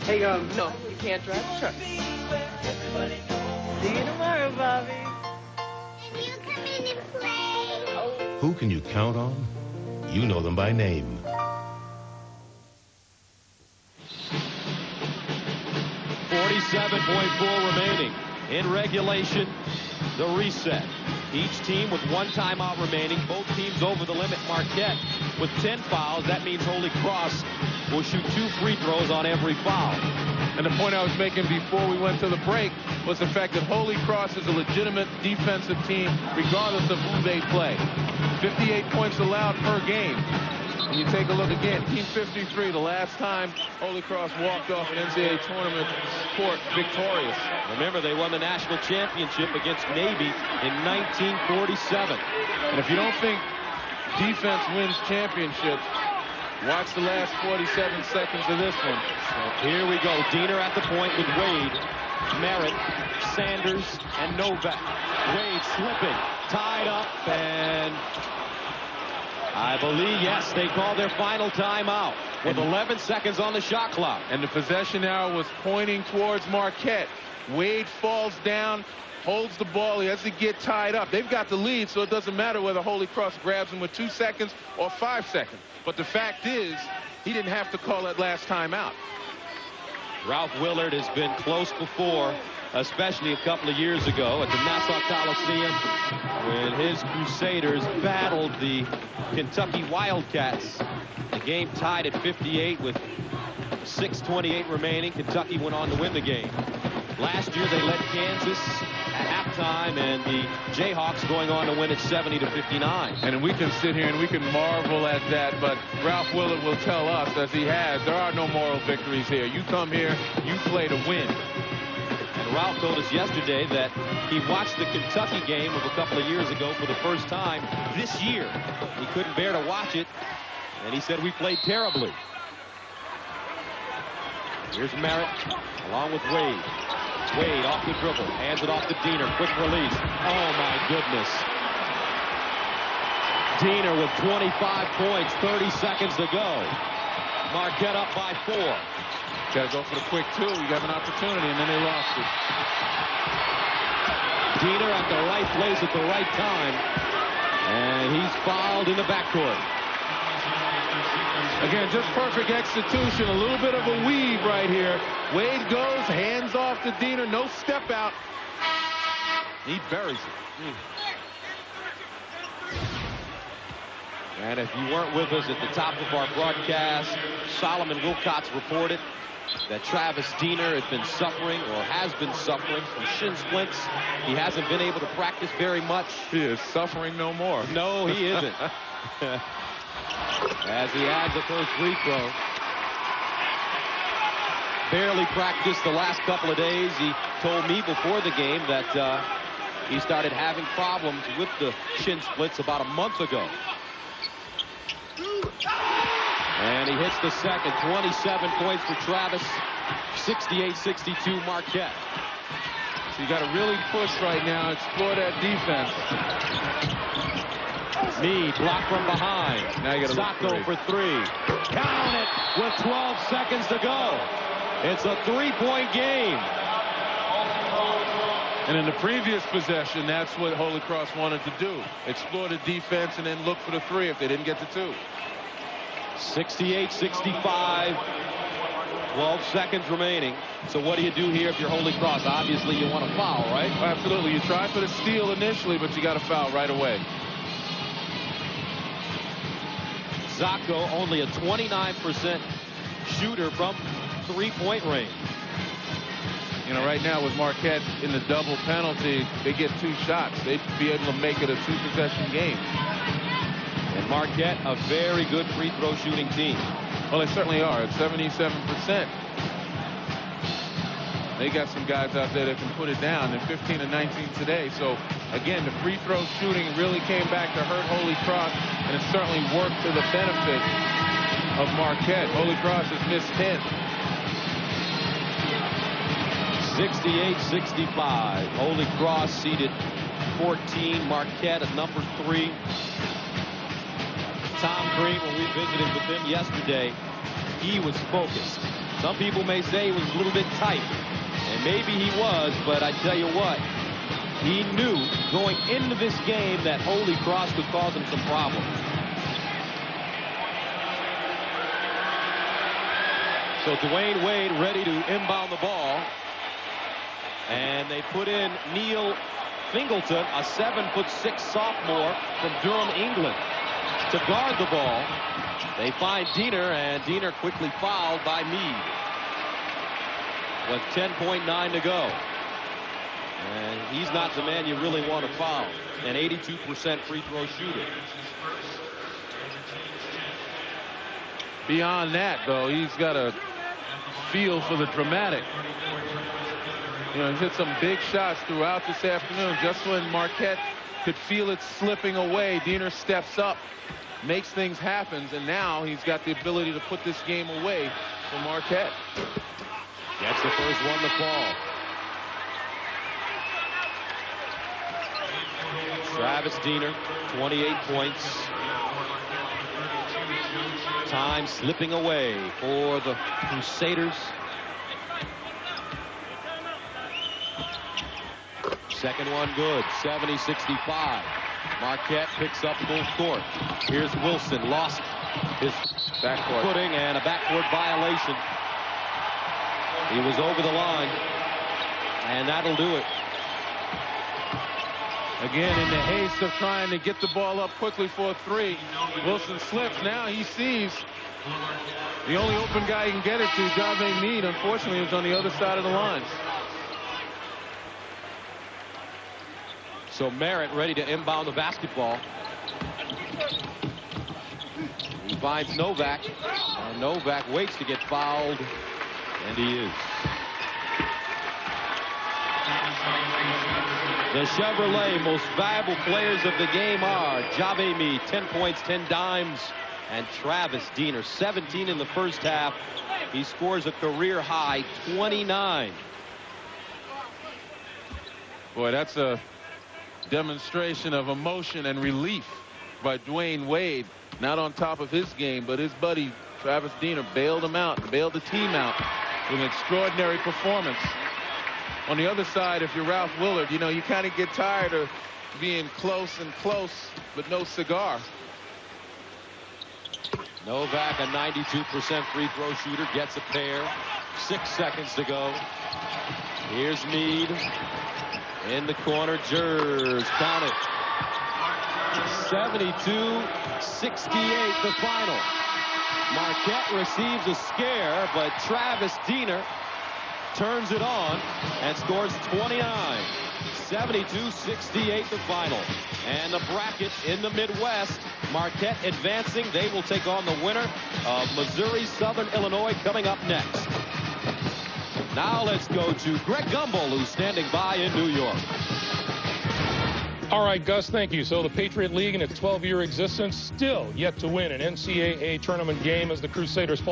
S8: Hey,
S6: no, you can't drive. Sure.
S8: See you
S6: tomorrow, Bobby.
S8: Can you come in and play?
S10: Who can you count on? You know them by name.
S1: .4 remaining in regulation. The reset. Each team with 1 timeout remaining. Both teams over the limit. Marquette with 10 fouls. That means Holy Cross will shoot 2 free throws on every foul.
S2: And the point I was making before we went to the break was the fact that Holy Cross is a legitimate defensive team regardless of who they play. 58 points allowed per game. And you take a look again, Team 53, the last time Holy Cross walked off an NCAA tournament court victorious.
S1: Remember, they won the national championship against Navy in 1947.
S2: And if you don't think defense wins championships, watch the last 47 seconds of this one.
S1: So here we go. Diener at the point with Wade, Merritt, Sanders, and Novak. Wade slipping, tied up, and I believe, yes, they called their final timeout with 11 seconds on the shot clock.
S2: And the possession arrow was pointing towards Marquette. Wade falls down, holds the ball. He has to get tied up. They've got the lead, so it doesn't matter whether Holy Cross grabs him with 2 seconds or 5 seconds. But the fact is, he didn't have to call that last timeout.
S1: Ralph Willard has been close before, especially a couple of years ago at the Nassau Coliseum when his Crusaders battled the Kentucky Wildcats. The game tied at 58 with 6:28 remaining. Kentucky went on to win the game. Last year they led Kansas at halftime, and the Jayhawks going on to win at 70-59.
S2: And we can sit here and we can marvel at that, but Ralph Willard will tell us, as he has, there are no moral victories here. You come here, you play to win.
S1: And Ralph told us yesterday that he watched the Kentucky game of a couple of years ago for the first time this year. He couldn't bear to watch it, and he said we played terribly. Here's Merritt along with Wade. Wade off the dribble, hands it off to Diener. Quick release. Oh, my goodness. Diener with 25 points, 30 seconds to go. Marquette up by 4.
S2: Got to go for the quick 2. You have an opportunity, and then they lost it.
S1: Diener at the right place at the right time. And he's fouled in the backcourt.
S2: Again, just perfect execution. A little bit of a weave right here. Wade goes, hands off to Diener. No step out.
S1: He buries it. And if you weren't with us at the top of our broadcast, Solomon Wilcox reported that Travis Diener had been suffering or has been suffering from shin splints. He hasn't been able to practice very much.
S2: He is suffering no more.
S1: No, he isn't. As he adds the first free throw. Barely practiced the last couple of days. He told me before the game that he started having problems with the shin splits about a month ago. And he hits the second. 27 points for Travis. 68-62 Marquette.
S2: So you got to really push right now, explore that defense.
S1: Meade blocked from behind.
S2: Now you got
S1: Sacco for 3. Count it with 12 seconds to go. It's a 3-point game.
S2: And in the previous possession, that's what Holy Cross wanted to do. Explore the defense and then look for the 3 if they didn't get the 2.
S1: 68-65. 12 seconds remaining. So what do you do here if you're Holy Cross? Obviously, you want to foul, right?
S2: Absolutely. You try for the steal initially, but you got to foul right away.
S1: Sacco only a 29% shooter from 3-point range.
S2: You know, right now with Marquette in the double penalty, they get 2 shots. They'd be able to make it a 2-possession game.
S1: And Marquette, a very good free throw shooting team.
S2: Well, they certainly are at 77%. They got some guys out there that can put it down. They're 15 and 19 today. So, again, the free throw shooting really came back to hurt Holy Cross, and it certainly worked to the benefit of Marquette. Holy Cross has missed 10.
S1: 68-65. Holy Cross seeded 14. Marquette at number 3. Tom Green, when we visited with him yesterday, he was focused. Some people may say he was a little bit tight, and maybe he was, but I tell you what, he knew going into this game that Holy Cross could cause him some problems. So Dwayne Wade ready to inbound the ball, and they put in Neil Fingleton, a 7'6" sophomore from Durham, England, to guard the ball. They find Diener, and Diener quickly fouled by Meade with 10.9 to go. And he's not the man you really want to foul. An 82% free throw shooter.
S2: Beyond that, though, he's got a feel for the dramatic. You know, he's hit some big shots throughout this afternoon. Just when Marquette could feel it slipping away, Diener steps up, makes things happen, and now he's got the ability to put this game away for Marquette.
S1: That's the first one to fall. Travis Diener, 28 points. Time slipping away for the Crusaders. Second one good, 70-65. Marquette picks up full court. Here's Wilson, lost his
S2: backcourt
S1: footing and a backcourt violation. He was over the line, and that'll do it.
S2: Again, in the haste of trying to get the ball up quickly for a 3, Wilson slips. Now he sees the only open guy he can get it to, Jave Meade. Unfortunately, he was on the other side of the line.
S1: So Merritt ready to inbound the basketball. He finds Novak, and Novak waits to get fouled, and he is. The Chevrolet most valuable players of the game are Jave Meade, 10 points, 10 dimes, and Travis Diener, 17 in the first half. He scores a career high 29.
S2: Boy, that's a demonstration of emotion and relief by Dwayne Wade. Not on top of his game, but his buddy Travis Diener bailed him out, bailed the team out with an extraordinary performance. On the other side, if you're Ralph Willard, you know, you kind of get tired of being close and close, but no cigar.
S1: Novak, a 92% free throw shooter, gets a pair. 6 seconds to go. Here's Meade. In the corner, Jers, count it. 72-68, the final. Marquette receives a scare, but Travis Diener turns it on and scores 29. 72-68, the final. And the bracket in the Midwest, Marquette advancing. They will take on the winner of Missouri Southern Illinois coming up next. Now let's go to Greg Gumbel, who's standing by in New York.
S12: All right, Gus, thank you. So the Patriot League in its 12-year existence still yet to win an NCAA tournament game as the Crusaders fall